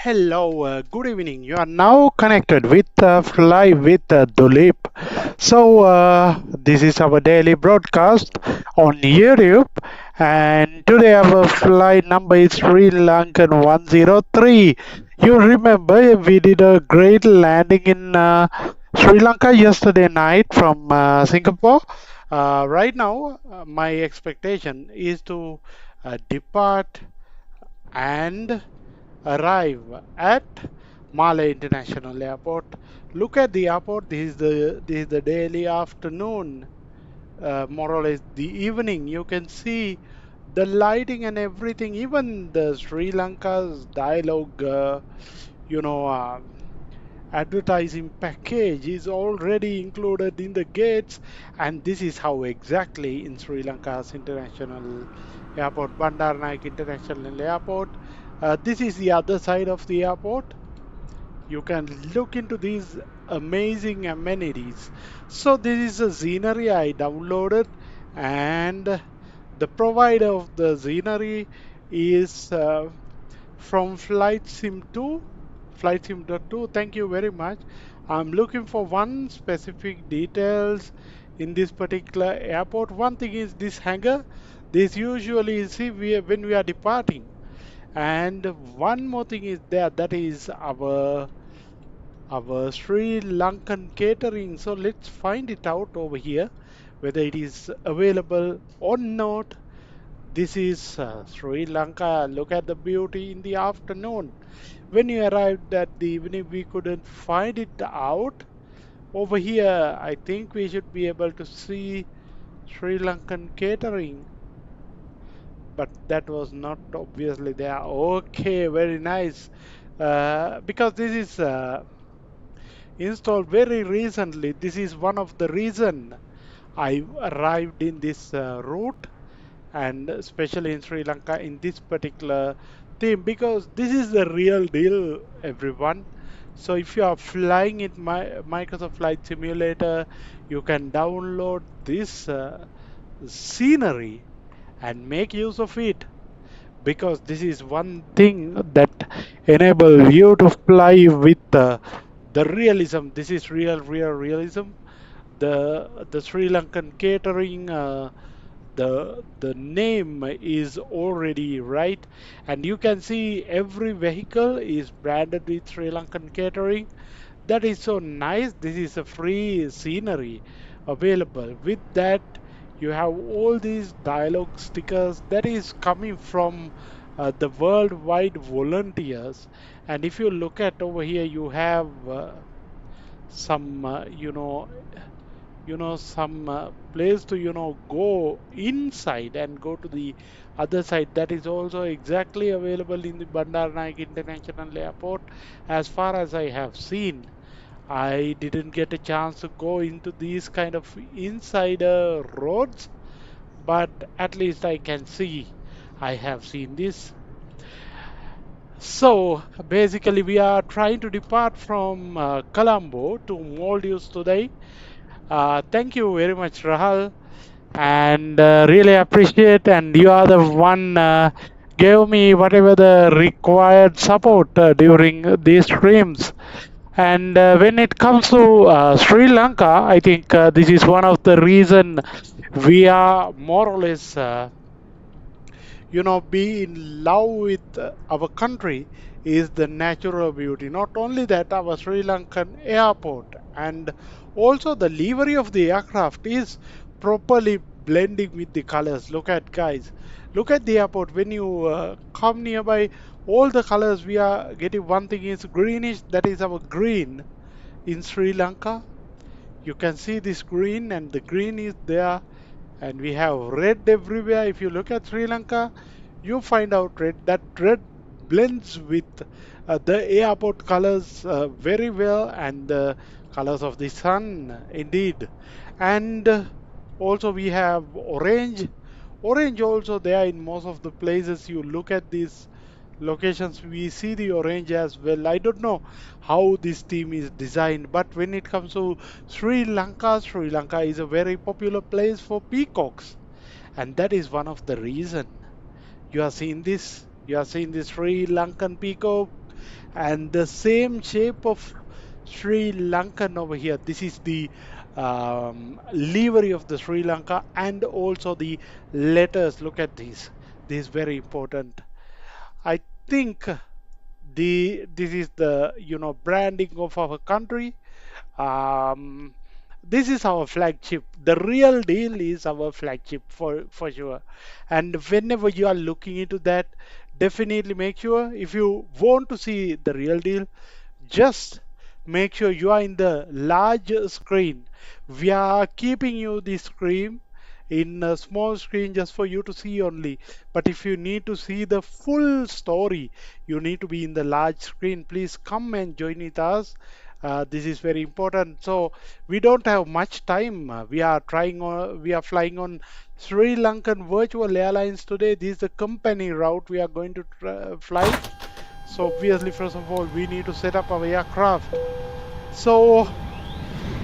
Hello, good evening. You are now connected with Fly with Dulip. This is our daily broadcast on YouTube, and today our flight number is SriLankan 103. You remember we did a great landing in Sri Lanka yesterday night from Singapore. Right now, my expectation is to depart and arrive at Malé International Airport. Look at the airport. This is the daily afternoon, more or less the evening. You can see the lighting and everything. Even the Sri Lanka's dialogue, you know, advertising package is already included in the gates, and this is how exactly in Sri Lanka's international airport, Bandaranaike International Airport. This is the other side of the airport. You can look into these amazing amenities. So this is a scenery I downloaded, and the provider of the scenery is from Flight Sim 2, Flight Sim 2. Thank you very much. I'm looking for one specific details in this particular airport. One thing is this hangar. This usually see when we are departing. And one more thing is there, that is our Sri Lankan catering. So let's find it out over here whether it is available or not. This is Sri Lanka. Look at the beauty in the afternoon. When you arrived at the evening, we couldn't find it out. Over here, I think we should be able to see Sri Lankan catering, but that was not obviously there. Okay, very nice. Because this is installed very recently. This is one of the reason I arrived in this route, and especially in Sri Lanka in this particular theme, because this is the real deal, everyone. So if you are flying in my Microsoft Flight Simulator, you can download this scenery and make use of it, because this is one thing that enable you to fly with the realism. This is real realism. The Sri Lankan catering, the name is already right, and you can see every vehicle is branded with Sri Lankan catering. That is so nice. This is a free scenery available. With that, you have all these dialogue stickers that is coming from the worldwide volunteers. And if you look at over here, you have some, some place to, go inside and go to the other side. That is also exactly available in the Bandaranaike International Airport, as far as I have seen. I didn't get a chance to go into these kind of insider roads, but at least I can see. I have seen this. So basically, we are trying to depart from Colombo to Maldives today. Thank you very much, Rahul, and really appreciate. And you are the one gave me whatever the required support during these streams. And when it comes to Sri Lanka, I think this is one of the reason we are more or less, be in love with our country is the natural beauty. Not only that, our Sri Lankan airport and also the livery of the aircraft is properly blending with the colors. Look at, guys. Look at the airport. When you come nearby, all the colors we are getting. One thing is greenish. That is our green in Sri Lanka. You can see this green, and the green is there, and we have red everywhere. If you look at Sri Lanka, you find out red. That red blends with the airport colors very well, and the colors of the sun, indeed. And also we have orange. Orange also there in most of the places. You look at these locations, we see the orange as well. I don't know how this team is designed, but when it comes to Sri Lanka is a very popular place for peacocks, and that is one of the reason you are seeing this. You are seeing this Sri Lankan peacock. and the same shape of Sri Lankan over here. This is the livery of the Sri Lanka, and also the letters. Look at these. This is very important. I think this is the branding of our country. um, this is our flagship. The real deal is our flagship for sure. And whenever you are looking into that, definitely make sure, if you want to see the real deal, just make sure you are in the large screen. We are keeping you the screen in a small screen just for you to see only. But if you need to see the full story, you need to be in the large screen. Please come and join with us. This is very important. So we don't have much time. We are flying on Sri Lankan Virtual Airlines today. This is the company route we are going to fly. So obviously, first of all, we need to set up our aircraft. So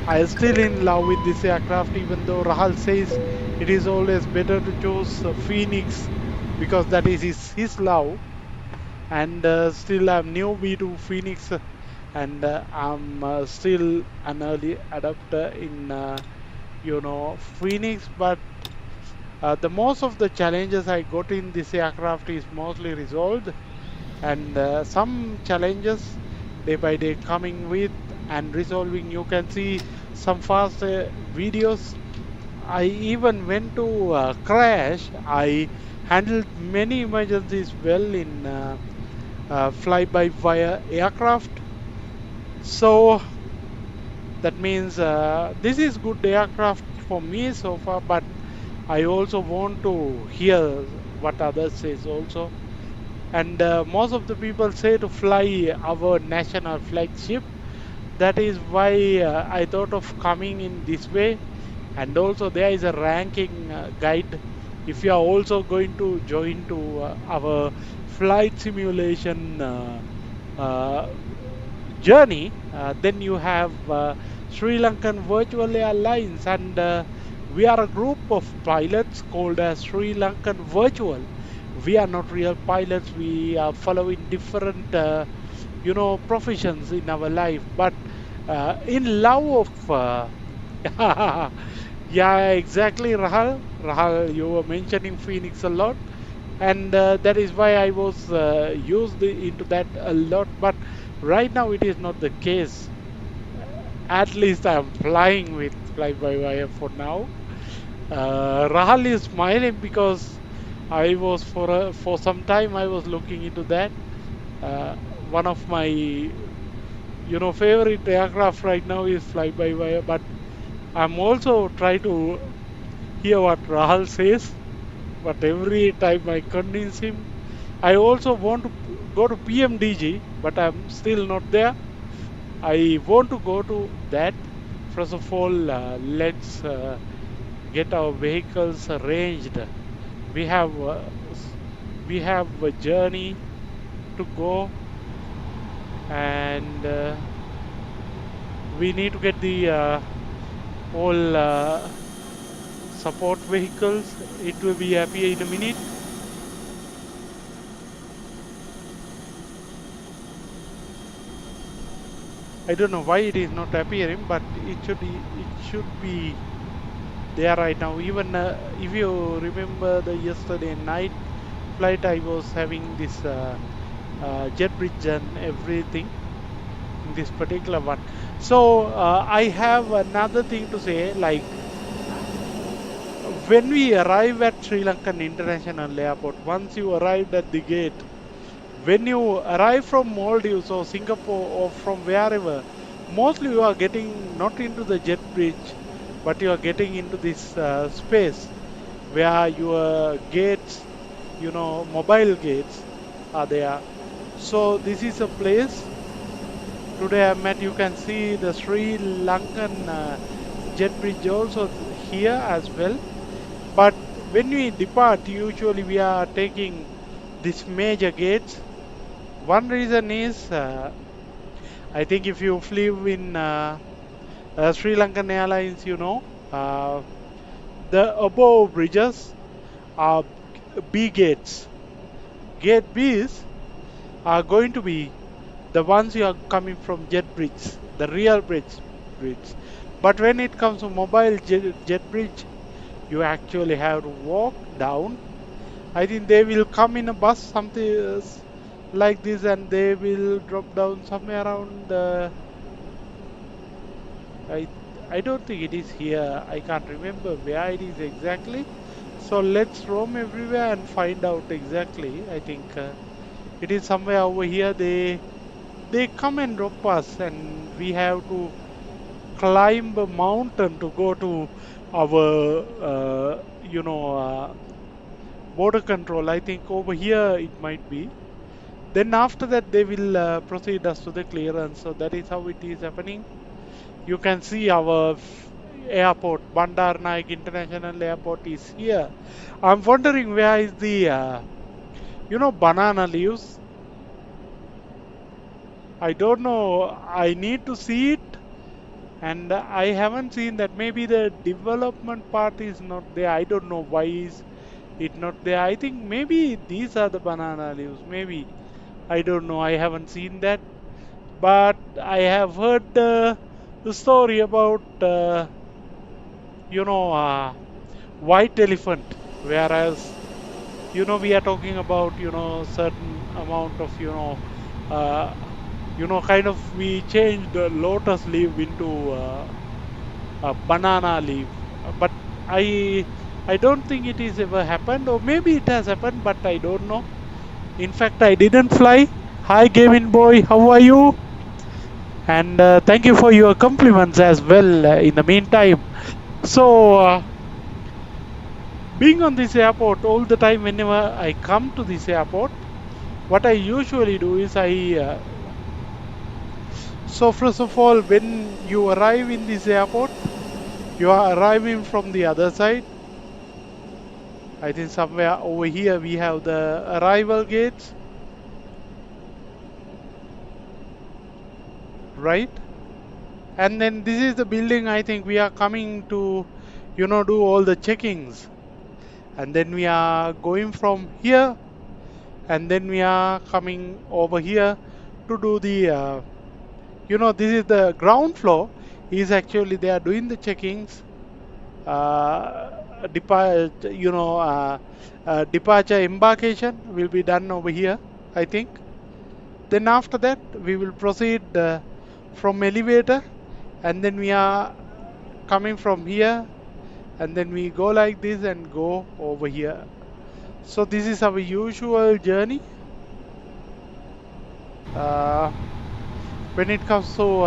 I'm still in love with this aircraft, even though Rahal says it is always better to choose Phoenix because that is his love. And still I'm newbie to Phoenix, and I'm still an early adopter in Phoenix. But the most of the challenges I got in this aircraft is mostly resolved, and some challenges day by day coming with and resolving. You can see some fast videos. I even went to crash. I handled many emergencies well in flyby via aircraft. So that means this is good aircraft for me so far, but I also want to hear what others says also. And most of the people say to fly our national flagship. That is why I thought of coming in this way. And also there is a ranking guide. If you are also going to join to our flight simulation uh, journey, then you have Sri Lankan Virtual Airlines, and we are a group of pilots called as Sri Lankan Virtual. We are not real pilots. We are following different, professions in our life, but in love of. Yeah, exactly, Rahal. Rahal, you were mentioning Phoenix a lot, and that is why I was used into that a lot. But right now it is not the case. At least I'm flying with fly-by-wire for now. Rahal is smiling because I was for some time I was looking into that. Uh, One of my favorite aircraft right now is fly-by-wire, but I'm also trying to hear what Rahal says. But every time I convince him, I also want to go to PMDG, but I'm still not there. I want to go to that. First of all, let's get our vehicles arranged. We have we have a journey to go, and we need to get the all support vehicles. It will be happy in a minute. I don't know why it is not appearing, but it should be there right now. Even if you remember the yesterday night flight, I was having this jet bridge and everything in this particular one. So I have another thing to say, like when we arrive at Sri Lankan International Airport, once you arrived at the gate, when you arrive from Maldives or Singapore or from wherever, mostly you are getting not into the jet bridge, but you are getting into this space where your gates, mobile gates are there. So this is a place. Today I met, you can see the Sri Lankan jet bridge also here as well. But when we depart, usually we are taking these major gates. One reason is, I think if you flew in Sri Lankan Airlines, uh, the above bridges are B gates. Gate Bs are going to be the ones you are coming from jet bridge, the real bridge. But when it comes to mobile jet bridge, you actually have to walk down. I think they will come in a bus, something like this, and they will drop down somewhere around. I I don't think it is here. I can't remember where it is exactly. So let's roam everywhere and find out exactly. I think it is somewhere over here. They come and drop us, and we have to climb a mountain to go to our border control. I think over here it might be. Then after that they will proceed us to the clearance. So that is how it is happening. You can see our airport, Bandaranaike International Airport is here. I'm wondering where is the banana leaves. I don't know. I need to see it, and I haven't seen that. Maybe the development part is not there. I don't know why is it not there. I think maybe these are the banana leaves. Maybe I don't know. I haven't seen that, but I have heard the story about you know uh, white elephant, whereas we are talking about certain amount of uh, kind of we changed the lotus leaf into a banana leaf. But I I don't think it is ever happened, or maybe it has happened, but I don't know. In fact, I didn't fly. Hi, Gavin boy, how are you? And thank you for your compliments as well. In the meantime, so being on this airport all the time, whenever I come to this airport, what I usually do is so first of all, when you arrive in this airport, you are arriving from the other side. I think somewhere over here we have the arrival gates, right? And then this is the building. I think we are coming to do all the checkings, and then we are going from here, and then we are coming over here to do the this is the ground floor is actually they are doing the checkings, departure embarkation will be done over here, I think. Then after that we will proceed from elevator, and then we are coming from here, and then we go like this and go over here. So this is our usual journey uh, when it comes to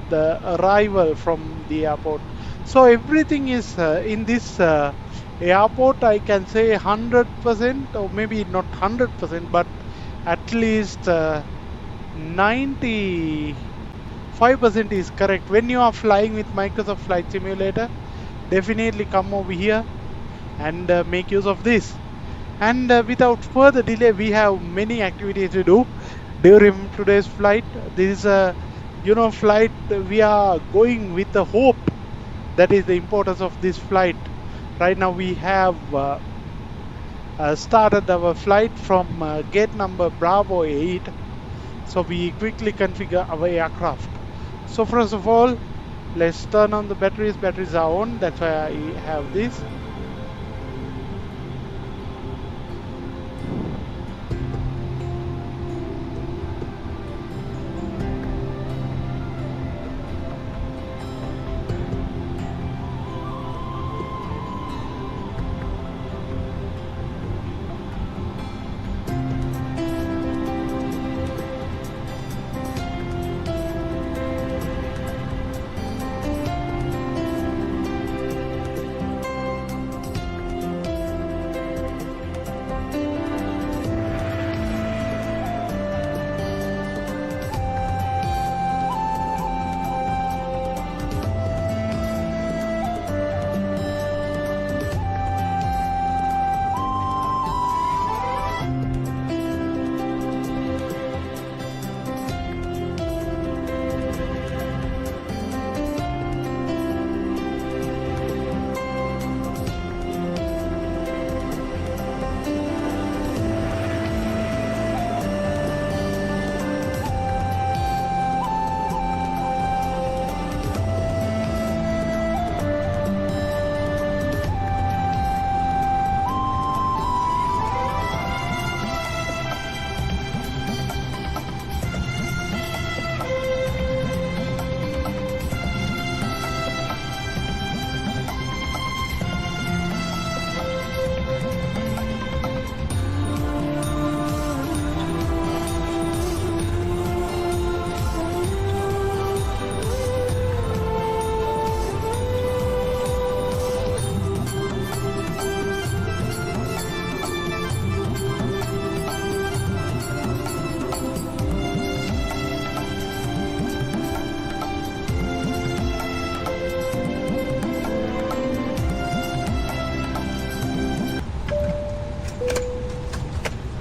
the arrival from the airport. So everything is in this airport, I can say 100%, or maybe not 100%, but at least 95% is correct. When you are flying with Microsoft Flight Simulator, definitely come over here and make use of this. And without further delay, we have many activities to do during today's flight. This is a flight. We are going with the hope. That is the importance of this flight. Right now we have started our flight from gate number Bravo 8. So we quickly configure our aircraft. So first of all, let's turn on the batteries. Batteries are on. That's why I have this.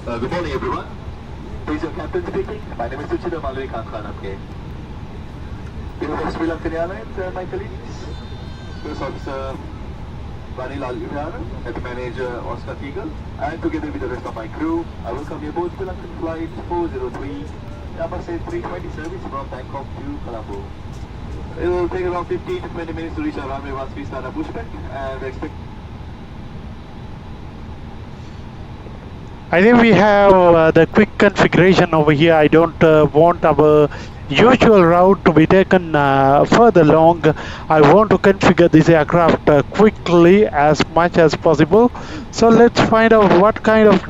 Good morning, everyone. This is your captain speaking. My name is Malé Kankanapke. Here for SriLankan Airlines, my colleagues, First Officer Vanil Al-Uran, Head Manager Oscar Teagle, and together with the rest of my crew, I welcome you aboard SriLankan Flight 403, Airbus A320 service from Bangkok to Colombo. It will take around 15 to 20 minutes to reach our runway once we start our pushback, and we expect. I think we have the quick configuration over here. I don't want our usual route to be taken further long. I want to configure this aircraft quickly as much as possible. So let's find out what kind of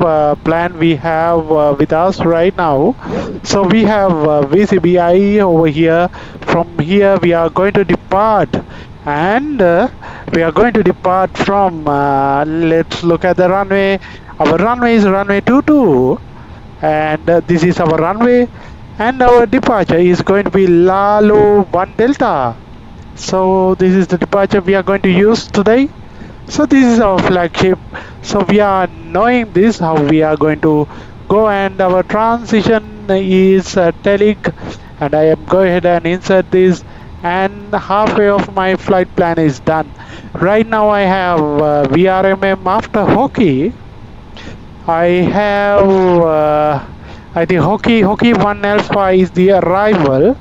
plan we have with us right now. So we have VCBI over here. From here we are going to depart, and we are going to depart from let's look at the runway. Our runway is runway 22, and this is our runway, and our departure is going to be Lalo 1 Delta. So this is the departure we are going to use today. So this is our flagship. So we are knowing this how we are going to go, and our transition is TELIG, and I am go ahead and insert this, and halfway of my flight plan is done. Right now I have VRMM after HOKEY. I have I think HOKEY 1 alpha is the arrival.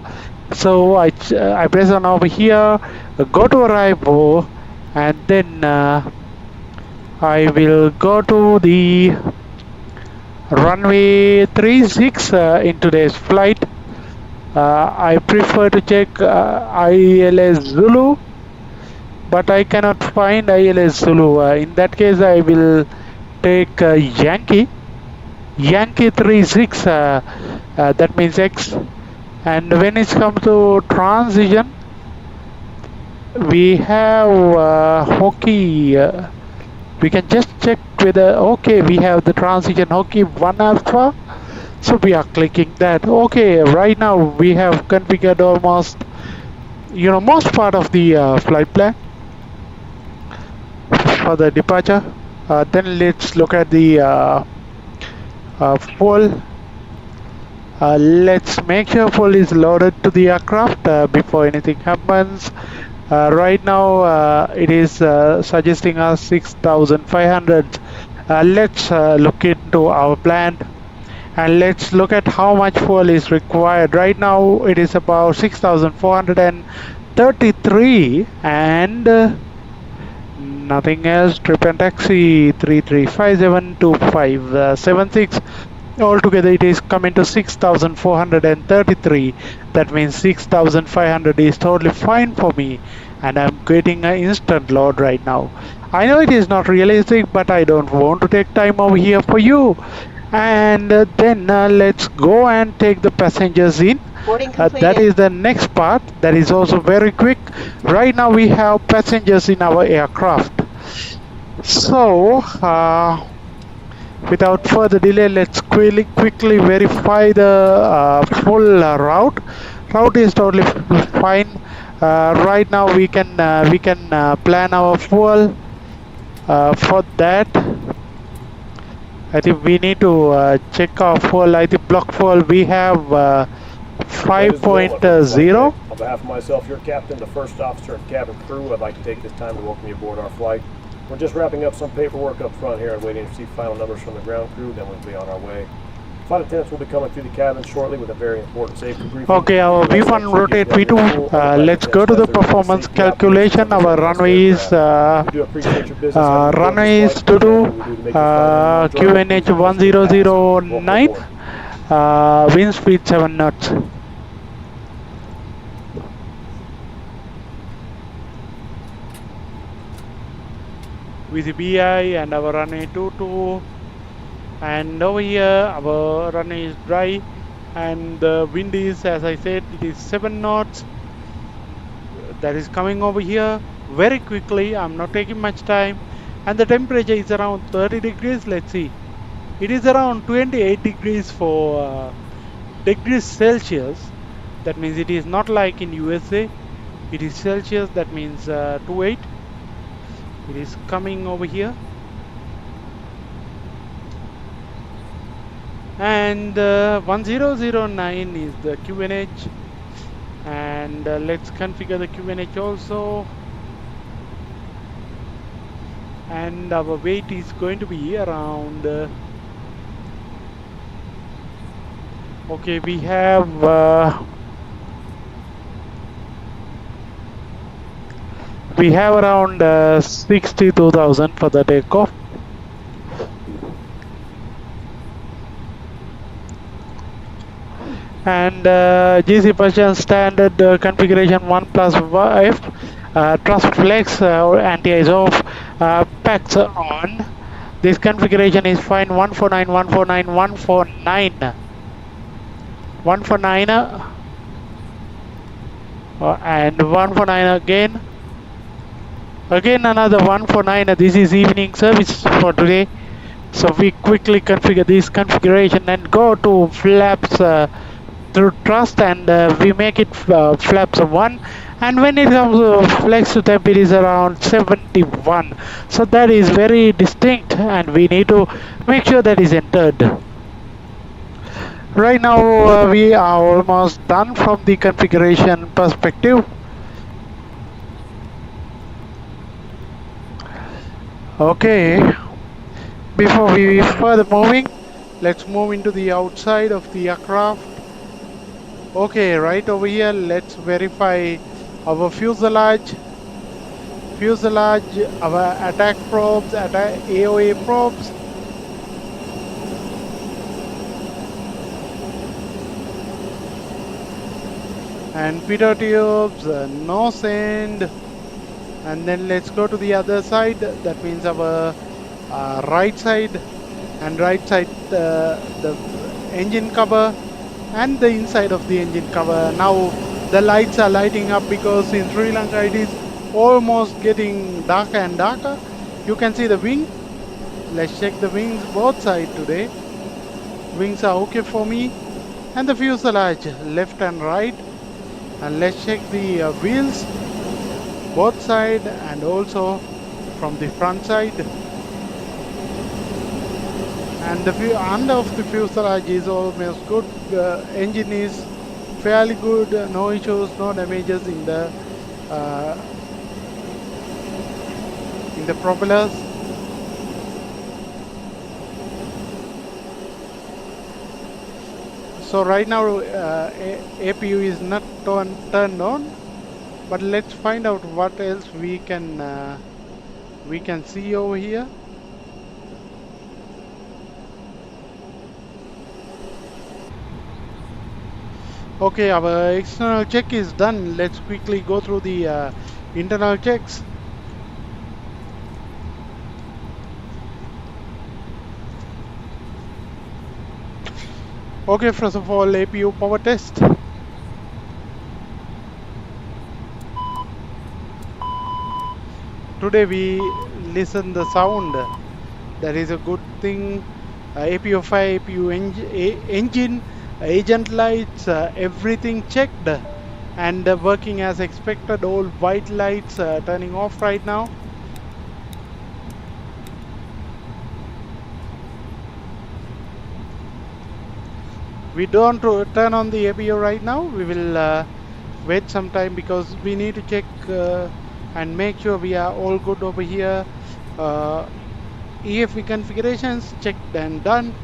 So I press on over here, go to arrival, and then I will go to the runway 36 in today's flight. I prefer to check ILS Zulu, but I cannot find ILS Zulu. In that case I will take Yankee 36, that means X. And when it's come to transition, we have HOKEY. We can just check whether okay, we have the transition HOKEY 1 alpha. So we are clicking that. Okay, right now we have configured almost most part of the flight plan for the departure. Then let's look at the fuel. Let's make sure fuel is loaded to the aircraft before anything happens. Right now it is suggesting us 6,500. Let's look into our plan, and let's look at how much fuel is required. Right now it is about 6,433, and nothing else. Trip and taxi 33572576. Altogether it is coming to 6,433. That means 6,500 is totally fine for me, and I'm getting an instant load right now. I know it is not realistic, but I don't want to take time over here for you. And then let's go and take the passengers in. That is the next part. That is also very quick. Right now we have passengers in our aircraft. So without further delay, let's quickly verify the full route. Route is totally fine. Right now we can plan our fuel. For that, I think we need to check our fuel. I think block fuel we have 5.0. On behalf of myself, your captain, the first officer and cabin crew, I'd like to take this time to welcome you aboard our flight. We're just wrapping up some paperwork up front here and waiting to receive final numbers from the ground crew, then we'll be on our way. Flight attendants will be coming through the cabin shortly with a very important safety briefing. Okay, our V1 rotate V2. Let's go to the performance calculation. Our runway is Tutu, QNH 1009, wind speed 7 knots. VCBI and our runway 22, and over here our runway is dry, and the wind is, as I said, it is 7 knots. That is coming over here very quickly. I'm not taking much time, and the temperature is around 30 degrees. Let's see, it is around 28 degrees for degrees Celsius. That means it is not like in USA, it is Celsius. That means 28. It is coming over here. and 1009 is the QNH, and let's configure the QNH also, and our weight is going to be around okay, we have around 62,000 for the takeoff. And GC Persian standard configuration 1 plus F, thrust flex or anti-ice off, packs on. This configuration is fine. 149, 149, 149, 149, and 149 again. Again another 149. This is evening service for today. So we quickly configure this configuration and go to flaps through thrust, and we make it flaps 1, and when it comes to flex to temp, it is around 71. So that is very distinct, and we need to make sure that is entered. Right now we are almost done from the configuration perspective. Okay, before we further moving, let's move into the outside of the aircraft. Okay, right over here, let's verify our fuselage, our attack probes, AOA probes. And pitot tubes, nose end. And then let's go to the other side, that means our right side, and right side the engine cover and the inside of the engine cover. Now the lights are lighting up because in Sri Lanka it is almost getting darker and darker. You can see the wing. Let's check the wings both sides today. Wings are okay for me, and the fuselage left and right. And let's check the wheels both side and also from the front side. And the under of the fuselage is almost good. The engine is fairly good, no issues, no damages in the propellers. So right now APU is not turned on, but let's find out what else we can see over here. Okay, our external check is done. Let's quickly go through the internal checks. Okay, first of all, APU power test. Today we listen the sound. That is a good thing. APU 5, APU engine, agent lights, everything checked and working as expected. All white lights turning off right now. We don't turn on the APU right now. We will wait some time because we need to check and make sure we are all good over here. EFE configurations checked and done.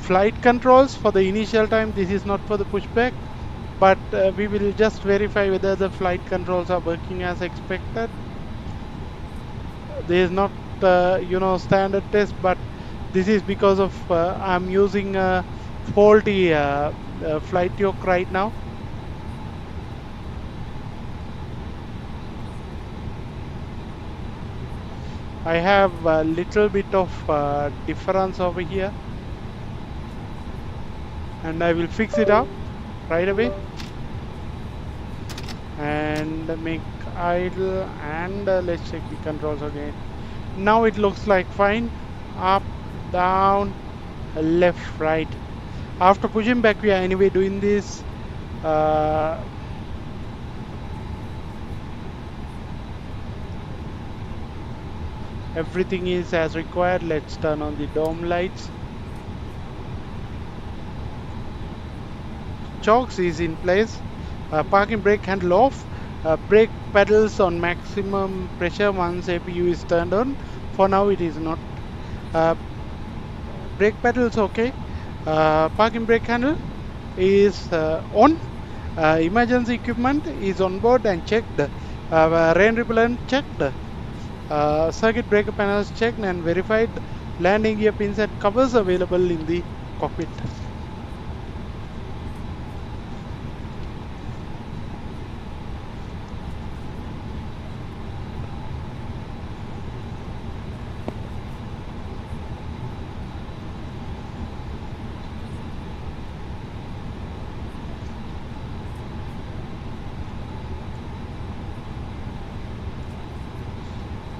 Flight controls for the initial time. This is not for the pushback, but we will just verify whether the flight controls are working as expected. There is not standard test, but this is because of I'm using a faulty flight yoke right now. I have a little bit of difference over here, and I will fix it up right away and make idle, and let's check the controls again. Now it looks like fine. Up, down, left, right. After pushing back, we are anyway doing this. Everything is as required. Let's turn on the dome lights. Chokes is in place. Parking brake handle off. Brake pedals on maximum pressure once APU is turned on. For now it is not. Brake pedals okay. Parking brake handle is on. Emergency equipment is on board and checked. Rain repellent checked. Circuit breaker panels checked and verified. Landing gear pins and covers available in the cockpit.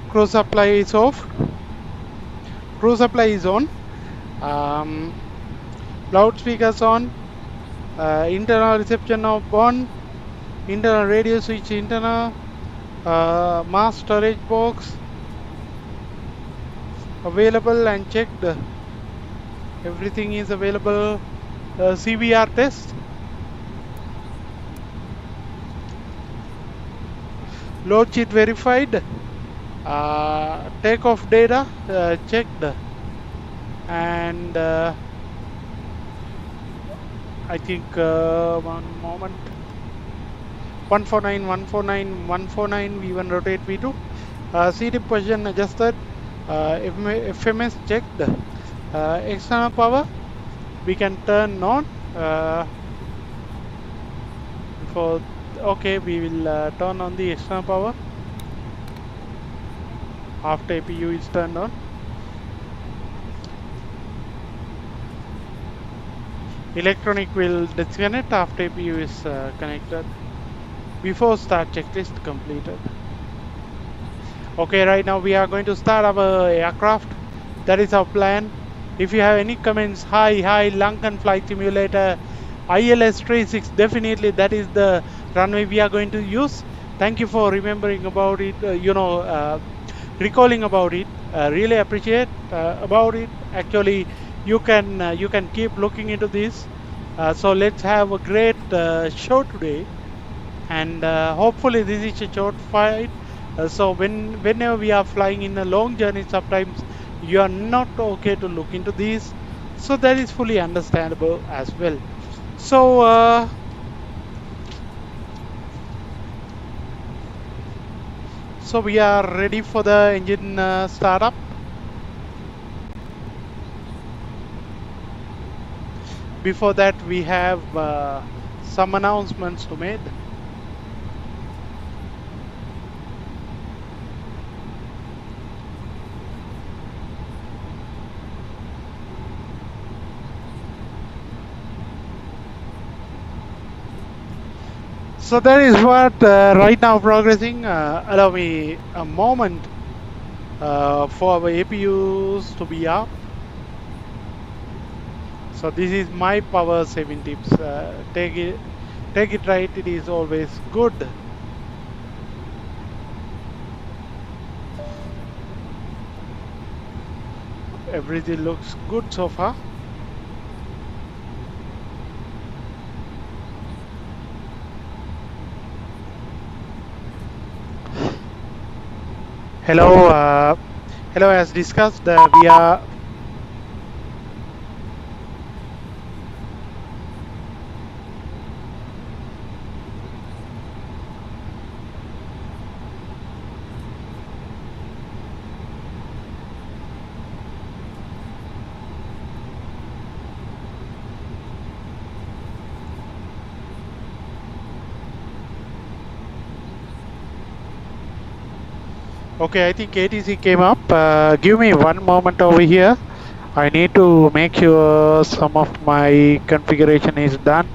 Crew supply is off. Crew supply is on. Loudspeakers on. Internal reception of on. Internal radio switch internal. Mass storage box available and checked. Everything is available. CBR test. Load sheet verified. Takeoff data checked, and I think one moment. 149, 149, 149. V1 rotate V2. CD position adjusted. FMS checked. External power we can turn on. Okay, we will turn on the external power after APU is turned on. Electronic will disconnect after APU is connected. Before start checklist completed. Okay, right now we are going to start our aircraft. That is our plan. If you have any comments, hi Lankan flight simulator ILS36, definitely that is the runway we are going to use. Thank you for remembering about it, recalling about it. Really appreciate about it. Actually, you can keep looking into this. So let's have a great show today, and hopefully this is a short flight. So whenever we are flying in a long journey, sometimes you are not okay to look into this. So that is fully understandable as well. So so we are ready for the engine startup. Before that, we have some announcements to make. So that is what right now progressing. Allow me a moment for our APUs to be up. So this is my power saving tips. Take it right. It is always good. Everything looks good so far. Hello, hello. As discussed, we are. Okay, I think ATC came up. Give me one moment over here. I need to make sure some of my configuration is done.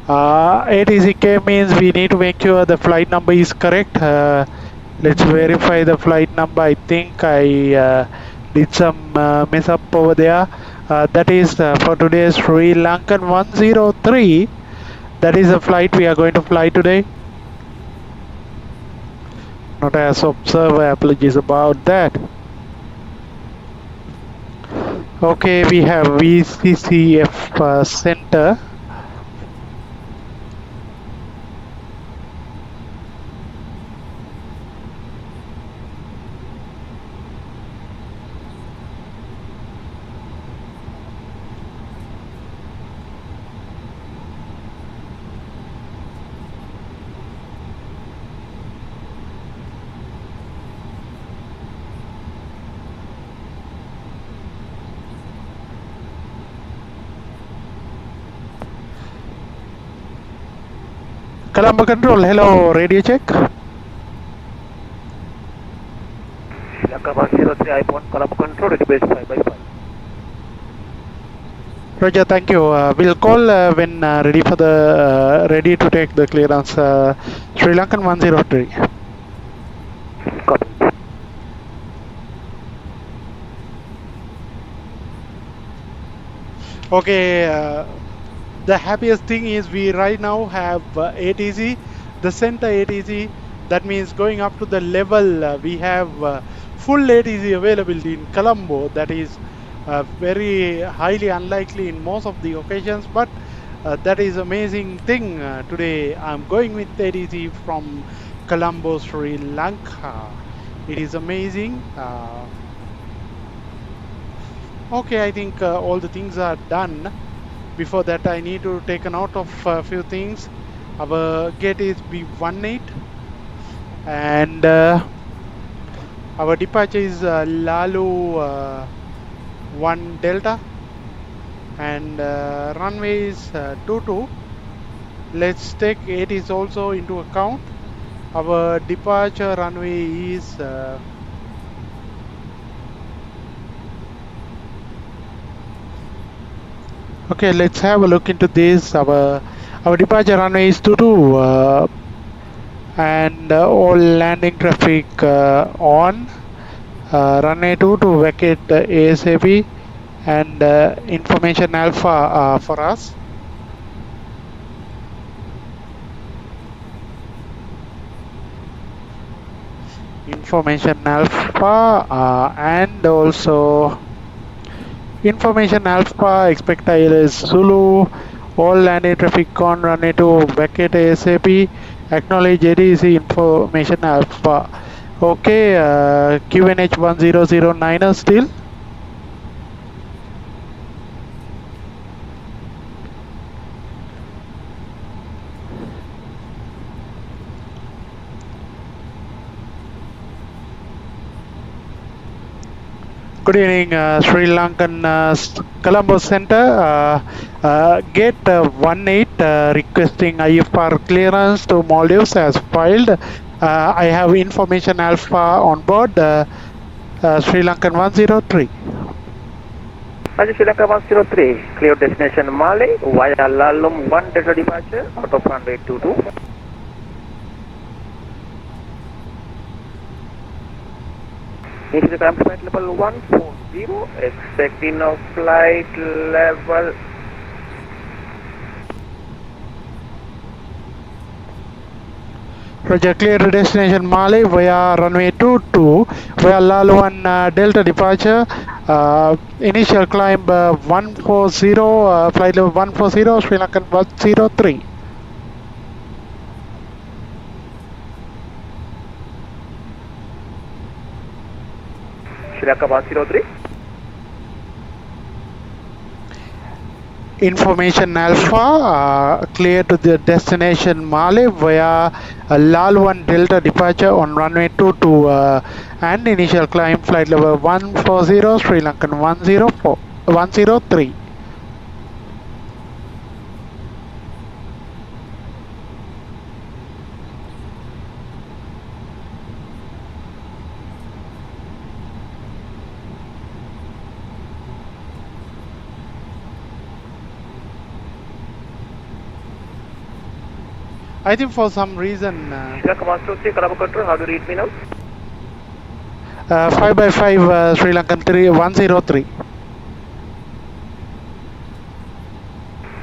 ATCK means we need to make sure the flight number is correct. Let's verify the flight number. I think I did some mess up over there. That is for today's SriLankan 103. That is the flight we are going to fly today. Not as observer, apologies about that. Okay, we have VCCF center. Colombo control, hello, radio check. Lanka 103, I want Colombo control, ready base 5/5. Roger, thank you. We'll call when ready for the ready to take the clearance. SriLankan 103. Copy. Okay. The happiest thing is we right now have ATC, the center ATC. That means going up to the level we have full ATC availability in Colombo. That is very highly unlikely in most of the occasions, but that is amazing thing. Today I'm going with ATC from Colombo, Sri Lanka. It is amazing. Okay, I think all the things are done. Before that, I need to take a note of a few things. Our gate is B18 and our departure is Lalu 1 Delta and runway is 22. Let's take 8 is also into account. Our departure runway is okay, let's have a look into this. Our departure runway is 22 and all landing traffic on. Runway 22 vacate ASAP and information alpha for us. Information alpha and also information alpha, expect ILS Zulu, all landing traffic on runway 2 vacate ASAP, acknowledge ATC information alpha. Okay, QNH 1009 still. Good evening, Sri Lankan Colombo Center. Gate 18 requesting IFR clearance to Maldives as filed. I have information alpha on board Sri Lankan 103. Sri Lanka 103, clear destination Malé via Lalum 1 Delta departure out of runway 22. This is the climb flight level 140, expecting a flight level Roger, clear to destination Malé via runway 22 via Laluan Delta departure. Initial climb 140, flight level 140, Sri Lankan 103. Sri Lanka 103. Information alpha, clear to the destination Malé via Lalwan Delta departure on runway 22 and initial climb flight level 140, Sri Lankan 103. I think for some reason. Sri Lanka 123, Colombo control, how do you read me now? 5x5 Sri Lankan 103.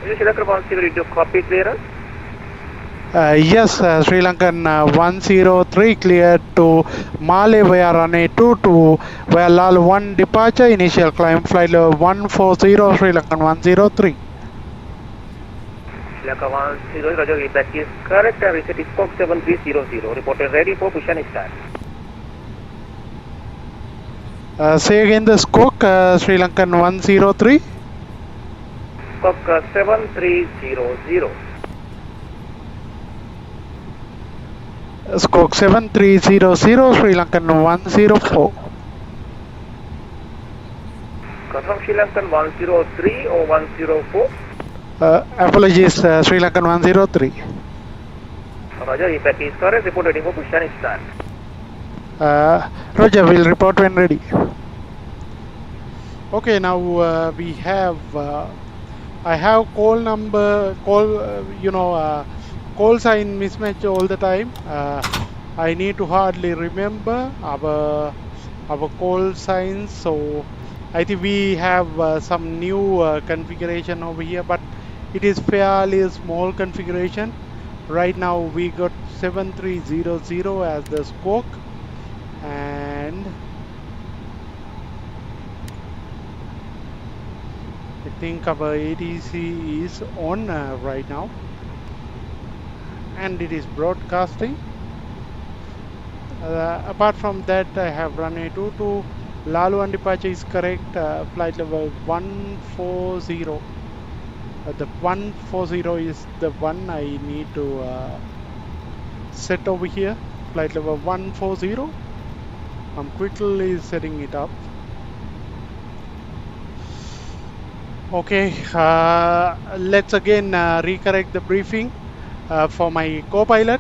Sri Lanka 103, copy clearance. Yes, Sri Lankan 103 cleared to Malé via runway 22 via Lal 1 departure, initial climb flight level 140 Sri Lankan 103. Sri Lanka 10, Roger, that is correct. Reset is scope 7300. Reported ready for push and start. Say again the squawk, Sri Lankan 103. Scope 7300. Squawk 7300 Sri Lankan 104. Confirm Sri Lankan 103 or 104? Apologies, Sri Lankan 103. Roger, if that is correct, report ready for push and start. Roger, will report when ready. Okay, now we have I have call number, call sign mismatch all the time. I need to hardly remember our call signs, so I think we have some new configuration over here, but it is fairly small configuration. Right now we got 7300 as the squawk, and I think our ATC is on right now, and it is broadcasting. Apart from that, I have runway 22. Lal 1 departure is correct. Flight level 140. The 140 is the one I need to set over here. Flight level 140. I'm quickly setting it up. Okay, let's again recorrect the briefing for my co-pilot.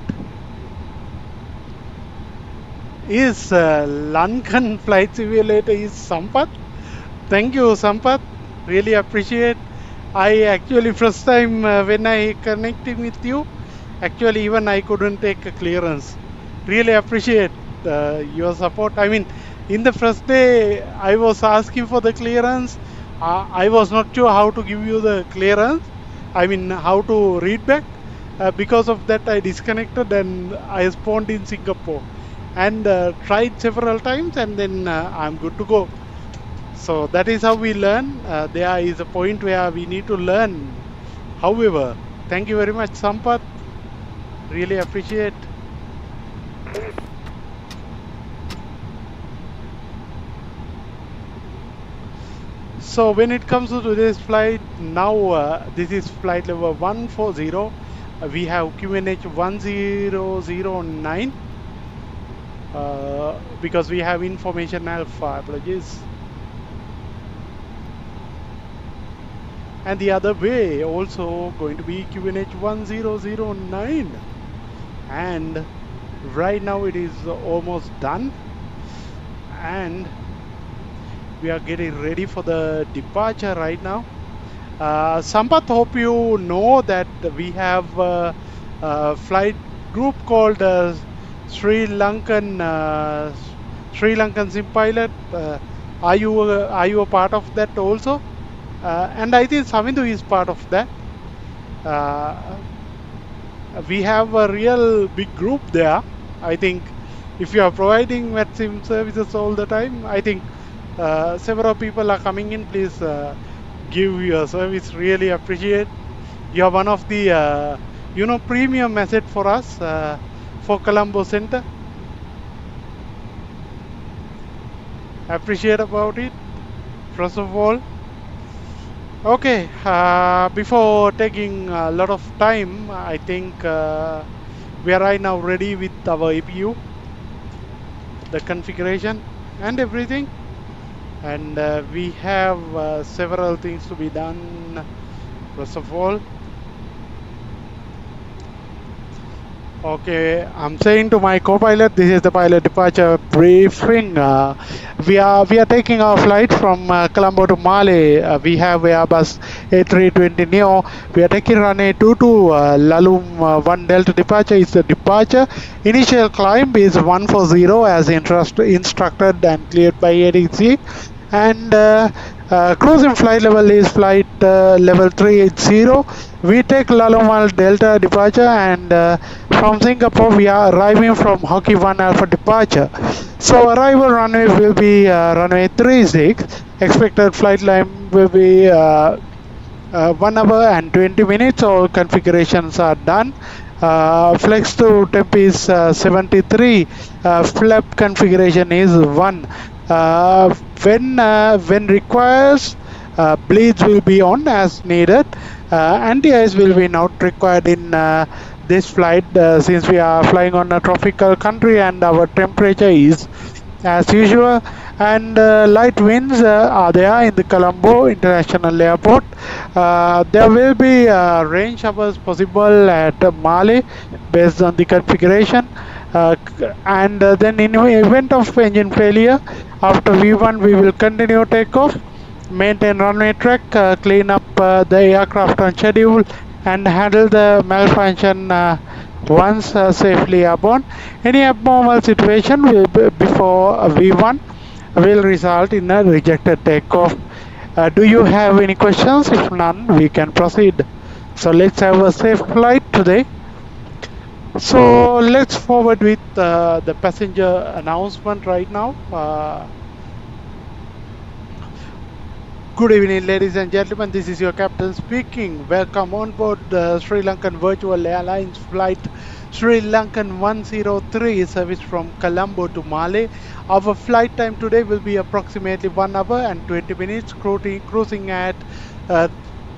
Is Lankan flight simulator is Sampath. Thank you, Sampath. Really appreciate. I actually first time when I connected with you, actually even I couldn't take a clearance. Really appreciate your support. I mean, in the first day I was asking for the clearance. I was not sure how to give you the clearance. I mean, how to read back. Because of that, I disconnected and I spawned in Singapore and tried several times, and then I'm good to go. So that is how we learn. There is a point where we need to learn. However, thank you very much, Sampath. Really appreciate. So when it comes to today's flight, now this is flight level 140. We have QNH 1009 because we have information alpha. Apologies. And the other way also going to be QNH 1009. And right now it is almost done. And we are getting ready for the departure right now. Sampath, hope you know that we have a flight group called SriLankan Sim Pilot. Are you a part of that also? And I think Samindu is part of that. We have a real big group there. I think if you are providing VATSIM services all the time, I think several people are coming in. Please give your service. Really appreciate. You are one of the premium asset for us for Colombo Center. Appreciate about it. First of all. Okay, before taking a lot of time, I think we are right now ready with our APU, the configuration and everything, and we have several things to be done. First of all, okay, I'm saying to my co-pilot, this is the pilot departure briefing. We are taking our flight from Colombo to Malé. We have Airbus A320neo. We are taking runway 22. Lalum 1 Delta departure is the departure. Initial climb is 140 as instructed and cleared by ATC. and cruising flight level is flight level 380. We take Lalomal Delta departure, and from Singapore we are arriving from HOKEY 1 Alpha departure. So arrival runway will be runway 36. Expected flight time will be 1 hour and 20 minutes. All configurations are done. Flex to temp is 73. Flap configuration is 1. When requires, bleeds will be on as needed. Anti-ice will be not required in this flight since we are flying on a tropical country and our temperature is as usual, and light winds are there in the Colombo International Airport. There will be rain showers possible at Malé based on the configuration. And then in event of engine failure, after V1 we will continue takeoff, maintain runway track, clean up the aircraft on schedule, and handle the malfunction once safely aboard. Any abnormal situation before V1 will result in a rejected takeoff. Do you have any questions? If none, we can proceed. So let's have a safe flight today. So let's forward with the passenger announcement right now. Good evening, ladies and gentlemen. This is your captain speaking. Welcome on board the Sri Lankan Virtual Airlines flight SriLankan 103 service from Colombo to Malé. Our flight time today will be approximately 1 hour and 20 minutes, cruising at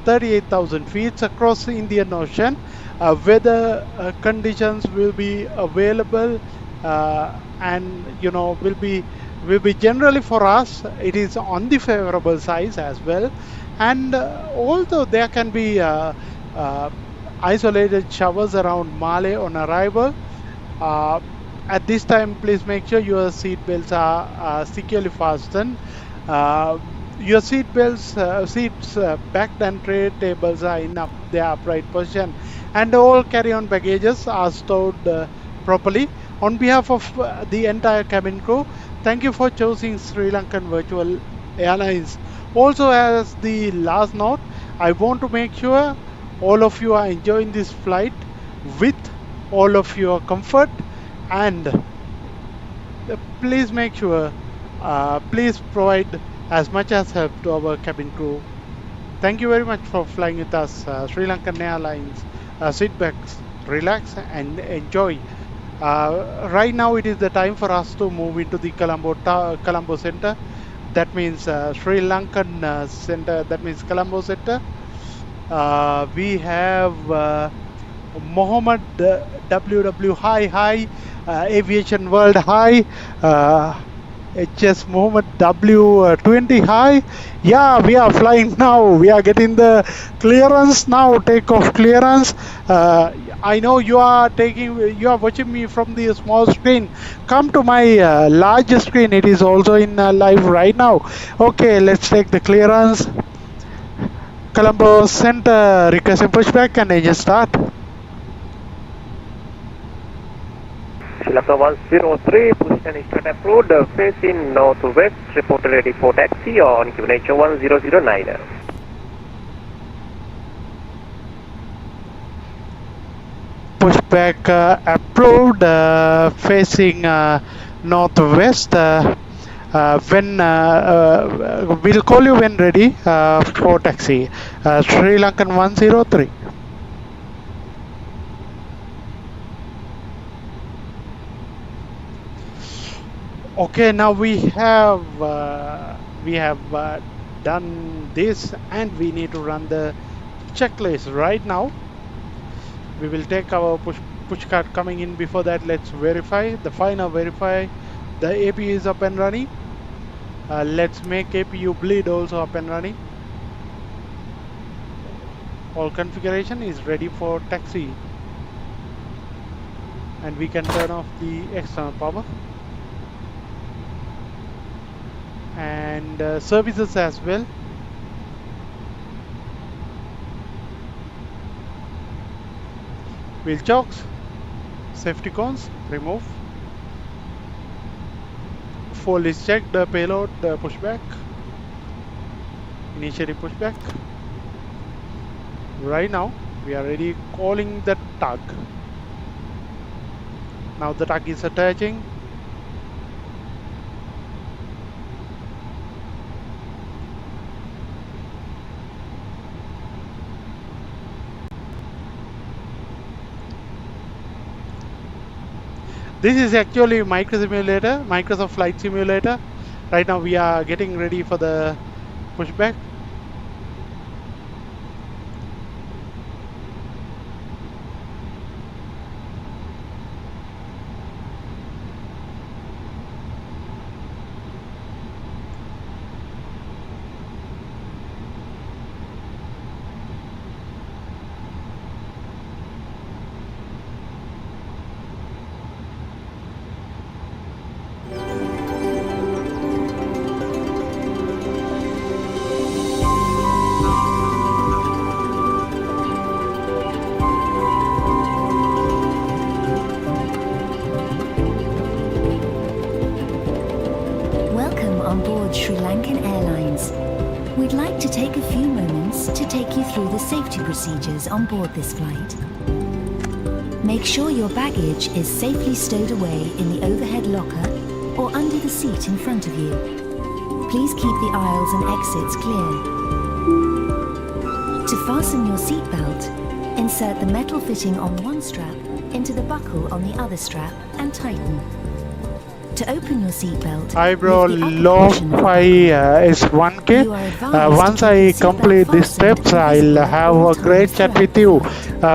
38,000 feet across the Indian Ocean. Weather conditions will be available and will be generally for us it is on the favorable side as well, and although there can be isolated showers around Malé on arrival, uh, at this time please make sure your seat belts are securely fastened. uh, your seats backed and tray tables are in their upright position, and all carry-on baggages are stored properly. On behalf of the entire cabin crew, thank you for choosing Sri Lankan Virtual Airlines. Also, as the last note, I want to make sure all of you are enjoying this flight with all of your comfort, and please make sure, please provide as much as help to our cabin crew. Thank you very much for flying with us, Sri Lankan Airlines. Sit back, relax, and enjoy. Right now, it is the time for us to move into the Colombo Center. That means Sri Lankan Center. That means Colombo Center. We have Mohammed WW Hi, Aviation World Hi. HS Mohammed W20 Hi. Yeah, we are flying now. We are getting the clearance now, takeoff clearance. I know you are watching me from the small screen. Come to my large screen. It is also in live right now. Okay, let's take the clearance. Colombo Center, requesting pushback and engine start. SriLankan 103, position start approved, facing northwest, report ready for taxi on QNH 1009. Pushback approved, facing northwest. When we'll call you when ready for taxi. Sri Lankan 103. Okay, now we have done this, and we need to run the checklist right now. We will take our push card coming in. Before that, let's verify the final verify the APU is up and running. Let's make APU bleed also up and running. All configuration is ready for taxi, and we can turn off the external power and services as well. Wheel chocks, safety cones, remove. Full is checked, payload, pushback. Initially pushback. Right now we are ready calling the tug. Now the tug is attaching. This is actually Microsoft Flight Simulator. Right now we are getting ready for the pushback. SriLankan Airlines. We'd like to take a few moments to take you through the safety procedures on board this flight. Make sure your baggage is safely stowed away in the overhead locker or under the seat in front of you. Please keep the aisles and exits clear. To fasten your seatbelt, insert the metal fitting on one strap into the buckle on the other strap and tighten. To open your seatbelt, Hi bro, Lo-Fi is 1K. Once I complete these steps, I'll have a great chat with you.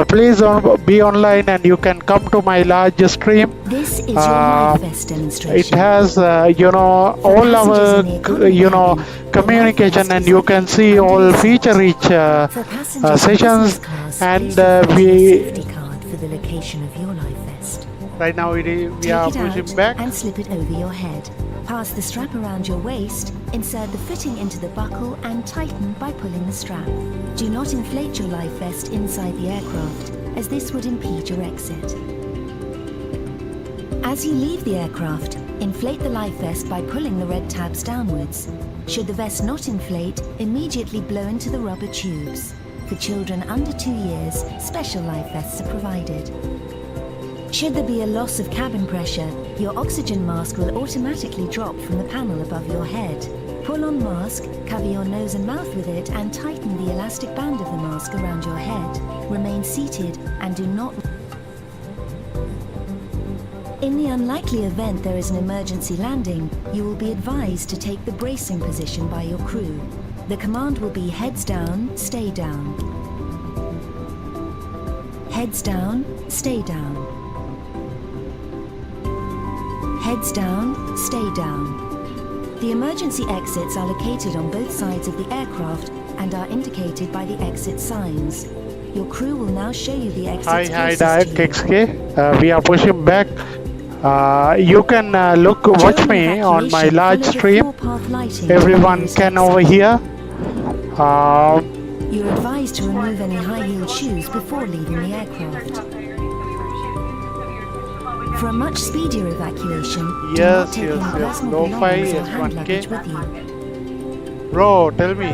Please be online and you can come to my large stream. This is your manifest demonstration. It has, all our, communication, and you can see all feature-rich sessions. And we. For the location of your life vest. Right now we are pushing back and slip it over your head. Pass the strap around your waist, insert the fitting into the buckle and tighten by pulling the strap. Do not inflate your life vest inside the aircraft, as this would impede your exit. As you leave the aircraft, inflate the life vest by pulling the red tabs downwards. Should the vest not inflate, immediately blow into the rubber tubes. For children under 2 years, special life vests are provided. Should there be a loss of cabin pressure, your oxygen mask will automatically drop from the panel above your head. Pull on mask, cover your nose and mouth with it and tighten the elastic band of the mask around your head. Remain seated and do not... In the unlikely event there is an emergency landing, you will be advised to take the bracing position by your crew. The command will be heads down, stay down. Heads down, stay down. Heads down, stay down. The emergency exits are located on both sides of the aircraft and are indicated by the exit signs. Your crew will now show you the exits. Hi, Diet XK. We are pushing back. You can watch me on my large stream. Everyone can over here. You're advised to remove any high-heeled shoes before leaving the aircraft. For a much speedier evacuation, do not take any personal belongings or hand luggage with you. Bro, tell me.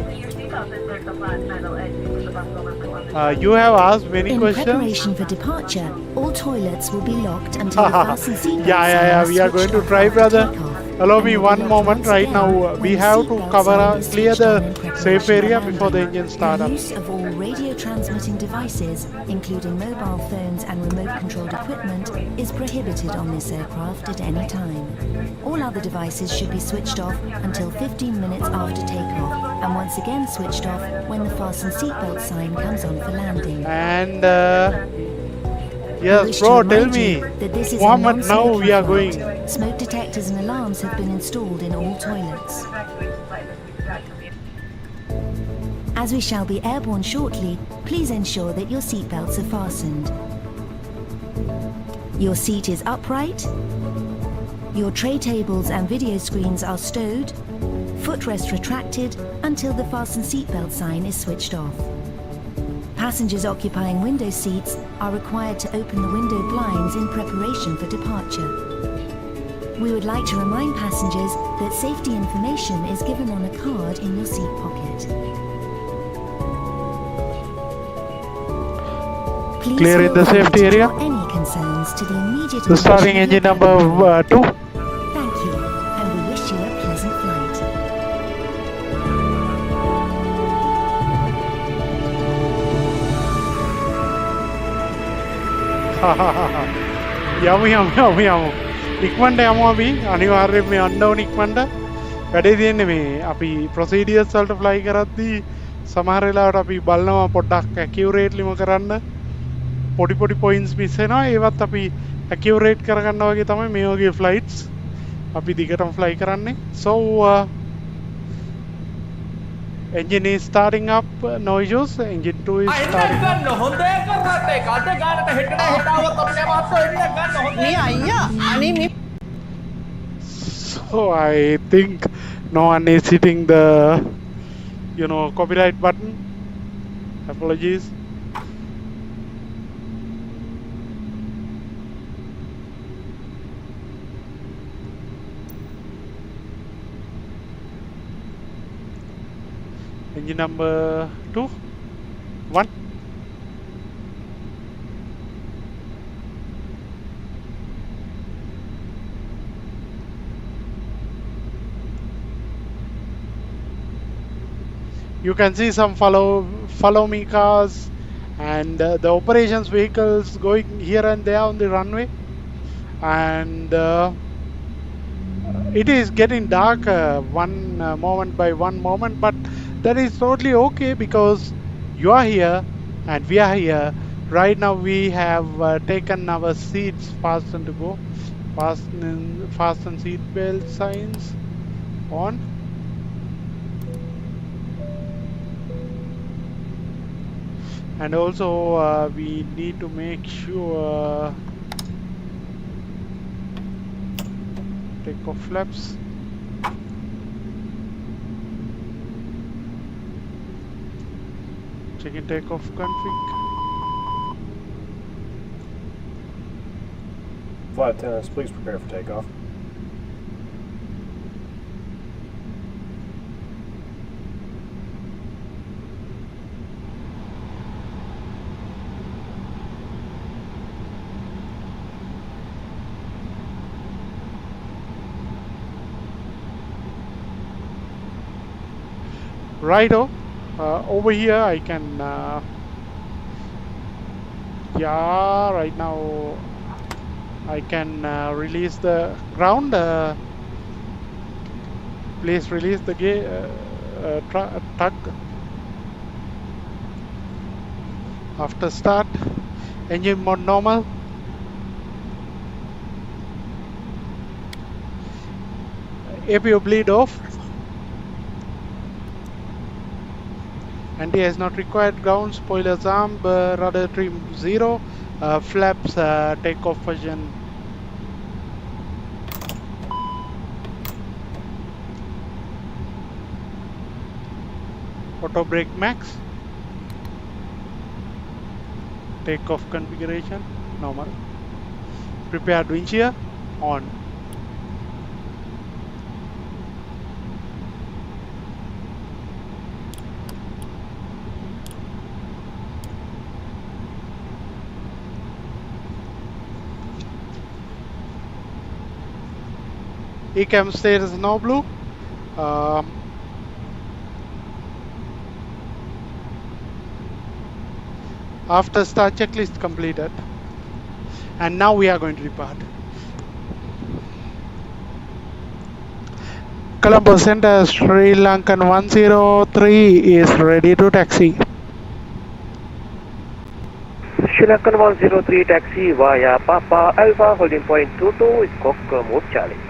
You have asked many questions. In preparation for departure, all toilets will be locked until the fasten seatbelt yeah, we are going to try, brother. Allow me one moment. Right now we have to clear the safe area before the engine starts up. The use of all radio transmitting devices, including mobile phones and remote controlled equipment, is prohibited on this aircraft at any time. All other devices should be switched off until 15 minutes after takeoff, and once again switched off when the fasten seatbelt sign comes on for landing. And yes, bro, tell me, Muhammad, now we are going. Smoke detectors and alarms have been installed in all toilets. As we shall be airborne shortly, please ensure that your seatbelts are fastened. Your seat is upright. Your tray tables and video screens are stowed. Footrest retracted until the fasten seatbelt sign is switched off. Passengers occupying window seats are required to open the window blinds in preparation for departure. We would like to remind passengers that safety information is given on a card in your seat pocket. Please Clear in feel the free safety to area. report any concerns to the immediate So starting attention engine of your number cabin crew. 2. Thank you, and we wish you a pleasant flight. යමු ඉක්මනට යමු අපි අනිවාර්යයෙන් මේ යන්න ඕන ඉක්මනට වැඩේ තියෙන්නේ මේ අපි ප්‍රොසීඩියර්ස් වලට ෆ්ලයි කරද්දී සමහර වෙලාවට අපි බලනවා පොඩ්ඩක් ඇකියුරේට්ලිම කරන්න පොඩි පොයින්ට්ස් මිස් වෙනවා ඒවත් අපි ඇකියුරේට් කරගන්න වගේ තමයි මේ වගේ ෆ්ලයිට්ස් අපි දිගටම ෆ්ලයි කරන්නේ so engine is starting up no issues engine 2 is starting up. So I think no one is hitting the copyright button. Apologies. Engine number 2 1. You can see some follow me cars and the operations vehicles going here and there on the runway, and it is getting dark one moment by one moment, but that is totally okay because you are here and we are here. Right now we have taken our seats fasten to go. Fasten seat belt signs on. And also we need to make sure takeoff flaps. Checking takeoff config. Flight attendants, please prepare for takeoff. Righto. Over here I can yeah, right now I can release the ground. Please release the tug. After start, engine mode normal. APU bleed off. Anti is not required. Ground spoilers arm, rudder trim 0, flaps takeoff version. Auto brake max. Takeoff configuration normal. Prepared winch shear on. ECAM status no blue. After start checklist completed, and now we are going to depart. Colombo Center, SriLankan 103 is ready to taxi. SriLankan 103 taxi via Papa Alpha holding point 22 Squawk mode Charlie.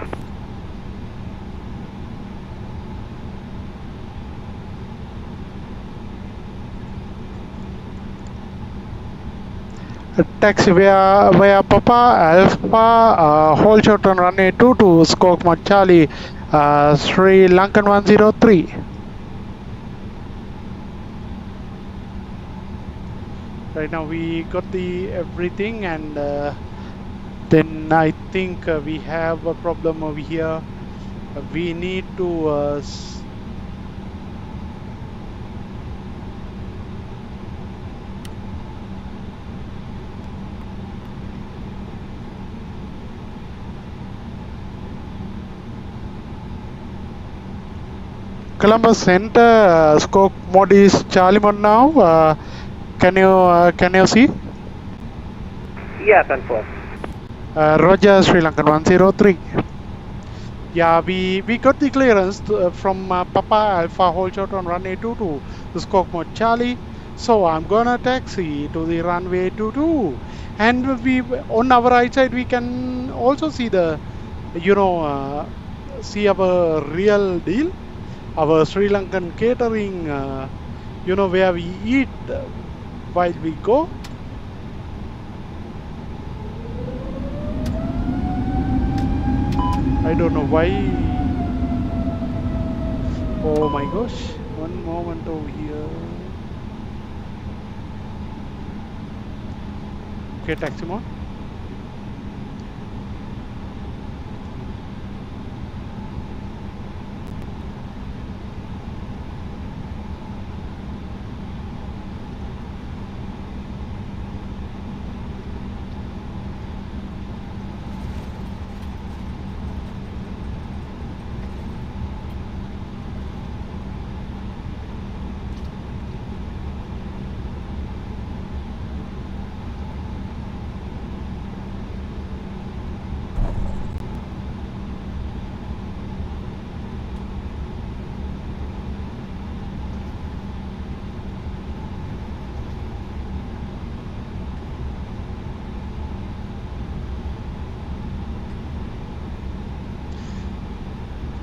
Taxi via Papa Alpha, hold short on runway 22 Squawk mode Charlie, SriLankan 103. Right now we got the everything, and Then I think we have a problem over here. We need to Colombo Center scope mode is Charlie mode now. Can you see? Yeah, confirm. Roger, SriLankan 103. Yeah, we got the clearance from Papa Alpha Hold Short on runway 22 to scope mode Charlie. So I'm gonna taxi to the runway 22, and we on our right side we can also see the, see our real deal, our Sri Lankan catering, where we eat while we go. I don't know why. Oh my gosh, one moment over here. Okay, taxi mode.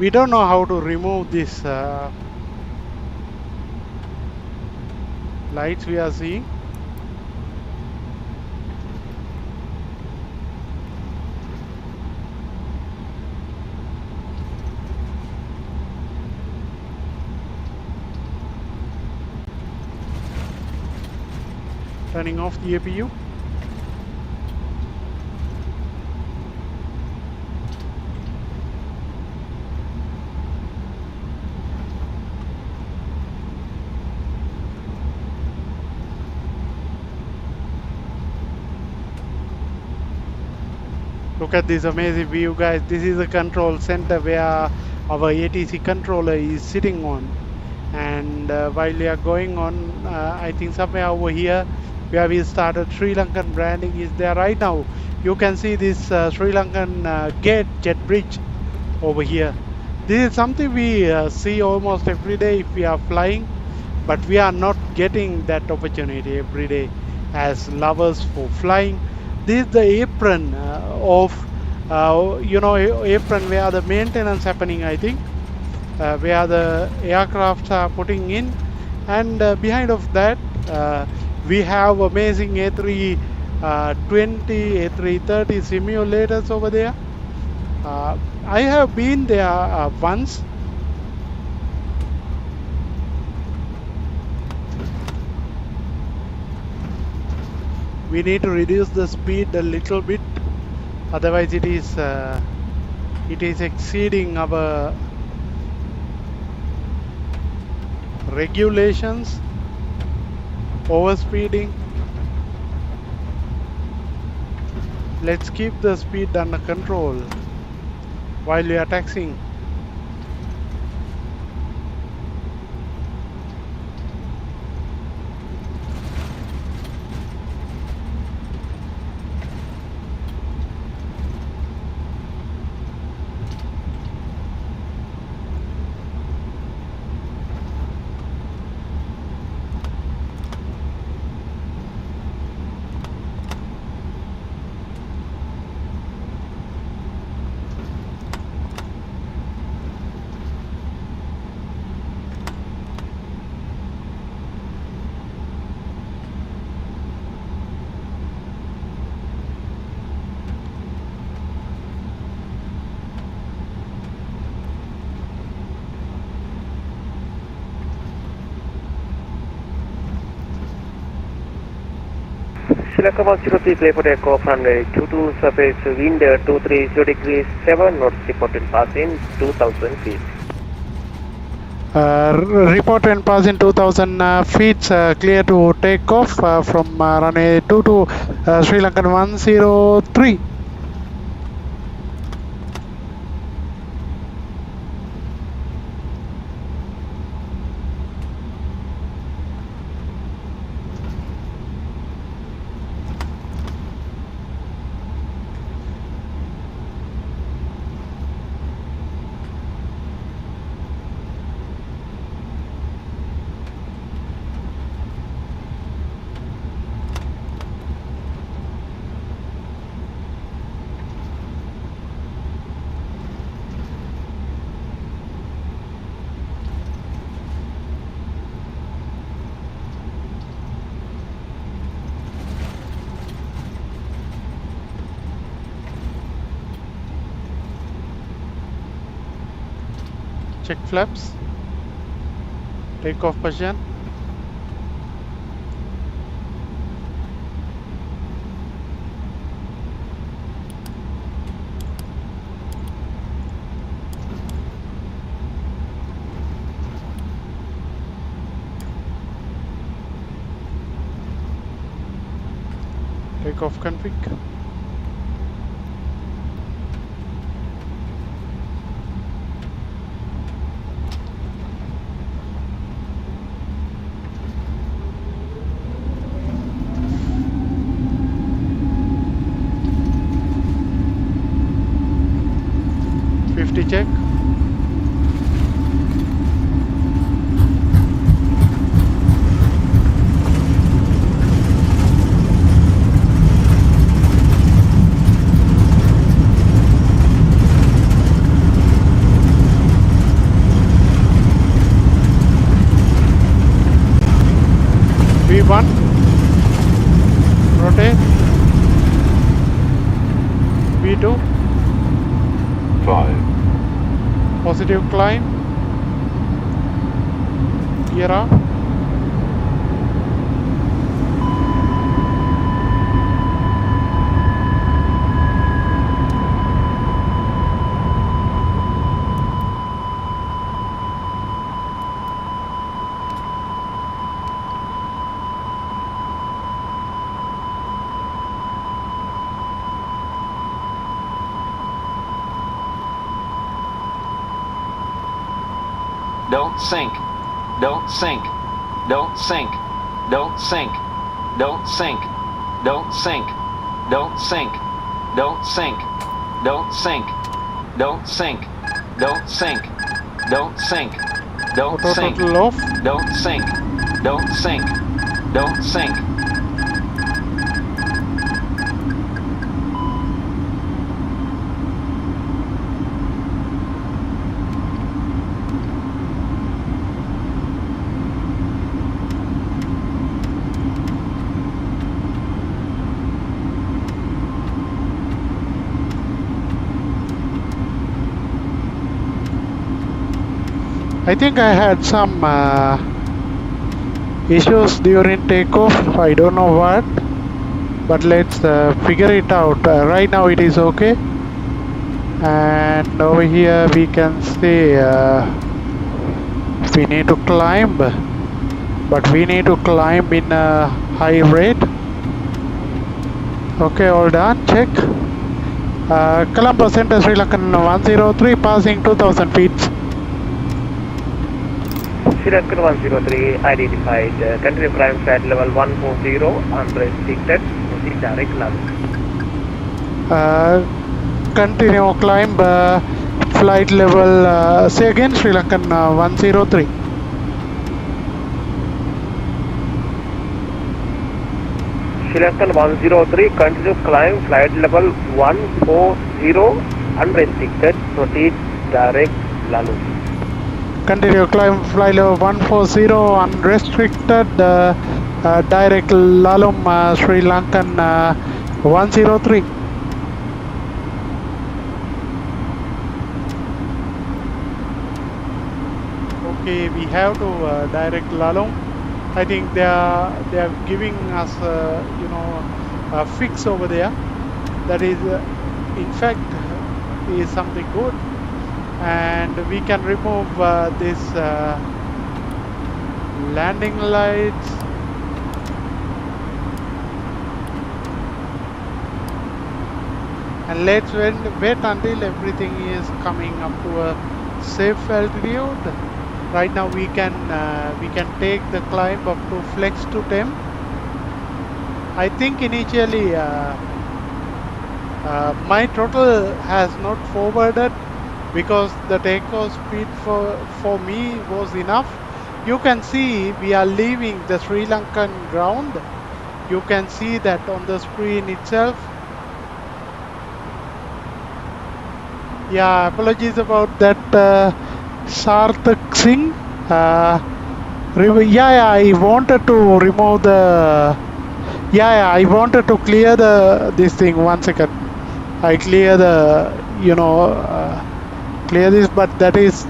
We don't know how to remove this lights we are seeing. Turning off the APU. Look at this amazing view, guys. This is a control center where our ATC controller is sitting on. And while we are going on, I think somewhere over here where we started Sri Lankan branding is there right now. You can see this Sri Lankan gate jet bridge over here. This is something we see almost every day if we are flying, but we are not getting that opportunity every day as lovers for flying. This is the apron of apron where the maintenance happening, I think, where the aircrafts are putting in, and behind of that we have amazing A320 A330 simulators over there. I have been there once. We need to reduce the speed a little bit, otherwise it is exceeding our regulations, overspeeding. Let's keep the speed under control while we are taxiing. SriLankan 103, clear for takeoff, runway 22, surface wind 230 degrees 7 knots, reported pass in 2000 feet. Report and pass in 2000 feet, clear to take off from runway 22 SriLankan 103. Check flaps. Takeoff position. Takeoff config. Check. V1 rotate. V2 5. positive climb, gear up, Don't sink. Don't sink. Don't sink. Don't sink. Don't sink. Don't sink. Don't sink. Don't sink. Don't sink. Don't sink. Don't sink. Don't sink. Don't sink. total off. Don't sink. Don't sink. Don't sink. I think I had some issues during takeoff. I don't know what, but let's figure it out. Right now it is okay, and over here we can see we need to climb, but we need to climb in a high rate. Okay, all done. Check. Colombo Center, SriLankan 103, passing 2000 feet. SriLankan 103 identified. Continue climb flight level 140 unrestricted. Proceed direct landing. Continue climb flight level. Say again, SriLankan 103. SriLankan 103 continue climb flight level 140 unrestricted. Proceed direct landing. Continue climb flight level 140 unrestricted direct Lalum SriLankan 103. Okay, we have to direct Lalum. I think they are giving us fix over there. That is, in fact, is something good, and we can remove this landing lights. And let's wait until everything is coming up to a safe altitude. Right now we can take the climb up to flex to temp. I think initially my throttle has not forwarded because the takeoff speed for me was enough. You can see we are leaving the Sri Lankan ground. You can see that on the screen itself. Yeah, apologies about that, Sarthak Singh. Yeah, I wanted to remove the. Yeah, I wanted to clear this thing. 1 second. I clear the, clear this, but that is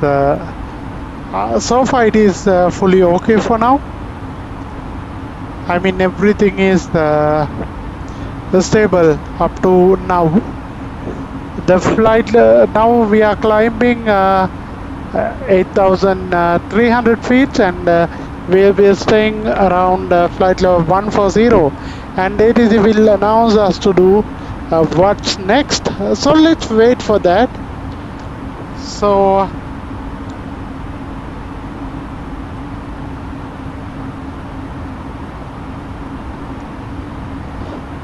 so far it is fully okay for now. I mean everything is stable up to now. The flight now we are climbing 8,300 feet, and we are staying around flight level 140, and it will announce us to do what's next. So let's wait for that. So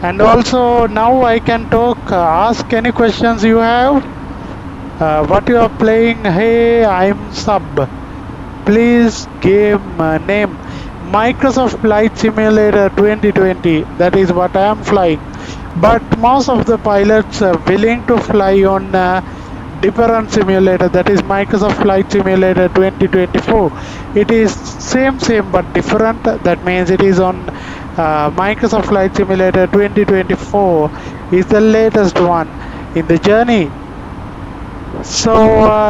and also now I can talk, ask any questions you have. What you are playing? Hey, I'm Sub. Please game name. Microsoft Flight Simulator 2020. That is what I am flying. But most of the pilots are willing to fly on different simulator. That is Microsoft Flight Simulator 2024. It is same but different. That means it is on Microsoft Flight Simulator 2024 is the latest one in the journey. So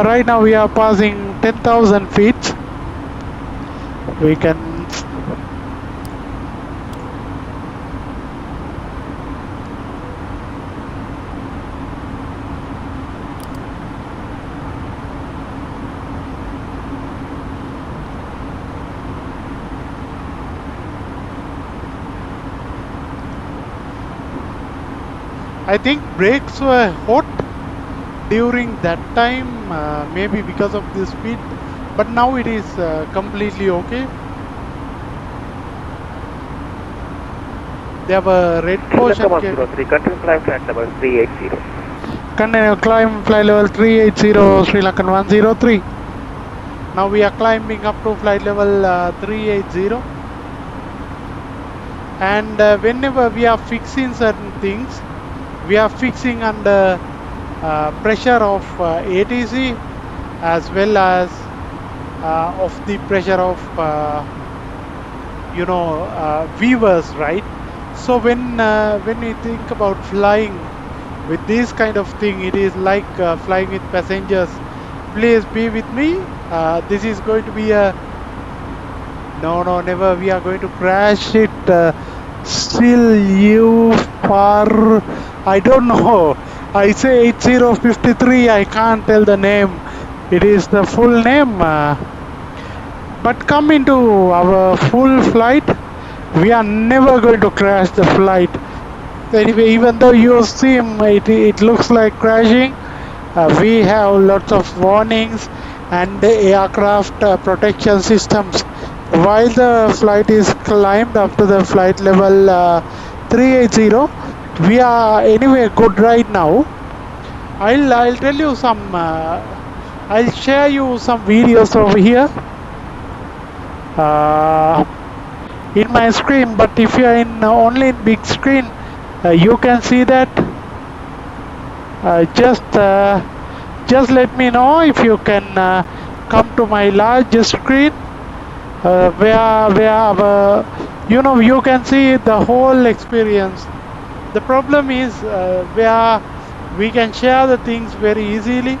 right now we are passing 10,000 feet. We can I think brakes were hot during that time, maybe because of the speed, but now it is completely okay. They have a red caution. Continue climb flight level 380. Continue climb flight level 380, Sri Lankan 103. Now we are climbing up to flight level 380. And whenever we are fixing certain things, we are fixing under pressure of ATC as well as of the pressure of viewers, right? So when we think about flying with this kind of thing, it is like flying with passengers. Please be with me. This is going to be a no, never. We are going to crash it. Still you far. I don't know. I say 8053. I can't tell the name. It is the full name. But come into our full flight. We are never going to crash the flight. Anyway, even though you see it looks like crashing, we have lots of warnings and the aircraft protection systems. While the flight is climbed up to the flight level 380, we are anyway good right now. I'll tell you some. I'll share you some videos over here in my screen. But if you are in only in big screen, you can see that. Just let me know if you can come to my large screen. Where you can see the whole experience. The problem is where we can share the things very easily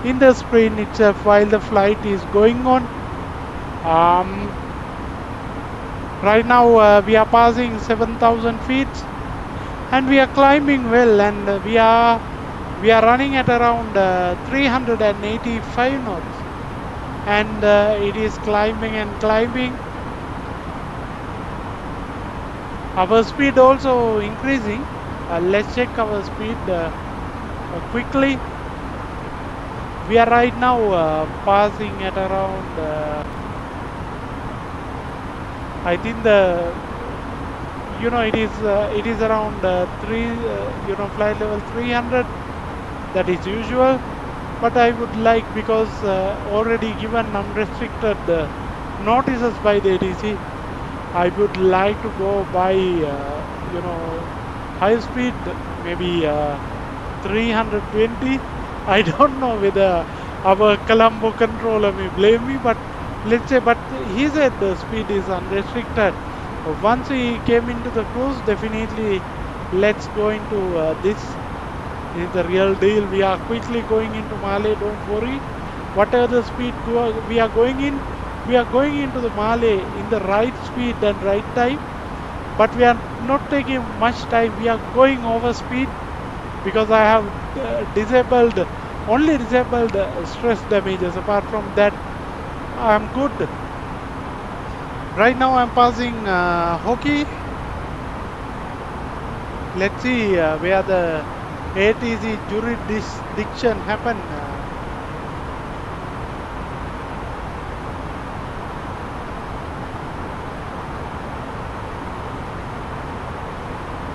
in the screen itself while the flight is going on. Right now we are passing 7,000 feet. and we are climbing well, and we are running at around 385 knots, and it is climbing and climbing. Our speed also increasing. Let's check our speed quickly. We are right now passing at around I think it is around flight level 300. That is usual, but I would like, because already given unrestricted notices by the ATC, I would like to go by high speed, maybe 320. I don't know whether our Colombo controller may blame me, but let's say, but he said the speed is unrestricted. Once we came into the cruise, definitely let's go into this is the real deal. We are quickly going into Malé, don't worry. Whatever the speed we are going in, we are going into the Malé in the right speed and right time, but we are not taking much time. We are going over speed because I have only disabled stress damages. Apart from that, I am good. Right now I am passing HOKEY. Let's see where the ATC jurisdiction happen.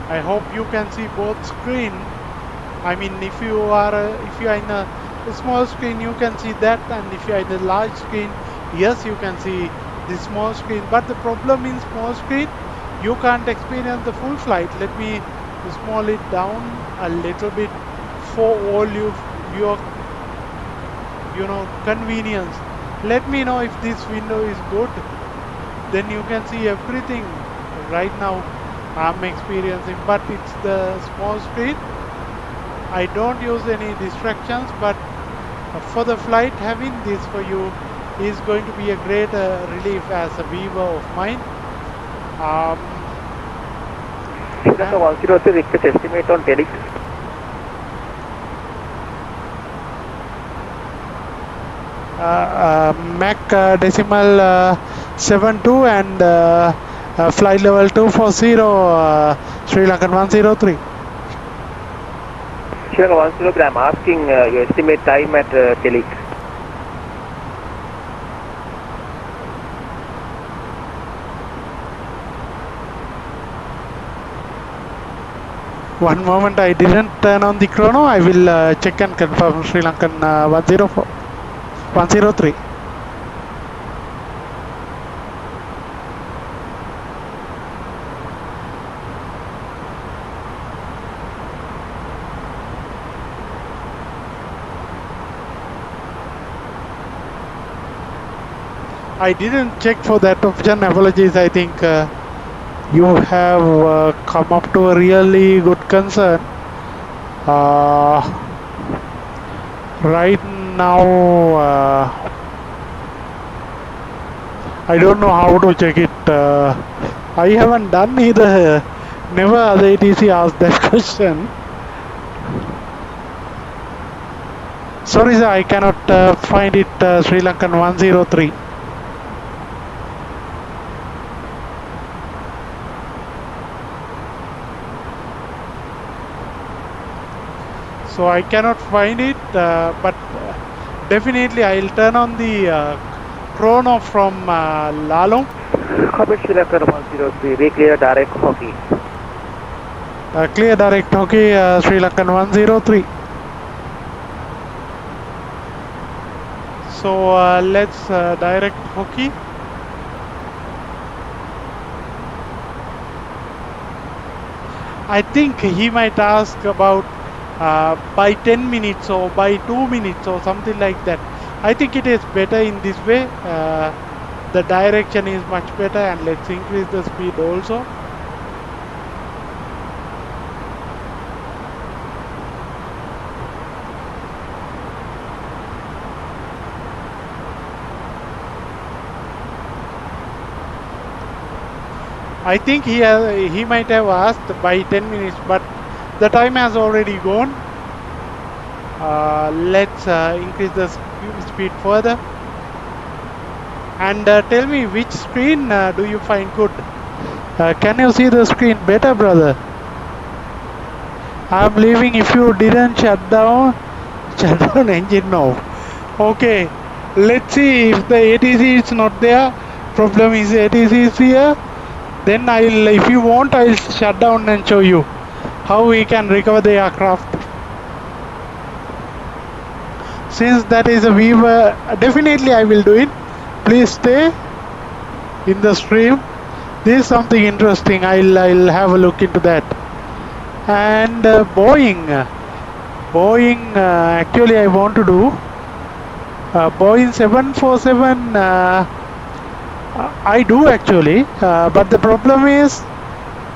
I hope you can see both screen. I mean, if you are in a small screen, you can see that, and if you are in a large screen, yes, you can see the small screen. But the problem in small screen, you can't experience the full flight. Let me small it down a little bit for all your convenience. Let me know if this window is good, then you can see everything. Right now I'm experiencing, but it's the small screen. I don't use any distractions, but for the flight, having this for you is going to be a great relief as a viewer of mine. SriLankan 103 request estimate on TELIG. Mac decimal 72 and flight level 240, SriLankan 103. SriLankan 103, I'm asking your estimate time at TELIG. One moment, I didn't turn on the chrono. I will check and confirm. SriLankan 103. I didn't check for that option. Apologies. I think you have come up to a really good concern. Right now, I don't know how to check it. I haven't done either. Never other ATC asked that question. Sorry sir, I cannot find it. SriLankan 103. So I cannot find it, but definitely I'll turn on the chrono from Lalong. Copy SriLankan 103, re-clear direct HOKEY. Clear direct HOKEY, SriLankan 103. So let's direct HOKEY. I think he might ask about by 10 minutes or by 2 minutes or something like that. I think it is better in this way. The direction is much better, and let's increase the speed also. I think he might have asked by 10 minutes, but the time has already gone. Let's increase the speed further. And tell me, which screen do you find good? Can you see the screen better, brother? I'm leaving if you didn't shut down engine now. Okay, let's see if the ATC is not there. Problem is ATC is here. Then if you want, I'll shut down and show you how we can recover the aircraft. Since that is a viewer, definitely I will do it. Please stay in the stream. This is something interesting. I'll have a look into that. And Boeing, actually I want to do Boeing 747. I do actually, but the problem is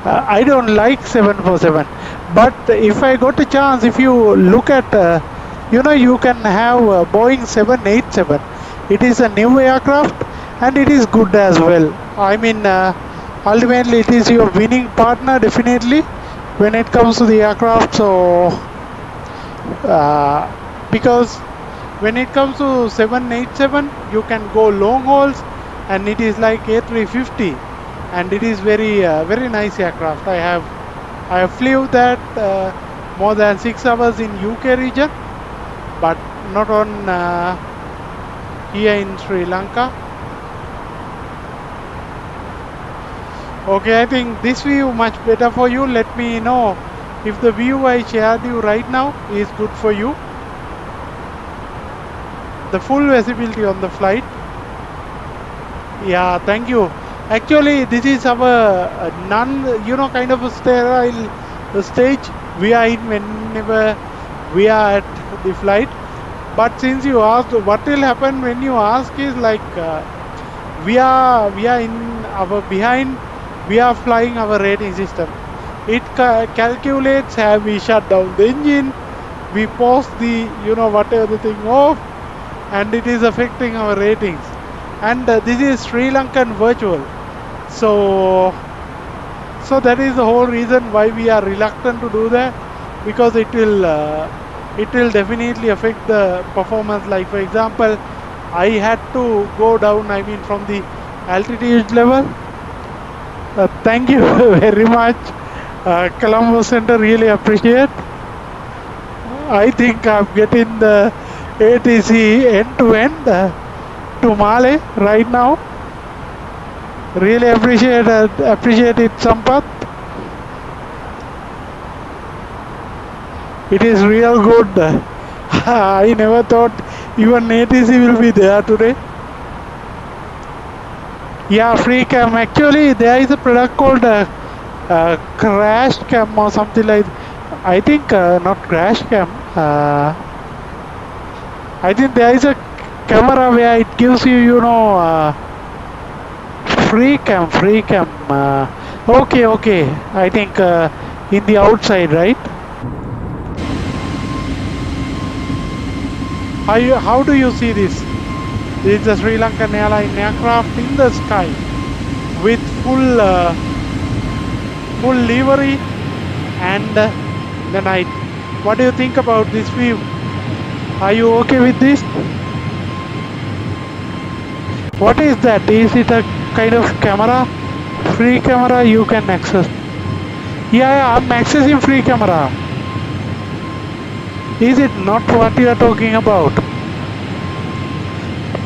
I don't like 747. But if I got a chance, if you look at, you can have Boeing 787. It is a new aircraft and it is good as well. I mean, ultimately it is your winning partner definitely when it comes to the aircraft. So, because when it comes to 787, you can go long hauls, and it is like A350, and it is very nice aircraft. I have flew that more than 6 hours in UK region, but not on here in Sri Lanka. Okay, I think this view much better for you. Let me know if the view I shared you right now is good for you. The full visibility on the flight. Yeah, thank you. Actually, this is our kind of a sterile stage we are in whenever we are at the flight. But since you asked, what will happen when you ask is like we are in our behind. We are flying our rating system. It calculates, have we shut down the engine, we pause the whatever the thing off, and it is affecting our ratings. And this is Sri Lankan virtual, so that is the whole reason why we are reluctant to do that, because it will definitely affect the performance. Like for example, I had to go down, I mean from the altitude level. Thank you very much, Colombo Center, really appreciate. I think I'm getting the ATC end to end to Malé right now. Really appreciate it, Sampath. It is real good. I never thought even ATC will be there today. Yeah, free cam. Actually, there is a product called crash cam or something like. I think not crash cam. I think there is a camera where it gives you, free cam. Okay. I think in the outside, right? How do you see this? This is the Sri Lankan Airline aircraft in the sky with full livery and the night. What do you think about this view? Are you okay with this? What is that? Is it a kind of camera? Free camera you can access. Yeah, I'm accessing free camera. Is it not what you are talking about?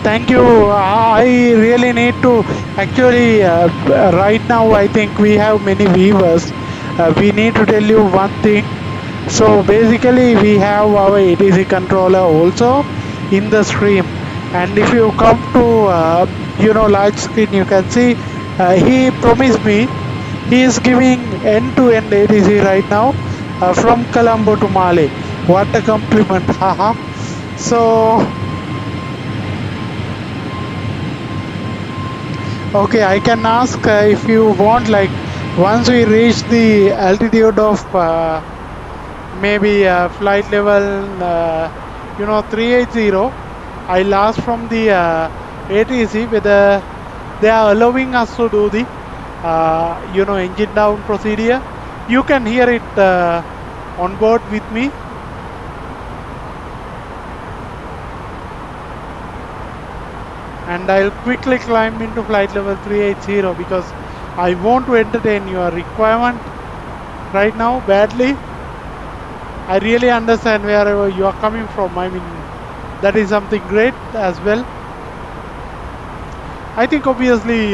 Thank you. I really need to actually right now I think we have many viewers. We need to tell you one thing. So basically we have our ATC controller also in the stream, and if you come to large screen, you can see he promised me he is giving end-to-end ATC right now from Colombo to Malé. What a compliment. Haha. So okay, I can ask if you want, like once we reach the altitude of maybe flight level 380, I'll ask from the ATC whether they are allowing us to do the engine down procedure. You can hear it on board with me. And I'll quickly climb into flight level 380 because I want to entertain your requirement right now badly. I really understand wherever you are coming from. I mean, that is something great as well. I think obviously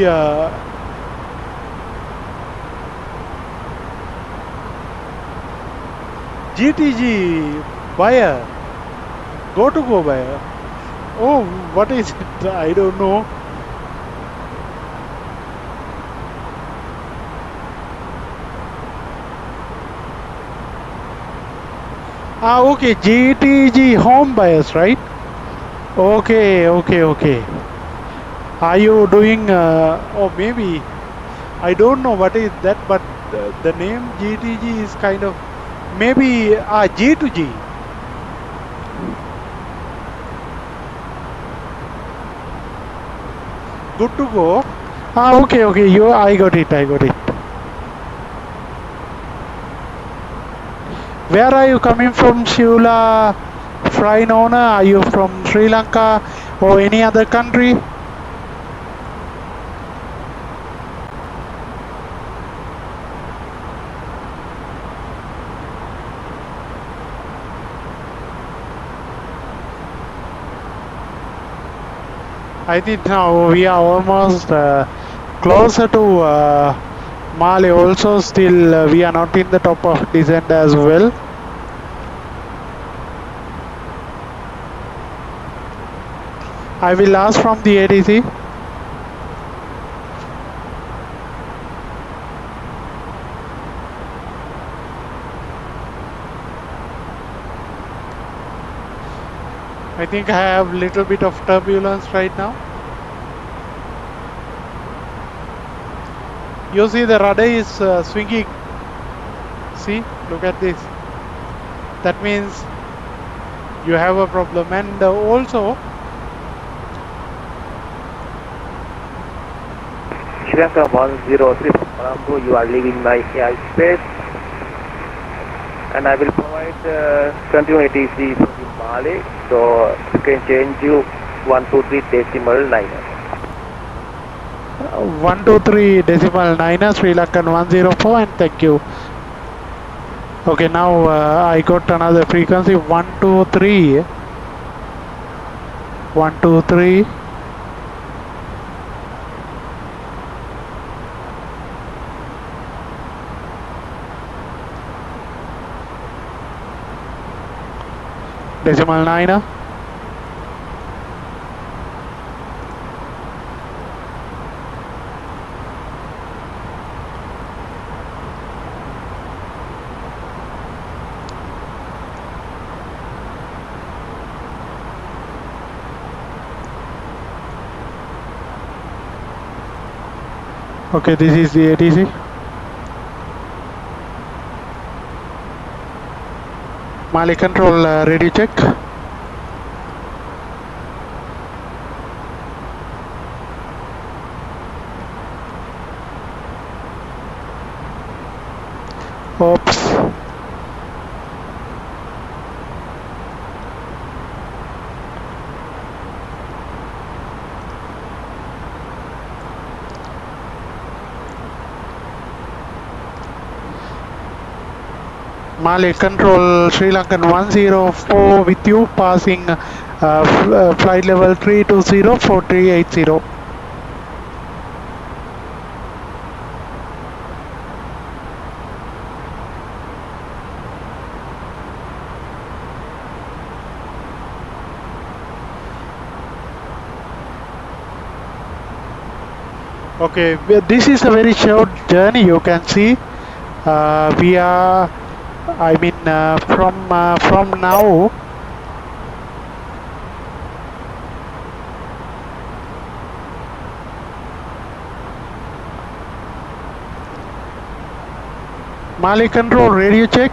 GTG buyer, go buyer. Oh, what is it? I don't know. Okay, GTG home buyers, right? Okay. Are you doing, or maybe, I don't know what is that, but the name GTG is kind of, maybe G2G. Good to go. Okay, I got it. Where are you coming from, Shula Flying Owner? Are you from Sri Lanka or any other country? I think now we are almost closer to Malé. Also, still we are not in the top of descent as well. I will ask from the ATC. I think I have little bit of turbulence right now. You see the rudder is swinging. See, look at this. That means you have a problem. And also SriLankan 103 from Colombo, you are leaving my airspace, and I will provide continuity ATC for the Malé, so you can change you 123.9. 123.9 SriLankan 104, and thank you. Okay, now I got another frequency 123. 123. Decimal 9. Okay, this is the ATC. Malé control radio check. Oops. Malé control SriLankan 104 with you, passing flight level 320 for 380. Okay, this is a very short journey. You can see we are, I mean, from now, Malé control radio check.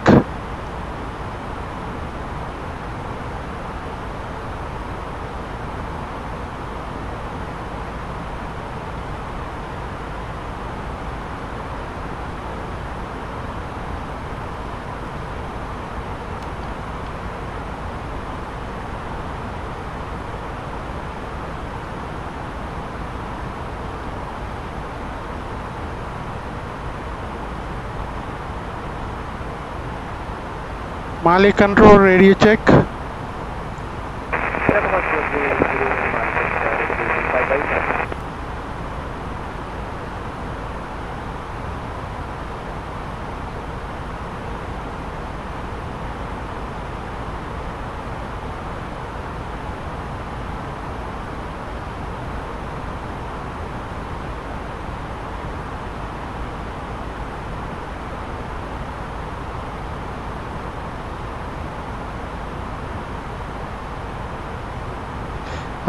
Malé control radio check.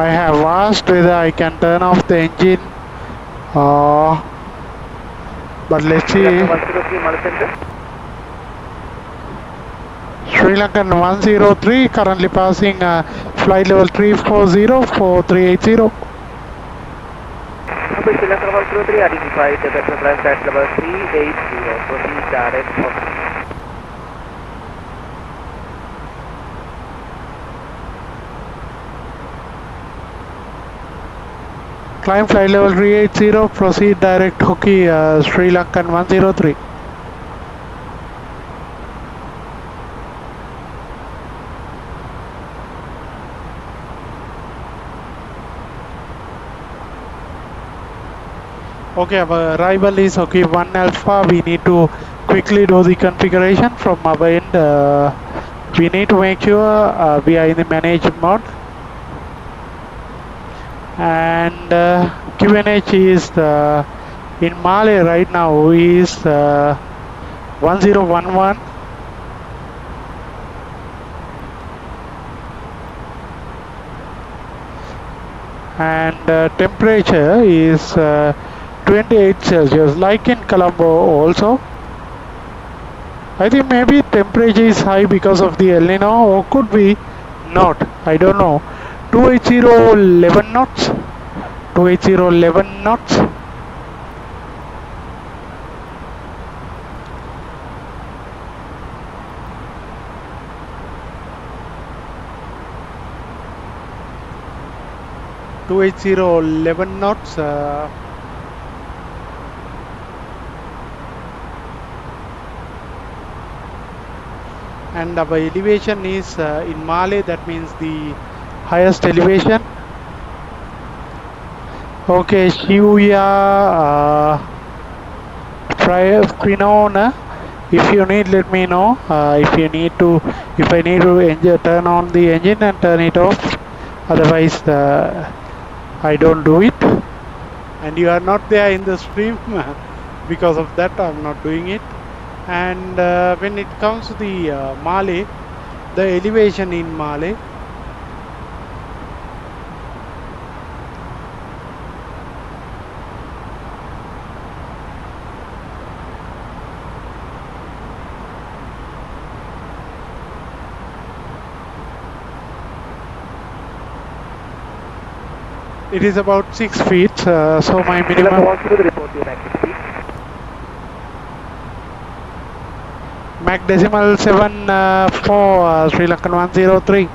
I have asked whether I can turn off the engine, but let's see. Sri Lankan 103 currently passing flight level 340 for 380. Sri Lankan 103 identified the vector flight level 380, proceed direct HOKEY. Climb flight level 380, proceed direct HOKEY, Sri Lankan 103. Okay, our arrival is HOKEY 1 Alpha. We need to quickly do the configuration from our end. We need to make sure we are in the manage mode. And QNH is in Malé right now is 1011. And temperature is 28 Celsius, like in Colombo also. I think maybe temperature is high because of the El Nino, or could be not, I don't know. 28011 knots, 28011 knots. Two 11 knots. And our elevation is in Malé, that means the highest elevation. Okay, Shibuya, Finona. If you need, let me know. If I need to turn on the engine and turn it off. Otherwise, I don't do it. And you are not there in the stream. Because of that, I'm not doing it. And when it comes to the Malé, the elevation in Malé, it is about 6 feet, so my minimum Mac decimal 7 for Sri Lankan 103.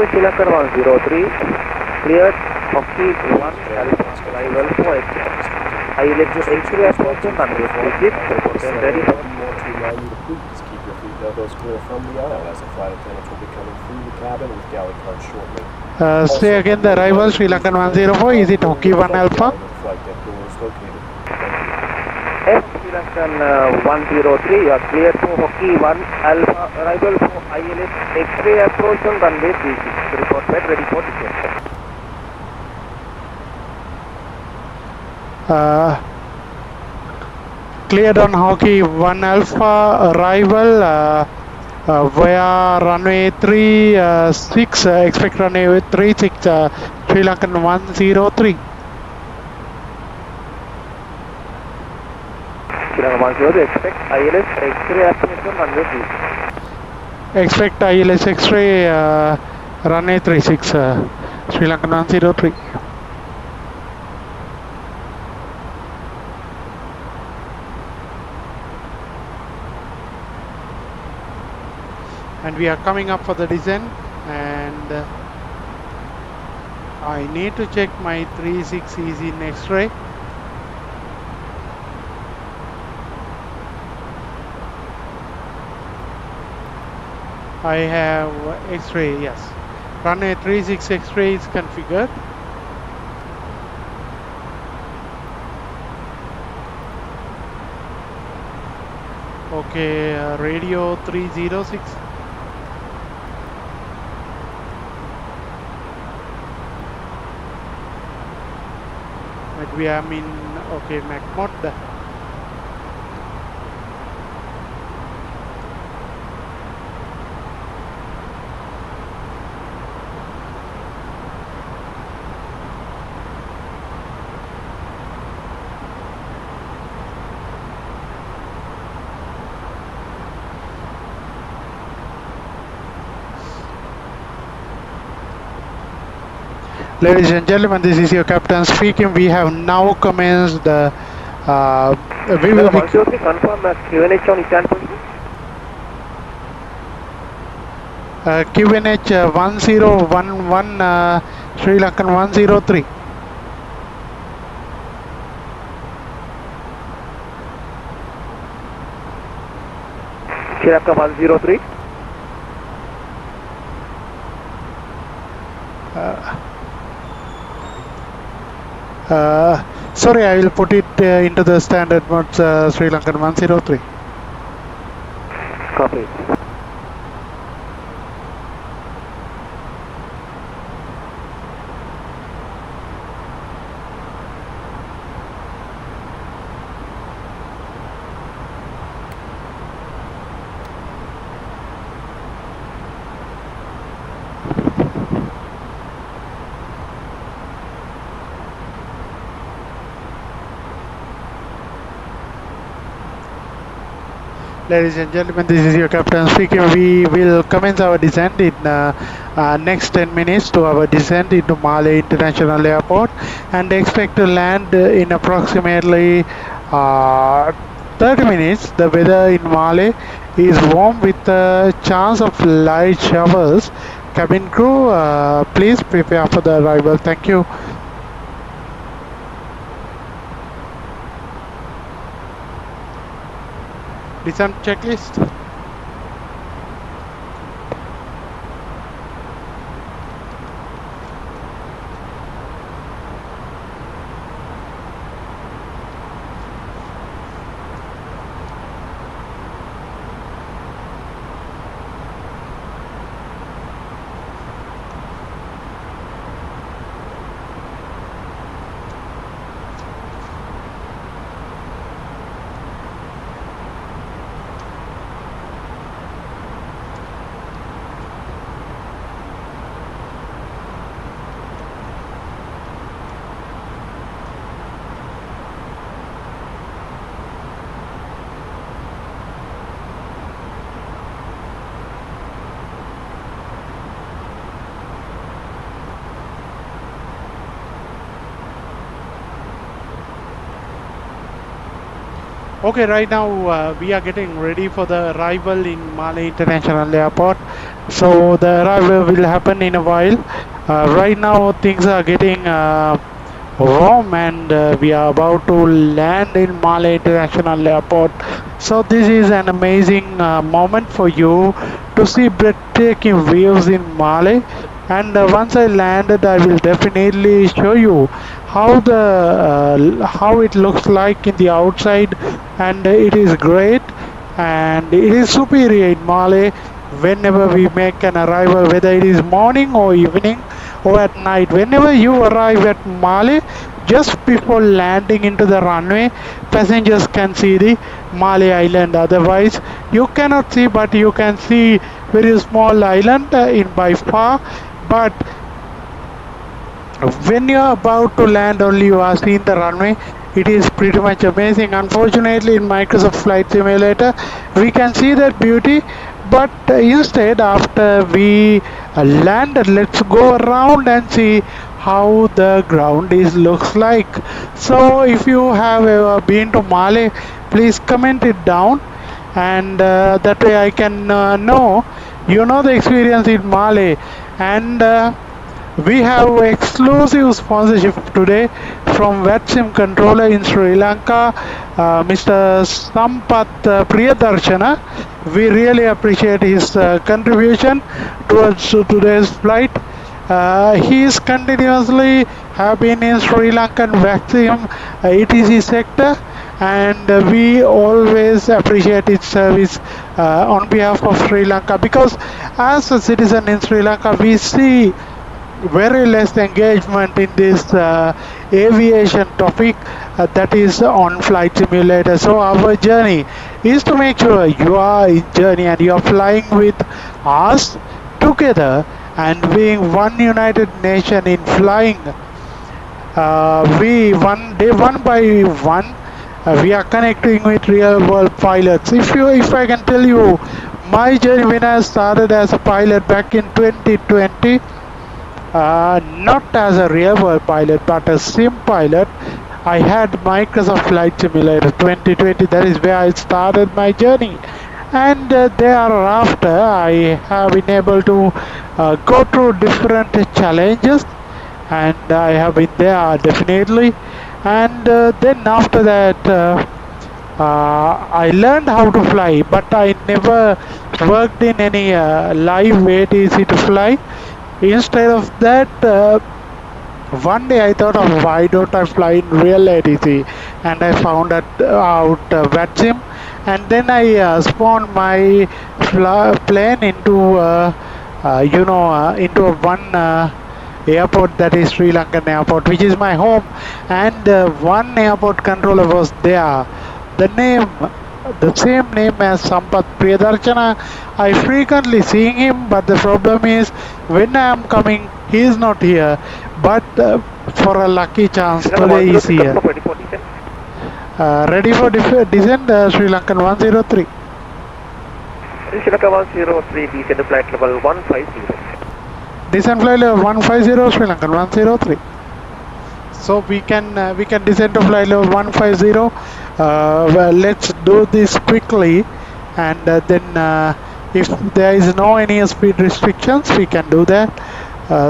Sri Lankan 103, cleared HOKEY 1 arrival for exit. I let just X-ray approach and runway 46, and ready for Please keep your fleet elbows clear from the aisle as the flight attendants will be coming through the cabin with galley cards shortly. Say again the arrival, Sri Lankan 104, is it HOKEY 1 Alpha? Flight deck door is located. Sri Lankan 103, you are cleared for HOKEY 1 Alpha, arrival for ILS X-ray approach on runway 36. Report back, ready for descent. Cleared on HOKEY 1 Alpha, arrival via runway 36, expect runway 36, Sri Lankan 103. Sri Lankan 103, expect ILS X-ray approach on runway 36. Expect ILS X-ray runway 36, Sri Lankan 103. And we are coming up for the descent, and I need to check my 36 easy in X-ray. I have X-ray, yes. Runway 36 X-ray is configured. Okay, radio 306. But we are in, okay, Mac mode. Ladies and gentlemen, this is your captain speaking. We have now commenced the. We will be. Confirm QNH on stand position. QNH 1011 SriLankan 103. SriLankan 103. Sorry, I will put it into the standard mode, SriLankan 103. Copy. Ladies and gentlemen, this is your captain speaking. We will commence our descent in next 10 minutes to our descent into Malé International Airport and expect to land in approximately 30 minutes. The weather in Malé is warm with a chance of light showers. Cabin crew, please prepare for the arrival. Thank you. Descent checklist. Okay, right now we are getting ready for the arrival in Malé International Airport. So the arrival will happen in a while. Right now things are getting warm and we are about to land in Malé International Airport. So this is an amazing moment for you to see breathtaking views in Malé. And once I landed, I will definitely show you how it looks like in the outside, and it is great and it is superior in Malé whenever we make an arrival, whether it is morning or evening or at night. Whenever you arrive at Malé, just before landing into the runway, passengers can see the Malé island. Otherwise, you cannot see, but you can see very small island in by far. But when you're about to land, only you are seeing the runway. It is pretty much amazing. Unfortunately, in Microsoft Flight Simulator, we can see that beauty, but instead, after we landed, let's go around and see how the ground is looks like. So if you have ever been to Malé, please comment it down, and that way I can know you know the experience in Malé. And We have exclusive sponsorship today from VATSIM controller in Sri Lanka, Mr. Sampath Priyadarshana. We really appreciate his contribution towards today's flight. He is continuously have been in Sri Lankan vaccine ETC sector, and we always appreciate its service on behalf of Sri Lanka, because as a citizen in Sri Lanka we see very less engagement in this aviation topic, that is on flight simulator. So our journey is to make sure you are in journey and you are flying with us together and being one united nation in flying. We one by one we are connecting with real world pilots. If I can tell you my journey when I started as a pilot back in 2020, not as a real world pilot but a sim pilot. I had Microsoft Flight Simulator 2020. That is where I started my journey, and thereafter I have been able to go through different challenges, and I have been there definitely. And then after that I learned how to fly, but I never worked in any live ATC to fly. Instead of that, one day I thought of why don't I fly in real ATC, and I found out VATSIM, and then I spawned my plane into into one airport, that is Sri Lankan airport, which is my home, and one airport controller was there. The same name as Sampath Priyadarshana. I frequently seeing him, but the problem is when I am coming, he is not here. But for a lucky chance, today he is here. Ready for descent, Sri Lankan 103. Sri Lanka 103, descend flight level 150. Descent flight level 150, Sri Lankan 103. So we can descend to flight level 150. Well, let's do this quickly, and then if there is no any speed restrictions, we can do that.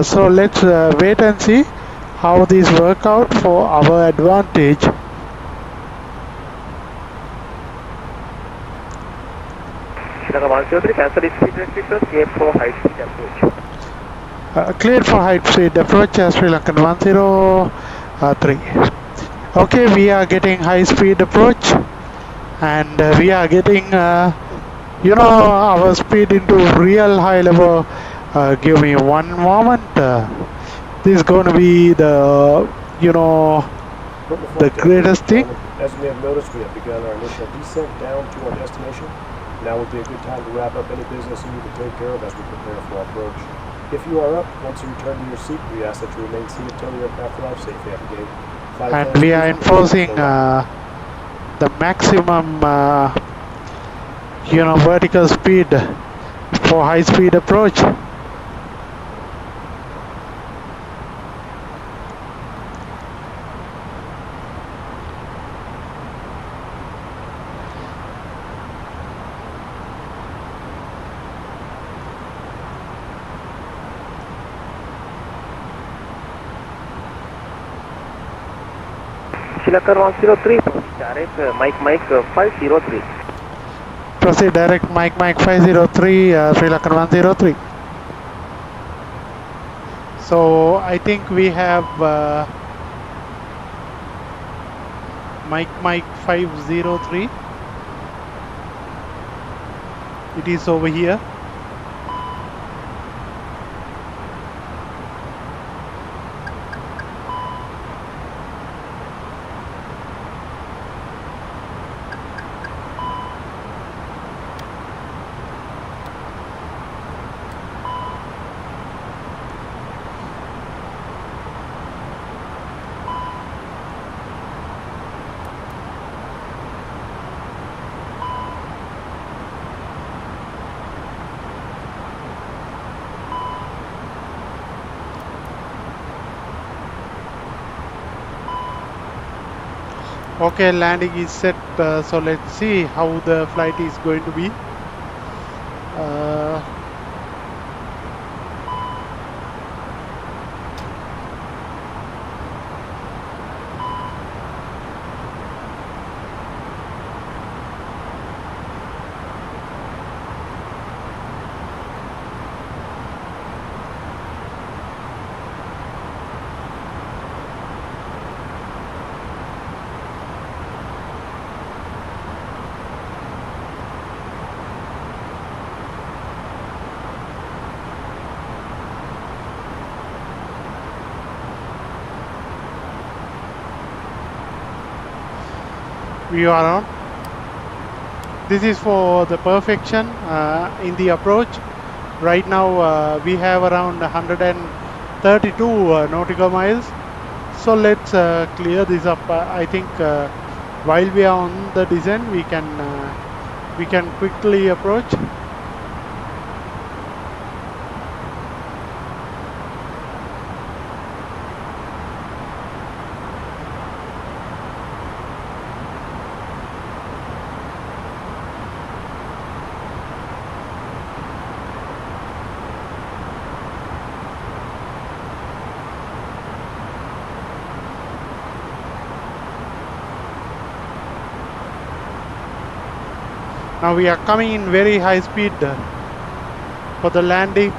So let's wait and see how these work out for our advantage. Sri Lanka 103, cancel the speed restrictions, cleared for high speed approach. Cleared for high speed approach, Sri Lankan 103. Okay, we are getting high speed approach, and we are getting our speed into real high level. Give me one moment. This is going to be the the greatest thing. As we have noticed, we have begun our initial descent down to our destination. Now would be a good time to wrap up any business you need to take care of as we prepare for our approach. If you are up, once you return to your seat, we ask that you remain seated until your aircraft arrives safely at the gate. And we are enforcing the maximum vertical speed for high speed approach. Sri Lanka 103, direct Mike 503. Proceed direct Mike 503, Sri Lankan 103. So I think we have Mike 503. It is over here. Okay, landing is set, so let's see how the flight is going to be. We are on. This is for the perfection in the approach. Right now we have around 132 nautical miles. So let's clear this up. I think while we are on the descent, we can quickly approach. Now we are coming in very high speed for the landing.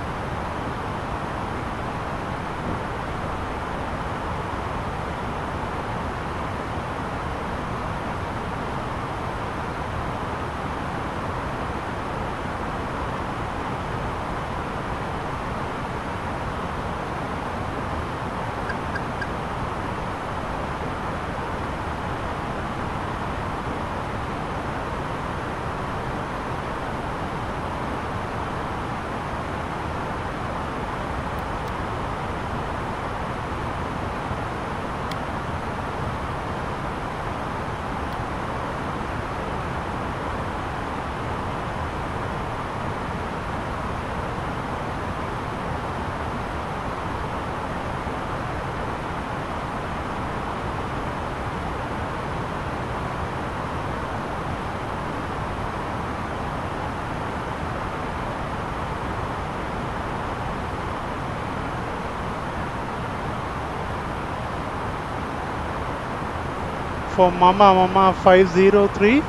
For Mama 503,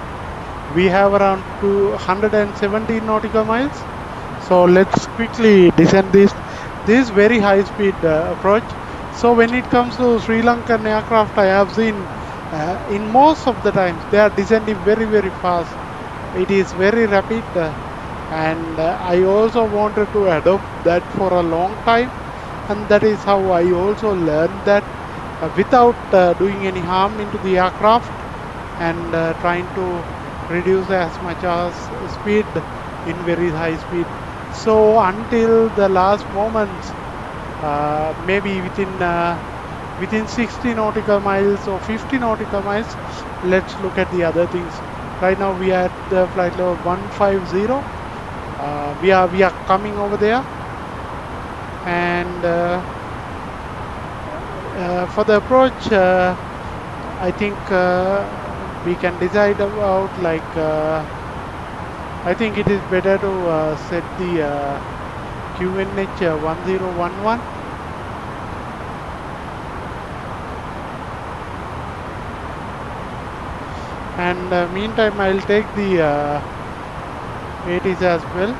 we have around 270 nautical miles. So let's quickly descend this very high speed approach. So when it comes to Sri Lankan aircraft, I have seen in most of the times they are descending very fast. It is very rapid and I also wanted to adopt that for a long time, and that is how I also learned that without doing any harm into the aircraft and trying to reduce as much as speed in very high speed. So until the last moments, maybe within 60 nautical miles or 50 nautical miles, let's look at the other things. Right now we are at the flight level 150. We are coming over there, and for the approach, I think we can decide about I think it is better to set the QNH 1011. And meantime, I'll take the 80s as well.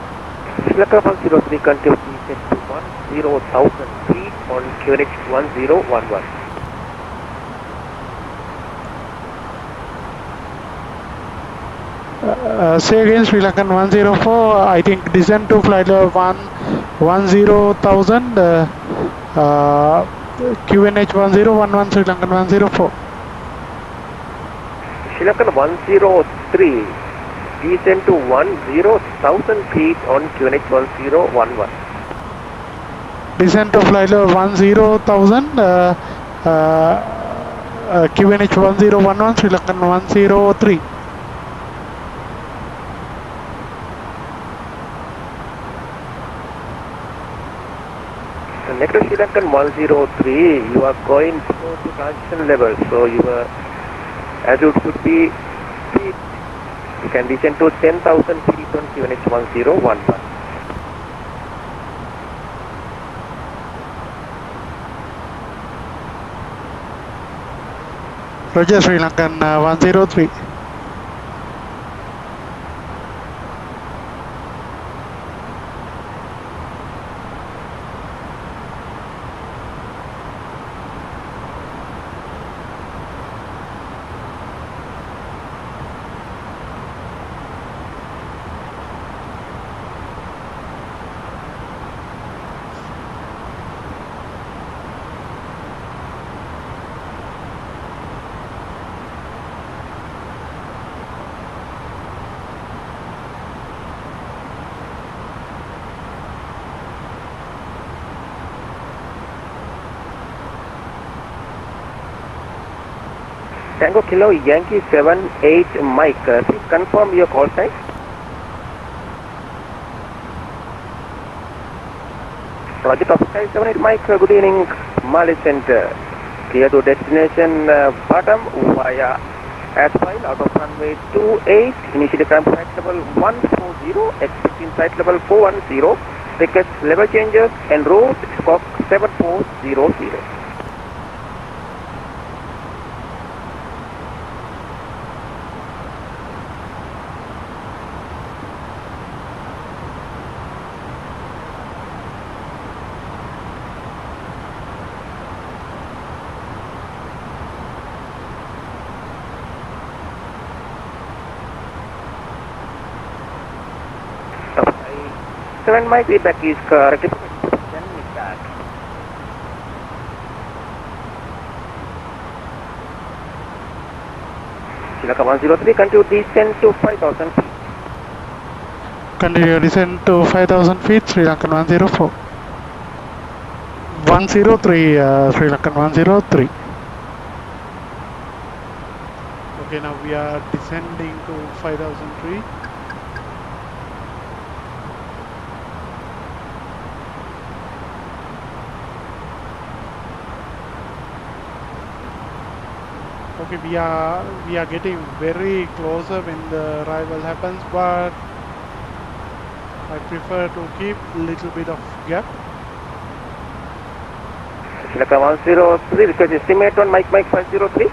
SriLankan 103 continue descent to 10,000 feet on QNH 1011. Say again, SriLankan 104. I think descent to flight level 10,000. QNH 1011, SriLankan 104. SriLankan 103 descent to 10,000 feet on QNH 1011. Descent to flight level 10,000. QNH 1011, SriLankan 103. Next to SriLankan 103, you are going below to transition level, so your altitude could be feet. You can descend to 10,000 feet on QNH 1011. Roger, SriLankan 103. Tango Kilo Yankee 78 Mike. Please confirm your call sign. Roger, Top Sky 78 Mike. Good evening, Malé Center. Clear to destination bottom via Asphalt out of runway 28. Initially climb flight level 140. Expecting flight level 410. Request level changes en route Squawk 7400. Top 7 Mike, feedback is correct. Then we start. SriLankan 103, continue descend to 5,000 feet. Continue descend to 5,000 feet, SriLankan 104. 103, SriLankan 103. Okay, now we are descending to 5,003. Okay, we are getting very closer when the arrival happens, but I prefer to keep a little bit of gap. SriLankan 103, request estimate on Mike 503.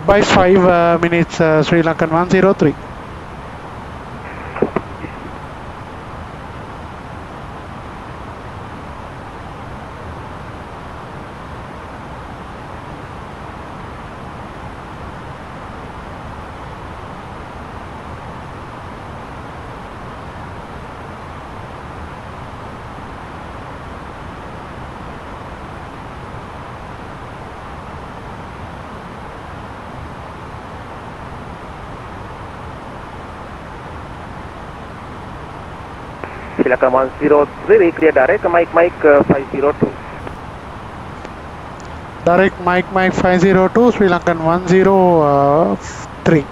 By 5 minutes, SriLankan 103. SriLankan 103, clear direct Mike 502. Direct Mike 502, SriLankan 103.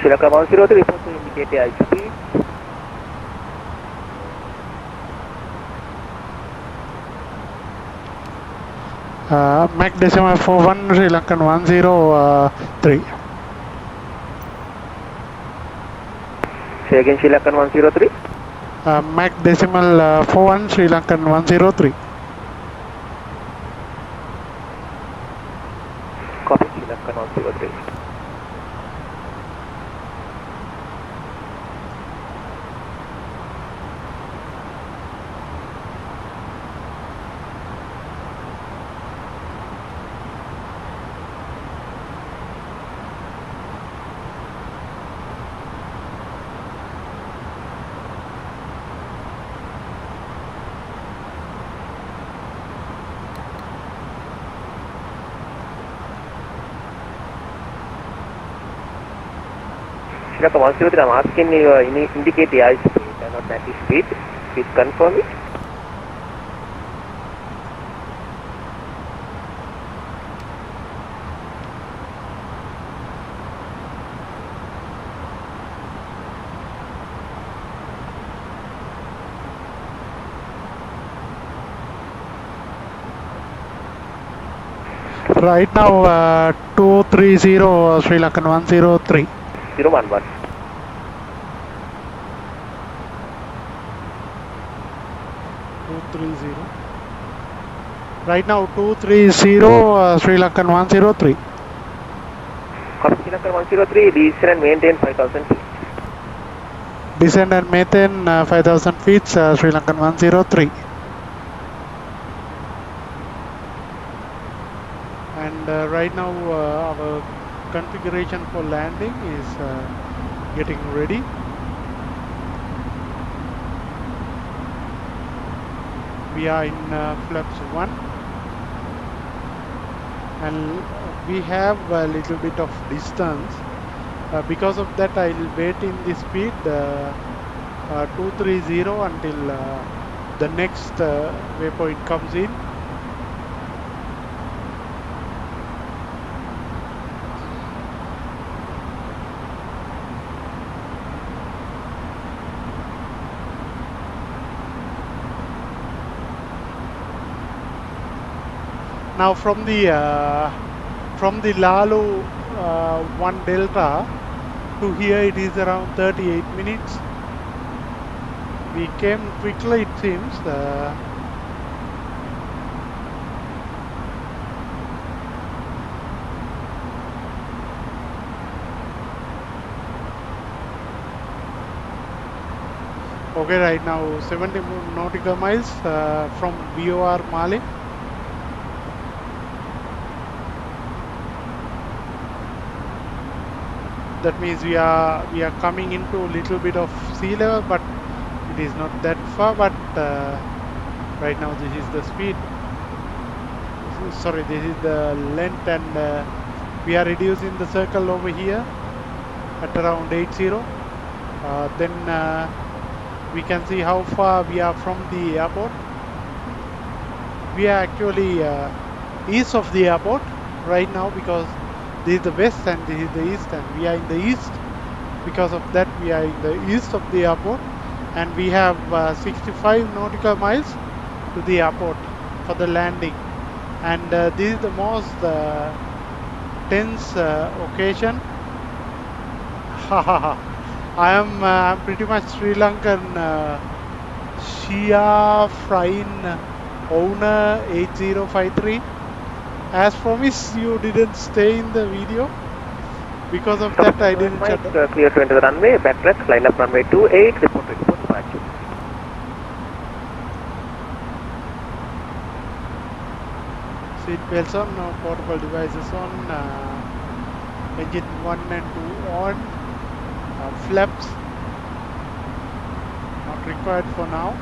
SriLankan 103, report to indicate the speed. Mac decimal 41, SriLankan 103. Say again, SriLankan 103. Mac decimal 41, SriLankan 103. Copy, SriLankan 103. SriLankan 103, I'm asking you indicate the airspeed and not landing speed. Please confirm it. Right now 230 Sri Lankan 103. 011. Right now 230 Sri Lankan 103. Copy Sri Lankan 103, descend and maintain 5000 feet. Descend and maintain 5000 feet Sri Lankan 103. And right now our configuration for landing is getting ready. We are in flaps 1 and we have a little bit of distance. Because of that I will wait in the speed 230 until the next waypoint comes in. Now from the Lalu 1 Delta to here it is around 38 minutes. We came quickly, it seems. Okay, right now 70 nautical miles from VOR Malé. That means we are coming into a little bit of sea level, but it is not that far. But right now this is the speed. Sorry, this is the length, and we are reducing the circle over here at around 80. Then we can see how far we are from the airport. We are actually east of the airport right now because this is the west and this is the east, and we are in the east. Because of that we are in the east of the airport, and we have 65 nautical miles to the airport for the landing. And this is the most tense occasion. I'm pretty much Sri Lankan Shia Frying owner 8053. As promised, you didn't stay in the video. Because of that, I didn't shut up. Clear to enter the runway, backtrack, line up runway 28, report departure. Seat belts on, no portable devices on, engine 1 and 2 on, flaps not required for now.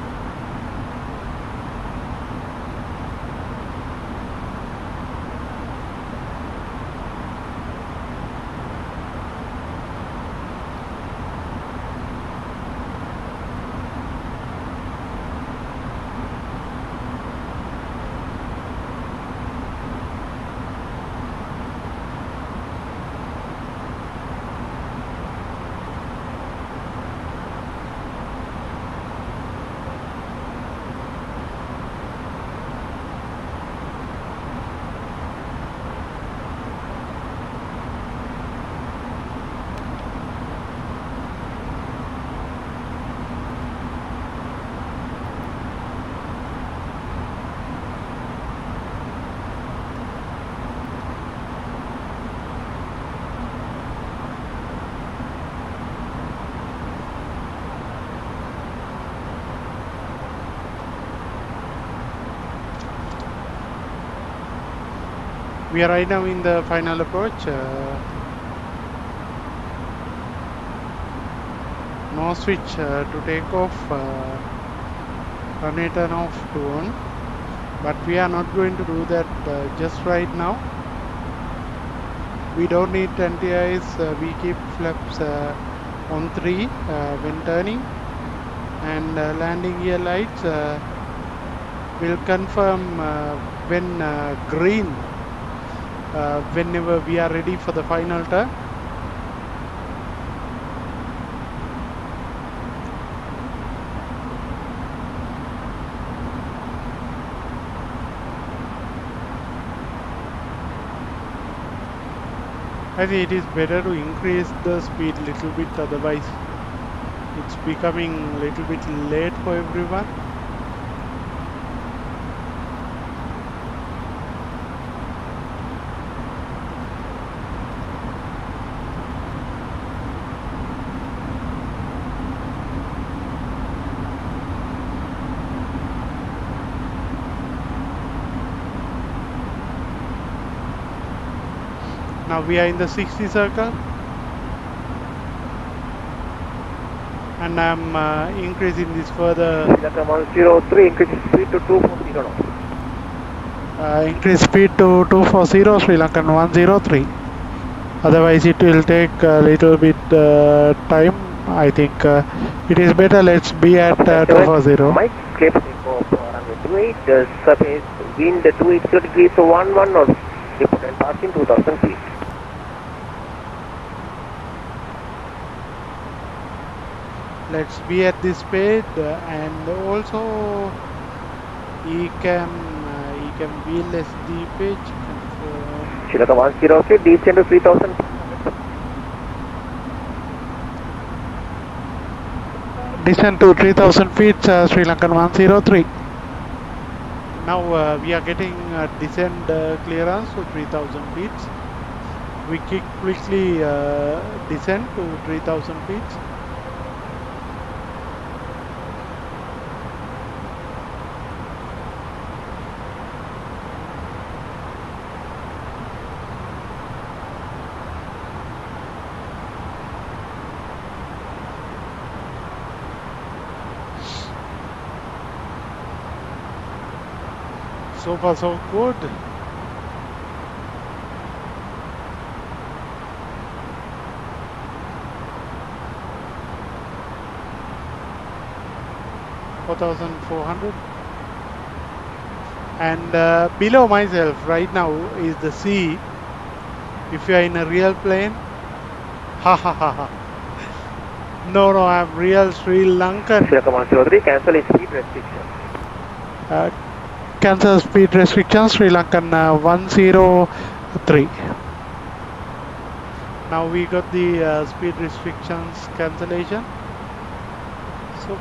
We are right now in the final approach. No switch to take off. Runway turn off to on. But we are not going to do that just right now. We don't need anti-ice. We keep flaps on 3 when turning. And landing gear lights will confirm when green. Whenever we are ready for the final turn. I think it is better to increase the speed little bit, otherwise it's becoming a little bit late for everyone. Now we are in the 60 circle, and I'm increasing this further. SriLankan 103, increase speed to 240 knots. Increase speed to 240, Sri Lankan 103. Otherwise it will take a little bit time. I think it is better let's be at 240. Mike, clear for takeoff runway 28, the surface wind 280 degrees to 11 or report and passing 2000 feet. Let's be at this speed, and also he can VLS the pitch. SriLankan 103, descend to 3000. Descend to 3000 feet, Sri Lankan 103. Now we are getting descent clearance to 3000 feet. We quickly descend to 3000 feet. So far so good. $4,400. And below myself right now is the sea. If you are in a real plane, ha ha ha ha. No, I'm real Sri Lankan. SriLankan 103, cancel its speed restriction. Cancel speed restrictions, Sri Lankan 103. Now we got the speed restrictions cancellation. So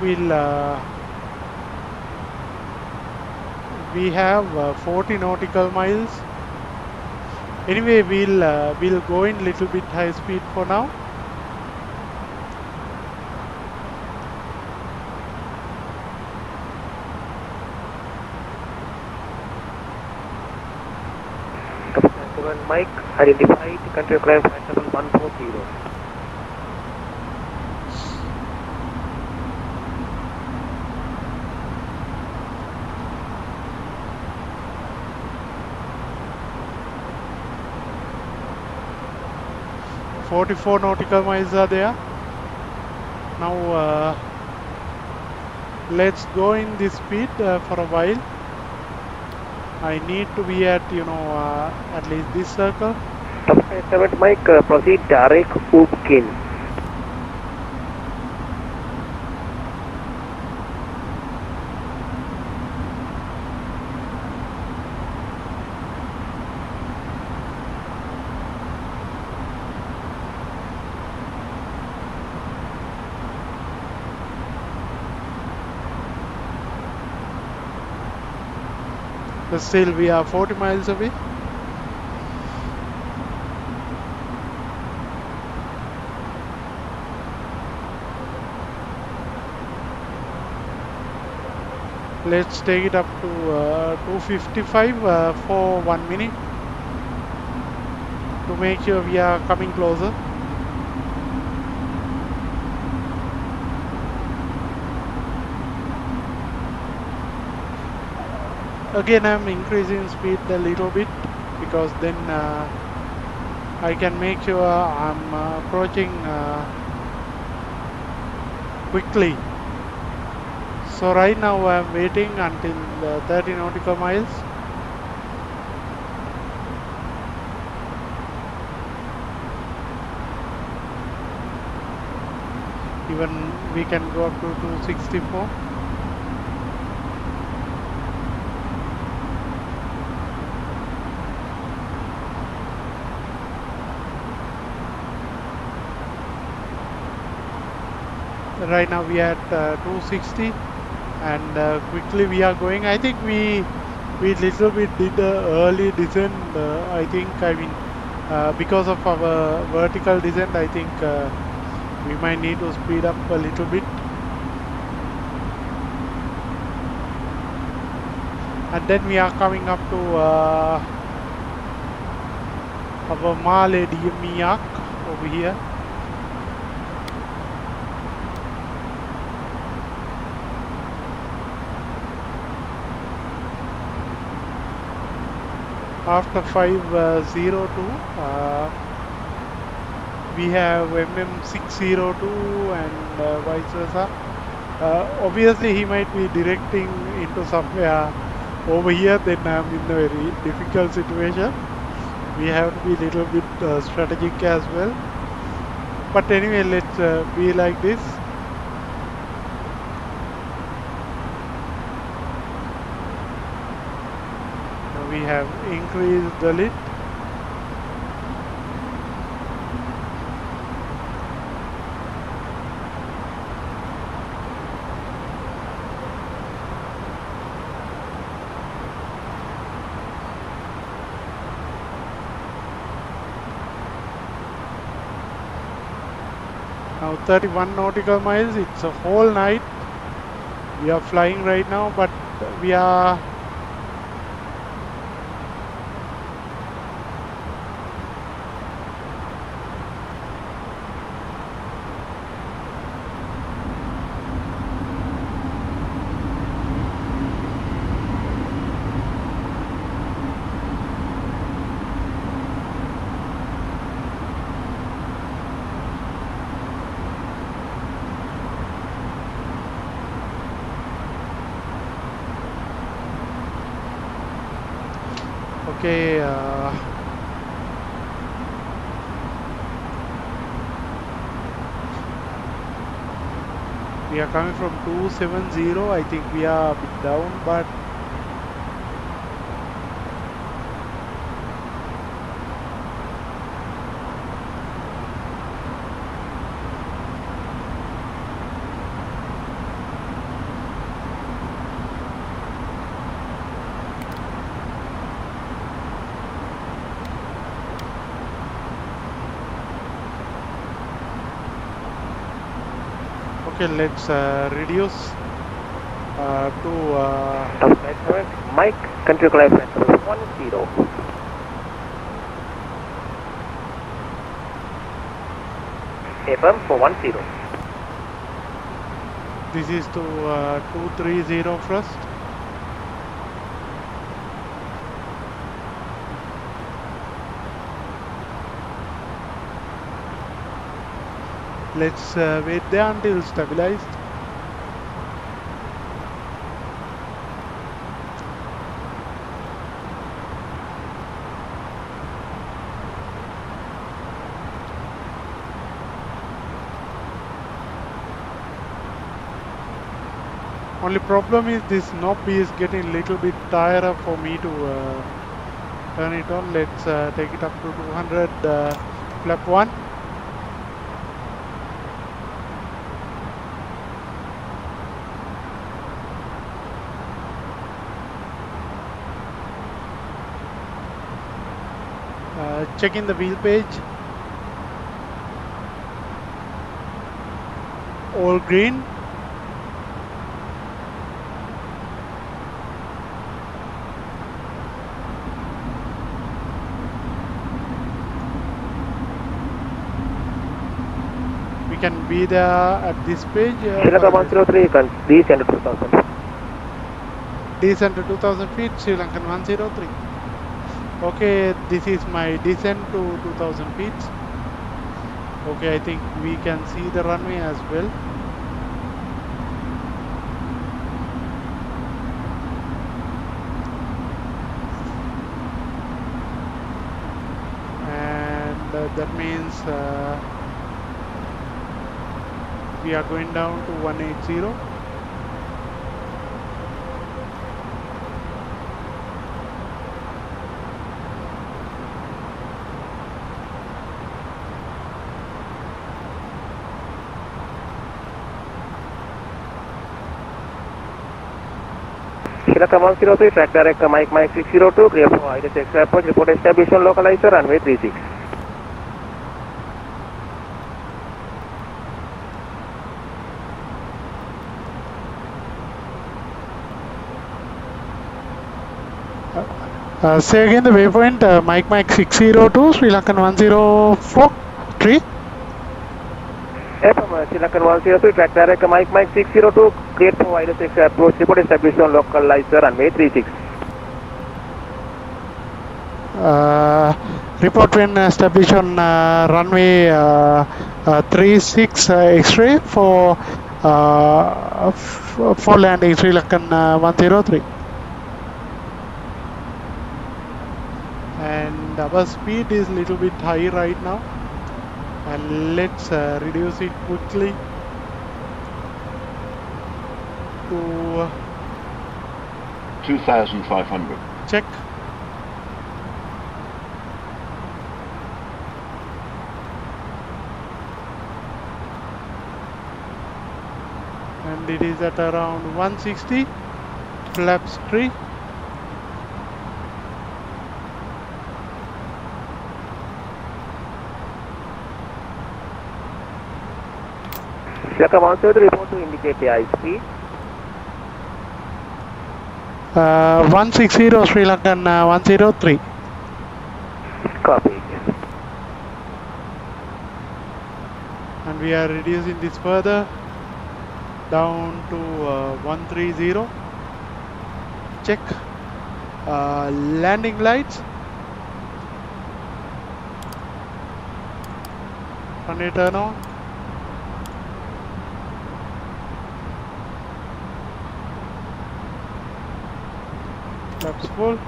we have 40 nautical miles. Anyway, we'll go in little bit high speed for now. Mike, identified country climb flight level 140. .44 nautical miles are there. Now let's go in this speed for a while. I need to be at at least this circle. Top 7 Mike, proceed direct Upkin. But still we are 40 miles away. Let's take it up to 255 for 1 minute to make sure we are coming closer. Again, I'm increasing speed a little bit because then I can make sure I'm approaching quickly. So right now I'm waiting until 30 nautical miles. Even we can go up to 264. Right now we are at 260, and quickly we are going. I think we little bit did a early descent. Because of our vertical descent, I think we might need to speed up a little bit. And then we are coming up to our Malé DME over here. After 502, we have MM602 and vice versa. Obviously, he might be directing into somewhere over here. Then I'm in a very difficult situation. We have to be a little bit strategic as well. But anyway, let's be like this. We have increased the lift. Now 31 nautical miles. It's a whole night. We are flying right now, but we are okay. We are coming from 270. I think we are a bit down, but okay, let's reduce to Mike, country climb 10. FM for 10. this is to 230 first. Let's wait there until stabilized. Only problem is this knob is getting a little bit tighter for me to turn it on. Let's take it up to 200 flap 1. Checking the wheel page. All green. We can be there at this page. SriLankan 103, you can descend to 2000. Descent to 2000 feet, SriLankan 103. Okay, this is my descent to 2000 feet. Okay, I think we can see the runway as well. And that means we are going down to 180. SriLankan 103, track direct Mike 602, clear for IDS Airport, report established on localizer, runway 36. Say again the waypoint, Mike 602, SriLankan 103. From SriLankan 103, track direct Mike 602, clear for IDS Airport, report established on localizer, runway 36. Report when established on runway 36 X-ray for landing SriLankan 103. And our speed is little bit high right now, and let's reduce it quickly to 2,500. check. And it is at around 160, flaps 3. SriLankan 103, report to indicate the high speed. 160 SriLankan 103. Copy. And we are reducing this further down to 130. Check. Landing lights. Runway turn on. Flaps full.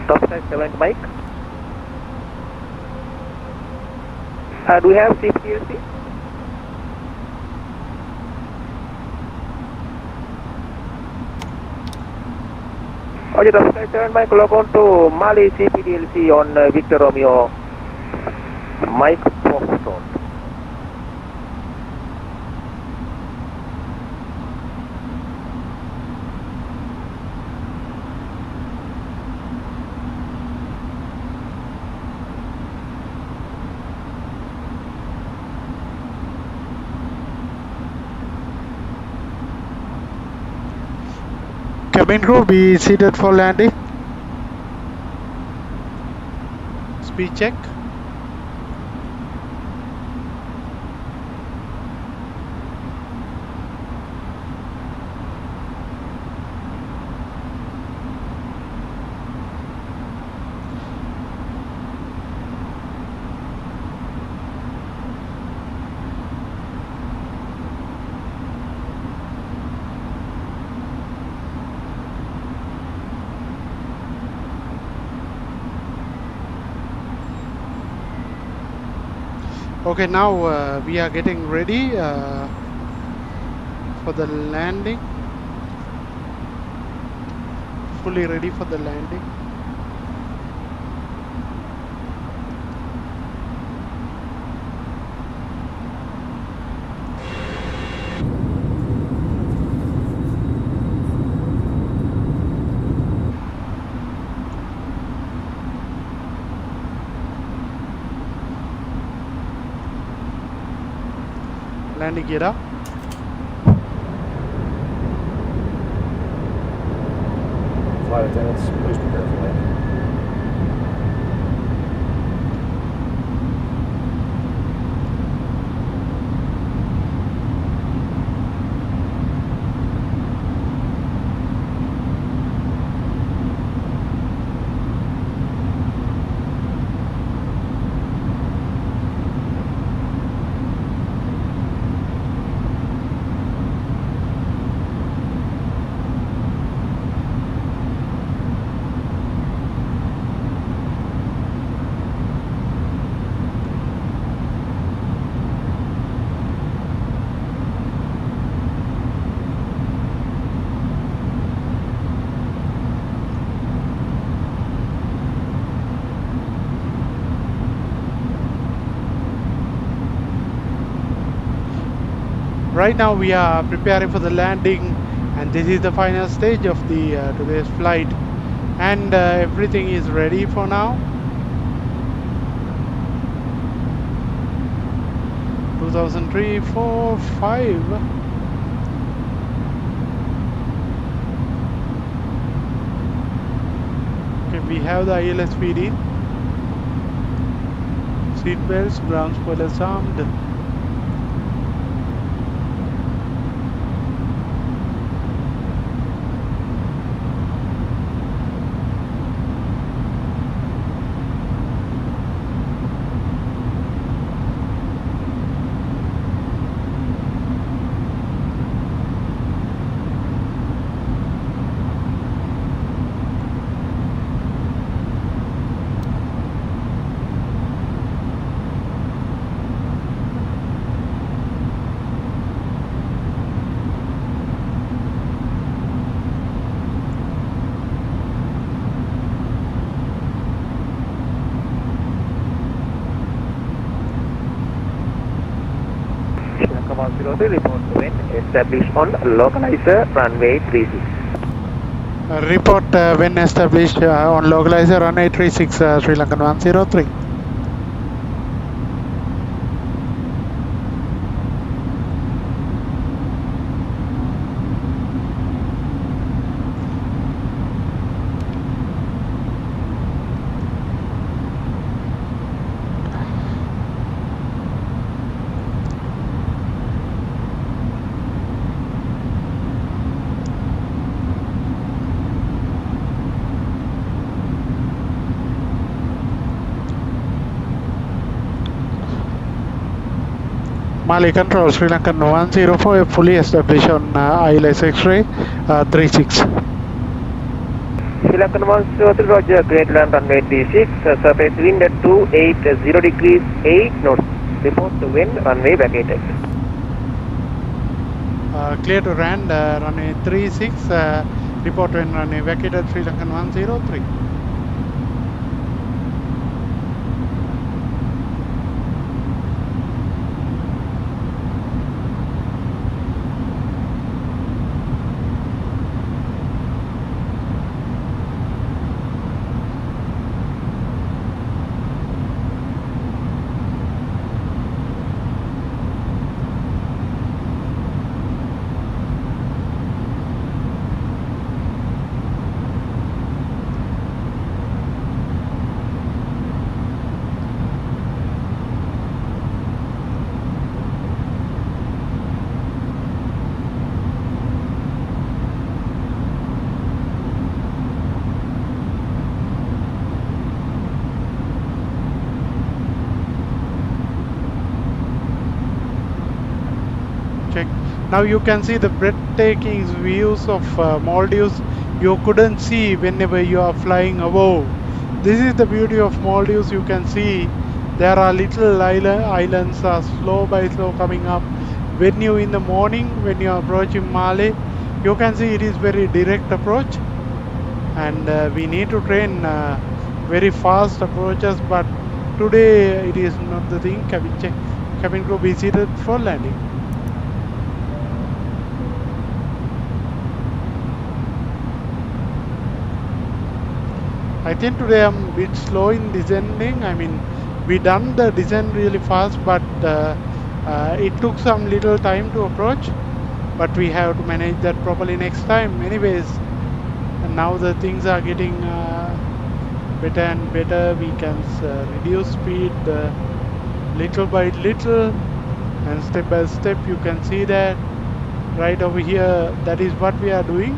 Top side 7 Mike. Do we have CPLC? Okay, top side 7 Mike, log on to Malé CPDLC on Victor Romeo Mike Foxtrot. Cabin crew, be seated for landing. Speed check. Okay, now we are getting ready for the landing. Fully ready for the landing. Landing gear up. Flight attendants, please prepare for landing. Right now we are preparing for the landing, and this is the final stage of the today's flight, and everything is ready for now. 2003, 4, 5. Okay, we have the ILS feed in. Seat belts, ground spoilers armed. SriLankan 103 report to wind established on localizer runway 36. Report when established on localizer runway 36, SriLankan 103. Malé control, SriLankan 104 fully established on ILS X-ray 36. SriLankan 103 Roger, Great Land runway 36, surface wind at 280 degrees 8 knots. Report to wind runway vacated. Clear to land runway 36. Report when runway vacated, SriLankan 103. Check. Now you can see the breathtaking views of Maldives. You couldn't see whenever you are flying above. This is the beauty of Maldives. You can see there are little islands are slow by slow coming up. When you in the morning, when you are approaching Malé, you can see it is very direct approach, and we need to train very fast approaches. But today it is not the thing. Cabin crew be seated for landing. I think today I'm a bit slow in descending. I mean, we done the descent really fast, but it took some little time to approach. But we have to manage that properly next time. Anyways, and now the things are getting better and better. We can reduce speed little by little, and step by step. You can see that right over here. That is what we are doing.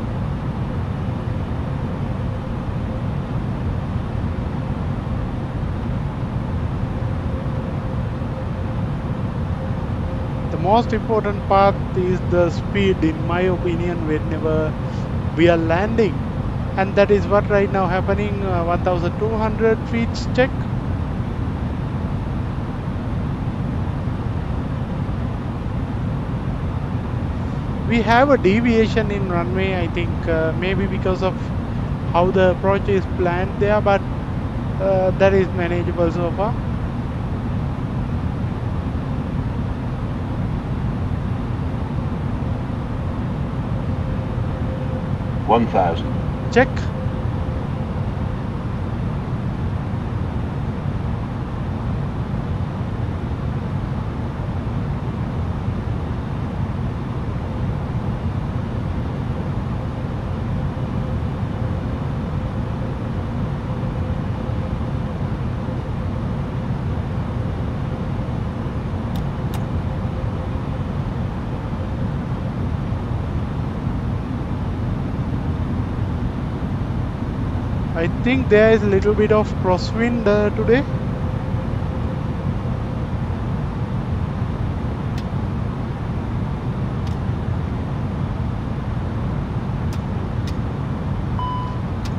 The most important part is the speed, in my opinion, whenever we are landing, and that is what right now happening. 1200 feet check. We have a deviation in runway, I think, maybe because of how the approach is planned there, but that is manageable so far. 1000. Check. I think there is a little bit of crosswind today.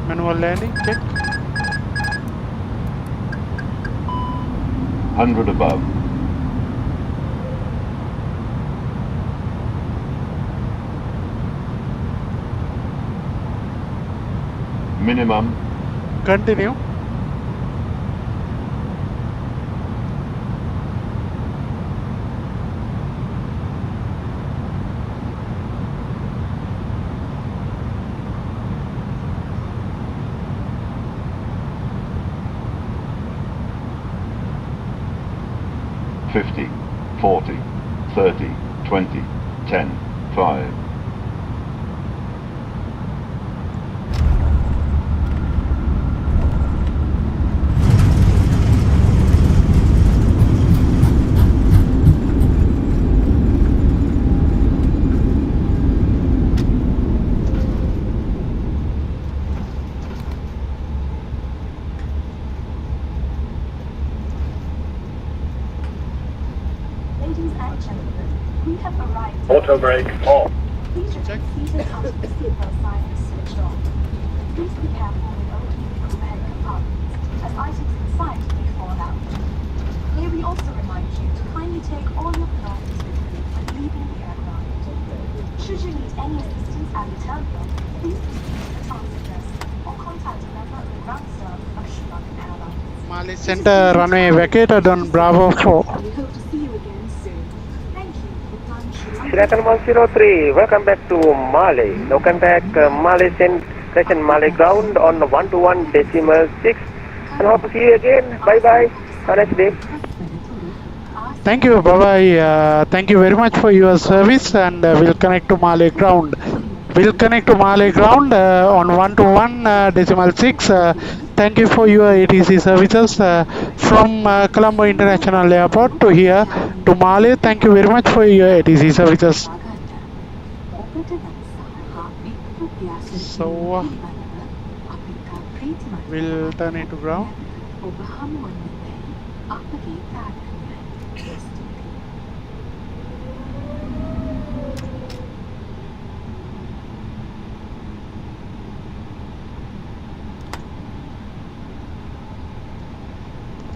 Manual landing, check. 100 above. Minimum. Continue. Fifty, 40, 30, 20, 10, 5. Ladies and gentlemen, we have arrived. Auto brake off. Please Check. remain seated until the seatbelt sign is switched on. Please be careful when opening the overhead compartments, as items inside may fall out. May we also remind you to kindly take all your belongings with you when leaving the aircraft. Should you need any assistance at the terminal, please proceed to the transfer desk or contact a member of the ground staff of SriLankan Airlines. Malé Center runway vacated on Bravo 4. We hope to see you again soon. Thank you for flying SriLankan 103, welcome back to Malé. Now contact Malé Station Malé ground on 121.6 and hope to see you again. Bye bye. Have a nice day. Thank you, bye-bye. Thank you very much for your service, and we'll connect to Malé ground. We'll connect to Malé ground on 121.6. Thank you for your ATC services from Colombo International Airport to here to Malé. Thank you very much for your ATC services. So we'll turn it to ground.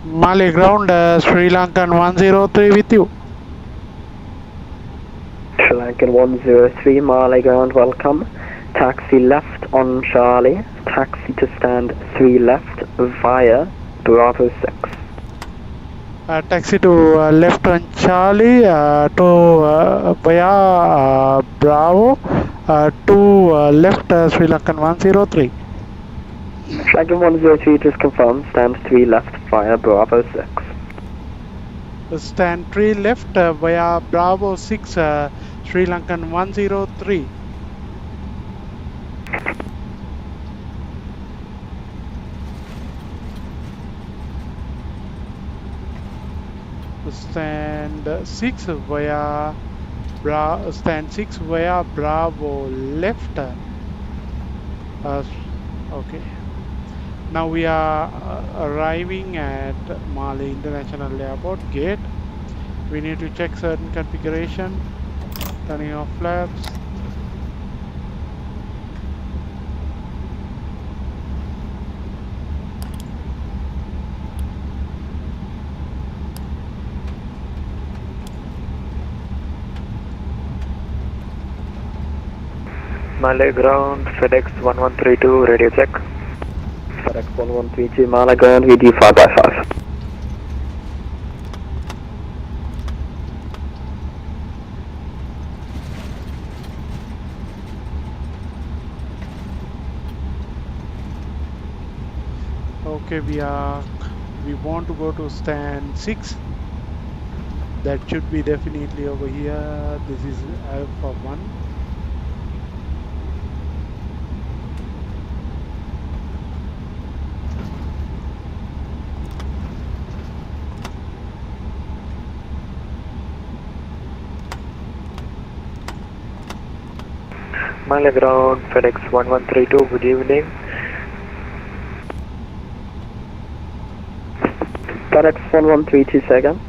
Malé ground, SriLankan 103 with you. SriLankan 103, Malé ground, welcome. Taxi left on Charlie. Taxi to stand 3 left via Bravo 6. Taxi to left on Charlie to via Bravo to left SriLankan 103. SriLankan 103 just confirmed, stand 3 left via Bravo 6. Stand 3 left via Bravo 6, SriLankan 103. Stand 6 via stand 6 via Bravo left. Okay. Now we are arriving at Malé International Airport gate. We need to check certain configuration. Turning off flaps. Malé ground, FedEx 1132, radio check. FedEx 1132, Malé ground, VD 5x5. Okay, we want to go to stand 6. That should be definitely over here. This is Alpha 1. Malé ground, FedEx 1132, good evening. FedEx 1132 second.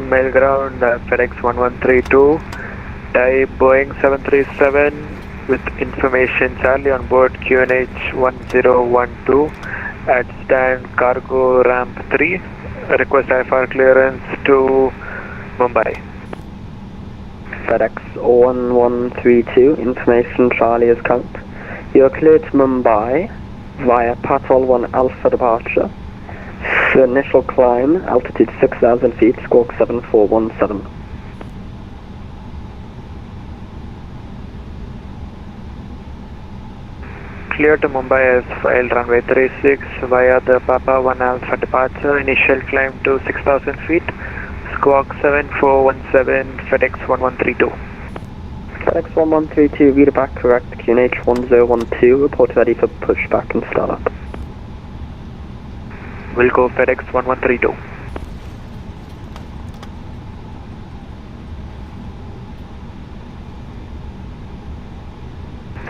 Mail ground, FedEx 1132, type Boeing 737 with information Charlie on board QNH 1012 at stand cargo ramp 3. Request IFR clearance to Mumbai. FedEx 1132, information Charlie is count. You are cleared to Mumbai via Patrol 1 Alpha departure. The initial climb, altitude 6,000 feet, squawk 7417. Clear to Mumbai as filed runway 36 via the Papa 1 Alpha departure. Initial climb to 6,000 feet. Squawk 7417, FedEx 1132. FedEx 1132, read back correct, QNH 1012, report ready for pushback and startup. We'll go FedEx 1132.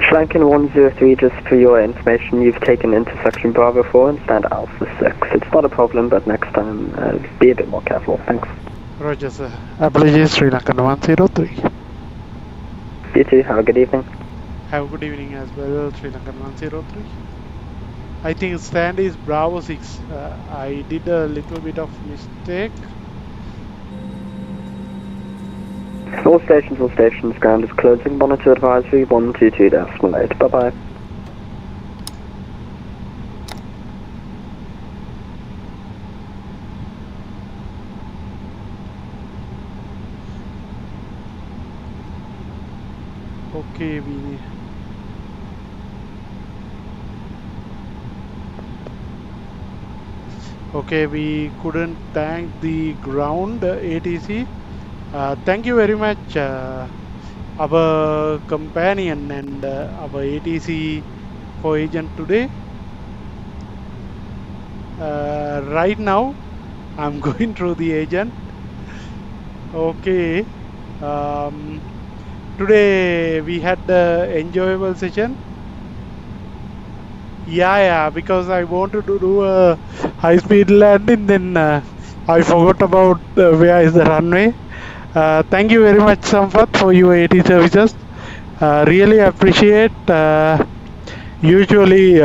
SriLankan 103, just for your information, you've taken intersection Bravo 4 and stand Alpha 6. It's not a problem, but next time be a bit more careful. Thanks. Roger, sir. Apologies, SriLankan 103. You too, have a good evening. Have a good evening as well, SriLankan 103. I think stand is Bravo 6. I did a little bit of mistake. All stations, ground is closing. Monitor advisory 122.8. Bye-bye. Okay, we couldn't thank the ground ATC. Thank you very much, our companion and our ATC co-agent today. Right now, I'm going through the agent. Okay. Today we had the enjoyable session. Yeah, because I wanted to do a high-speed landing, then I forgot about where is the runway. Thank you very much, Sampath, for your AT services. Really appreciate. Usually,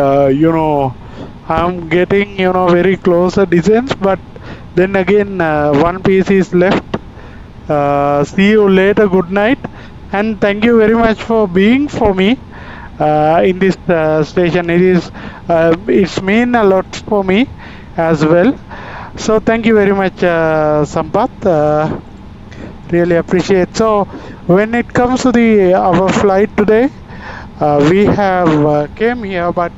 I'm getting, very close distance, but then again, one piece is left. See you later. Good night, and thank you very much for being for me in this station. It's mean a lot for me as well. So thank you very much, Sampath. Really appreciate. So when it comes to our flight today, we have came here, but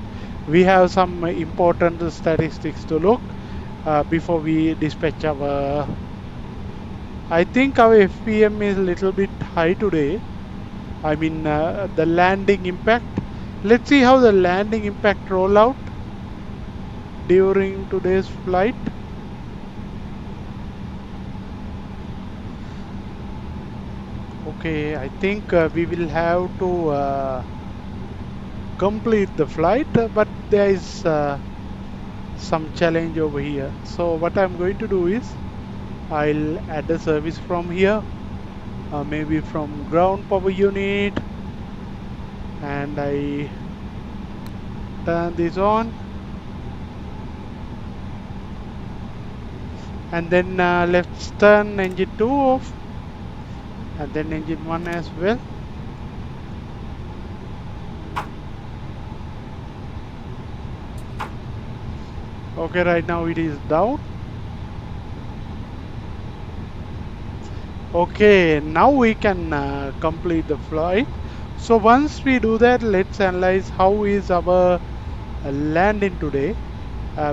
we have some important statistics to look before we dispatch our. I think our FPM is a little bit high today. I mean the landing impact. Let's see how the landing impact roll out during today's flight. Okay, I think we will have to complete the flight, but there is some challenge over here. So what I'm going to do is I'll add a service from here, maybe from ground power unit, and I turn this on, and then let's turn engine 2 off, and then engine 1 as well. Okay, right now it is down. Okay, now we can complete the flight. So once we do that, let's analyze how is our landing today.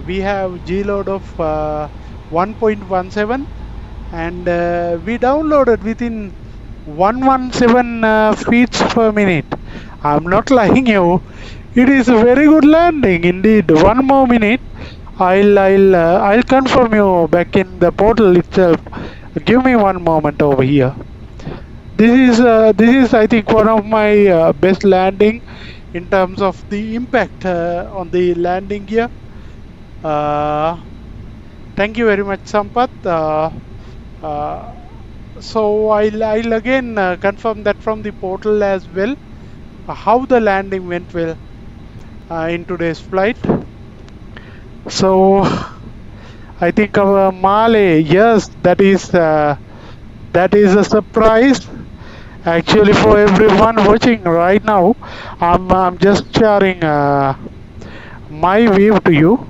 We have G load of 1.17 and we downloaded within 117 feet per minute. I'm not lying you. It is a very good landing indeed. One more minute. I'll confirm you back in the portal itself. Give me one moment over here. This is I think one of my best landing in terms of the impact on the landing gear. Thank you very much, Sampath. Uh, so I'll again confirm that from the portal as well, how the landing went well in today's flight. So I think our Malé, yes, that is a surprise actually for everyone watching right now. I'm just sharing my view to you.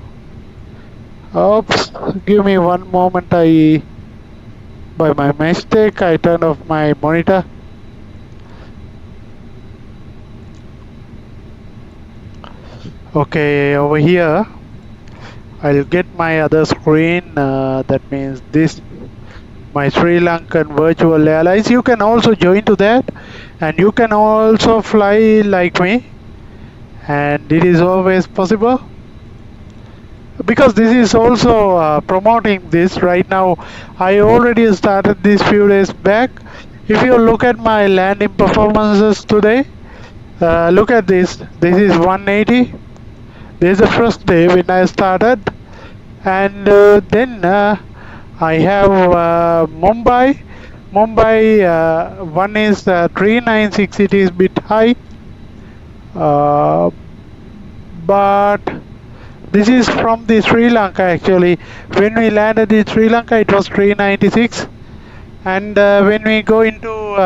Oops, give me one moment. By my mistake, I turned off my monitor. Okay, over here, I'll get my other screen. That means this, my Sri Lankan virtual airlines. You can also join to that, and you can also fly like me. And it is always possible, because this is also promoting this right now. I already started this few days back. If you look at my landing performances today, look at this. This is 180. This is the first day when I started, and then I have Mumbai. One is 396. It is a bit high, but this is from the Sri Lanka actually. When we landed in Sri Lanka, it was 396, and when we go into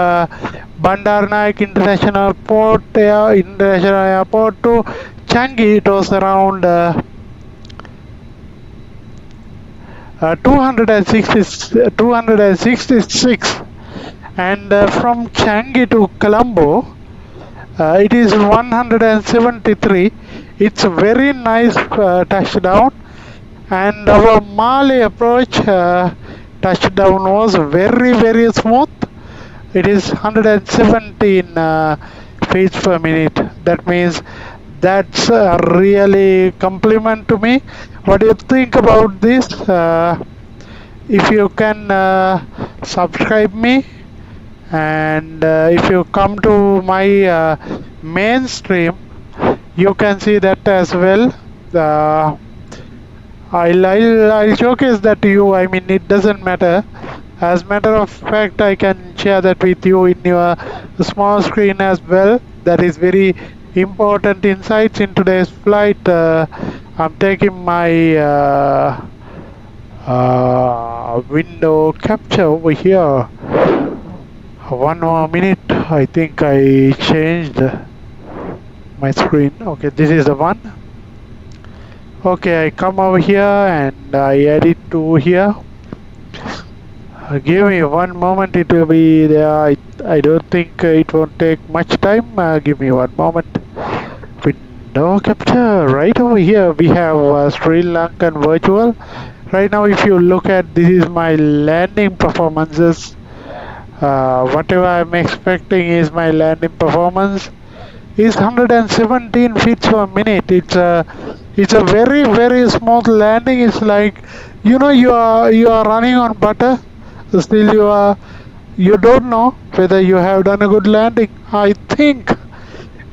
Bandaranaike International Airport to Changi, it was around 266, and from Changi to Colombo, it is 173. It's a very nice touchdown, and our Malé approach touchdown was very smooth. It is 117 feet per minute. That means that's a really compliment to me. What do you think about this? If you can subscribe me, and if you come to my mainstream, you can see that as well. I'll showcase that to you. I mean, it doesn't matter. As matter of fact, I can share that with you in your small screen as well. That is very important insights in today's flight. I'm taking my window capture over here. One more minute. I think I changed my screen. Okay, this is the one. Okay, I come over here and I add it to here. Give me one moment, it will be there. I don't think it won't take much time. Give me one moment. Window capture. Right over here we have Sri Lankan virtual. Right now, if you look at, this is my landing performances. Whatever I'm expecting is my landing performance is 117 feet per minute. It's a very smooth landing. It's like, you know, you are running on butter. Still you don't know whether you have done a good landing. I think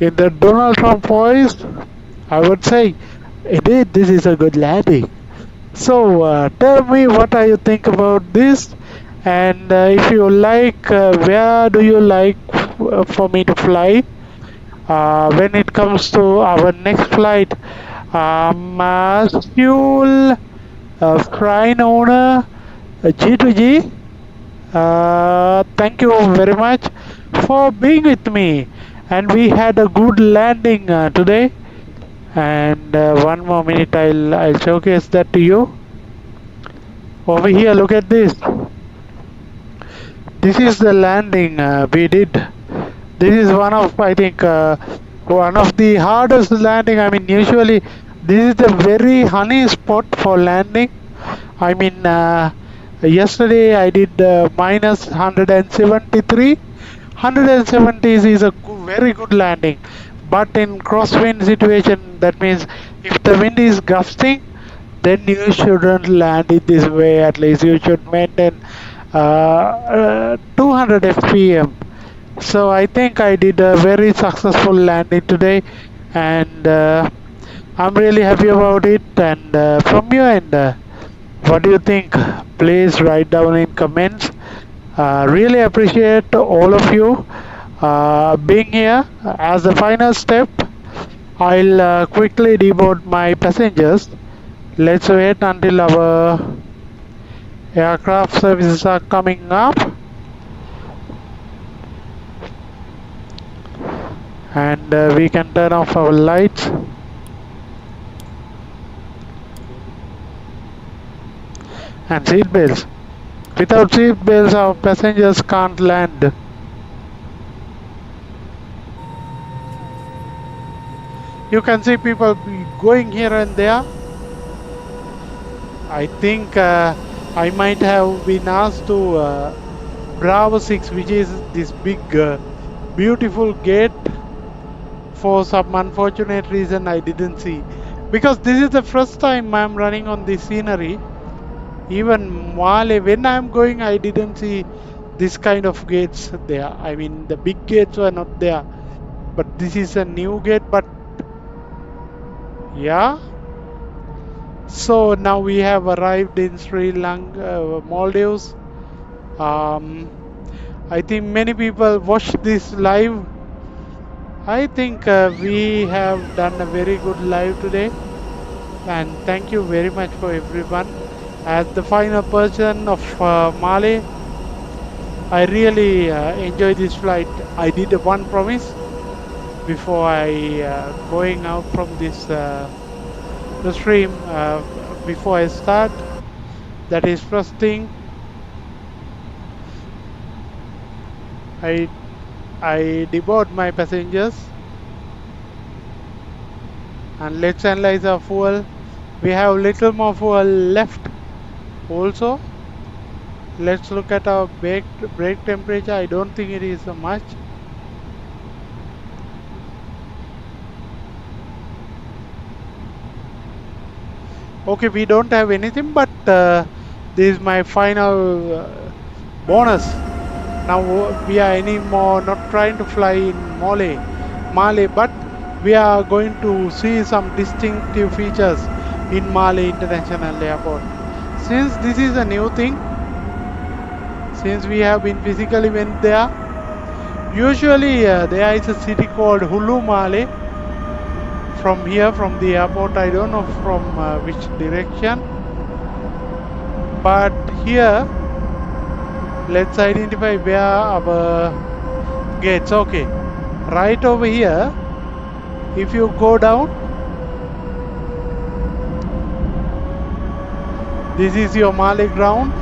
in the Donald Trump voice, I would say, indeed, this is a good landing. So tell me, what do you think about this? And if you like, where do you like for me to fly? When it comes to our next flight, Fuel Flying Owner G2G, thank you very much for being with me, and we had a good landing today. And one more minute, I'll showcase that to you. Over here, look at this. This is the landing we did. This is one of, I think, one of the hardest landing. I mean, usually this is the very honey spot for landing. I mean, yesterday I did minus 173. 170 is a very good landing, but in crosswind situation, that means if the wind is gusting, then you shouldn't land it this way. At least you should maintain 200 fpm. So I think I did a very successful landing today, and I'm really happy about it. And from your end, what do you think? Please write down in comments. Really appreciate all of you being here. As the final step, I'll quickly deboard my passengers. Let's wait until our aircraft services are coming up. And we can turn off our lights. And seat belts. Without seat belts, our passengers can't land. You can see people going here and there. I think I might have been asked to Bravo 6, which is this big, beautiful gate. For some unfortunate reason, I didn't see. Because this is the first time I'm running on this scenery. Even Malé, when I'm going, I didn't see this kind of gates there. I mean, the big gates were not there. But this is a new gate, but yeah. So now we have arrived in SriLankan, Maldives. I think many people watch this live. I think we have done a very good live today. And thank you very much for everyone. As the final person of Malé, I really enjoyed this flight. I did one promise before I going out from this the stream before I start. That is first thing. I deboard my passengers, and let's analyze our fuel. We have little more fuel left. Also, let's look at our brake temperature. I don't think it is much. Okay, we don't have anything, but this is my final bonus. Now we are anymore not trying to fly in Malé, but we are going to see some distinctive features in Malé International Airport. Since this is a new thing, since we have been physically went there, usually there is a city called Hulu Malé. From here, from the airport, I don't know from which direction, but here let's identify where our gates. Okay, right over here, if you go down, this is your Malé ground,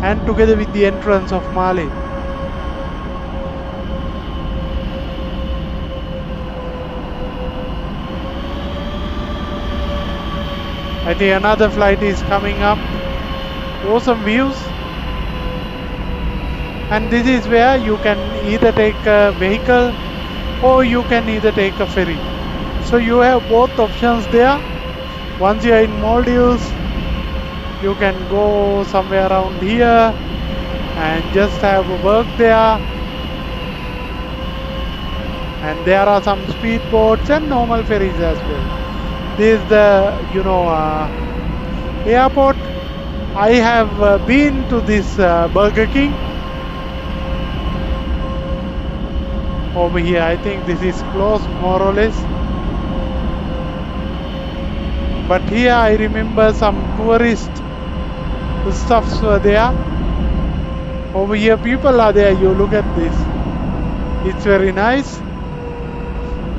and together with the entrance of Malé. I think another flight is coming up. Awesome views. And this is where you can either take a vehicle or you can either take a ferry. So you have both options there. Once you are in Maldives, you can go somewhere around here and just have a work there. And there are some speedboats and normal ferries as well. This is the airport. I have been to this Burger King over here. I think this is closed more or less, but here I remember some tourist stuffs were there. Over here people are there. You look at this, it's very nice.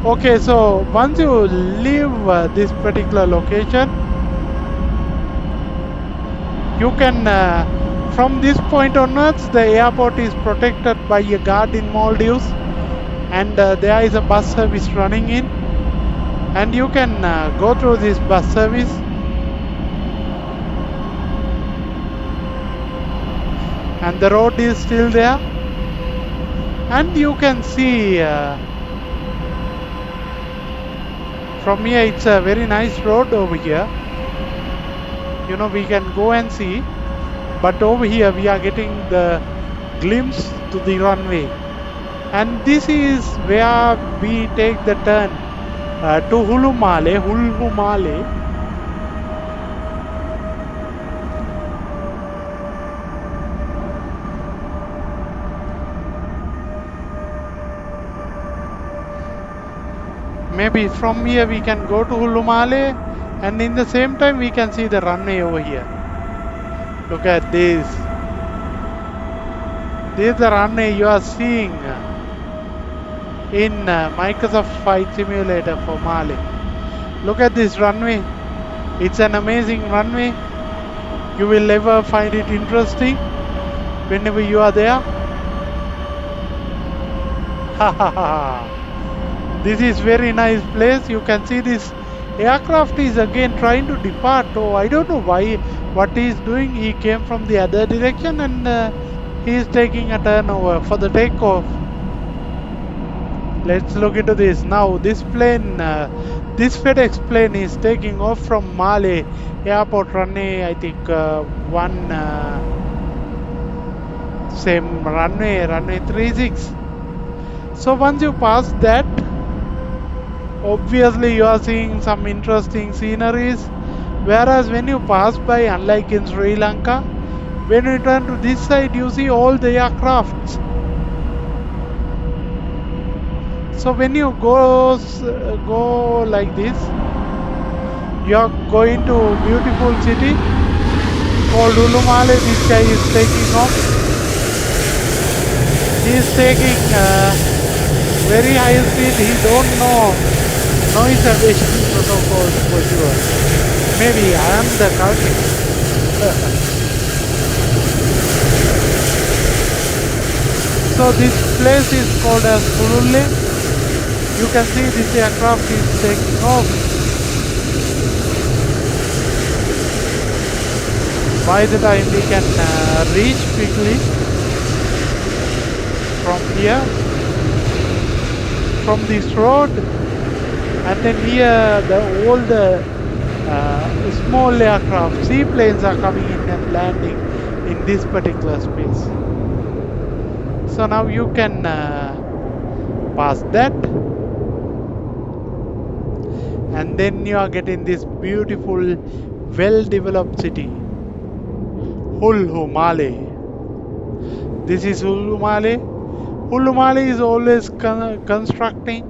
Okay, so once you leave this particular location, you can From this point onwards, the airport is protected by a guard in Maldives, and there is a bus service running in, and you can go through this bus service, and the road is still there, and you can see from here it's a very nice road over here. You know, we can go and see, but over here we are getting the glimpse to the runway, and this is where we take the turn to Hulhumale. Maybe from here we can go to Hulhumale, and in the same time we can see the runway over here. Look at this. This is the runway you are seeing in Microsoft Flight Simulator for Malé. Look at this runway. It's an amazing runway. You will ever find it interesting whenever you are there. This is very nice place. You can see this aircraft is again trying to depart. Oh, I don't know why. What he is doing? He came from the other direction and he is taking a turn over for the takeoff. Let's look into this now. This plane, this FedEx plane is taking off from Malé airport runway. I think same runway 36. So once you pass that, obviously you are seeing some interesting sceneries, whereas when you pass by, unlike in Sri Lanka, when you turn to this side you see all the aircrafts. So when you go like this, you are going to a beautiful city called Hulhumale. This guy is taking off. He is taking very high speed. He don't know noise aviation protocols for sure. Maybe I am the culprit. So this place is called as Hulhumale. You can see this aircraft is taking off. By the time we can reach quickly from here, from this road, and then here all the small aircraft, seaplanes are coming in and landing in this particular space. So now you can pass that, and then you are getting this beautiful, well-developed city, Hulhumale. This is Hulhumale. Hulhumale is always constructing.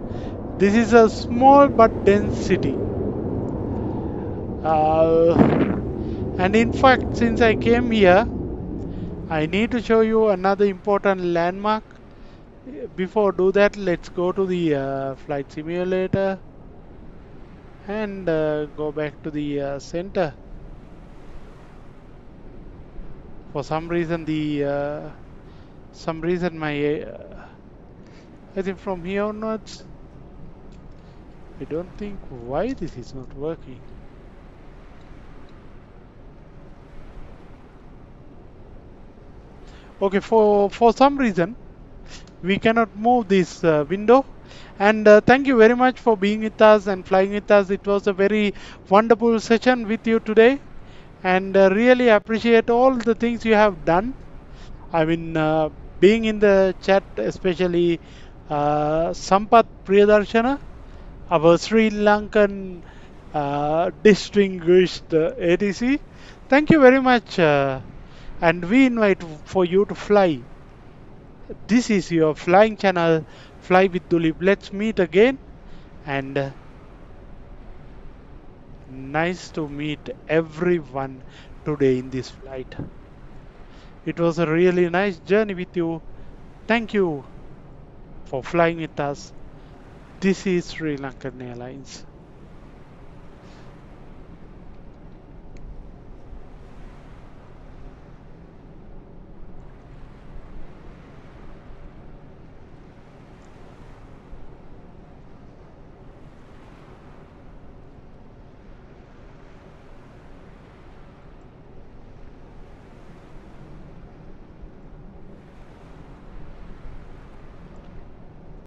This is a small but dense city. And in fact, since I came here, I need to show you another important landmark. Before do that, let's go to the flight simulator and go back to the center. For some reason my I think from here onwards, I don't think why this is not working. Okay, for some reason we cannot move this window. And thank you very much for being with us and flying with us. It was a very wonderful session with you today, and really appreciate all the things you have done. I mean, being in the chat, especially Sampath Priyadarshana, our Sri Lankan distinguished ATC. Thank you very much, and we invite for you to fly. This is your flying channel, Fly with Dulip. Let's meet again, and nice to meet everyone today in this flight. It was a really nice journey with you. Thank you for flying with us. This is Sri Lankan Airlines.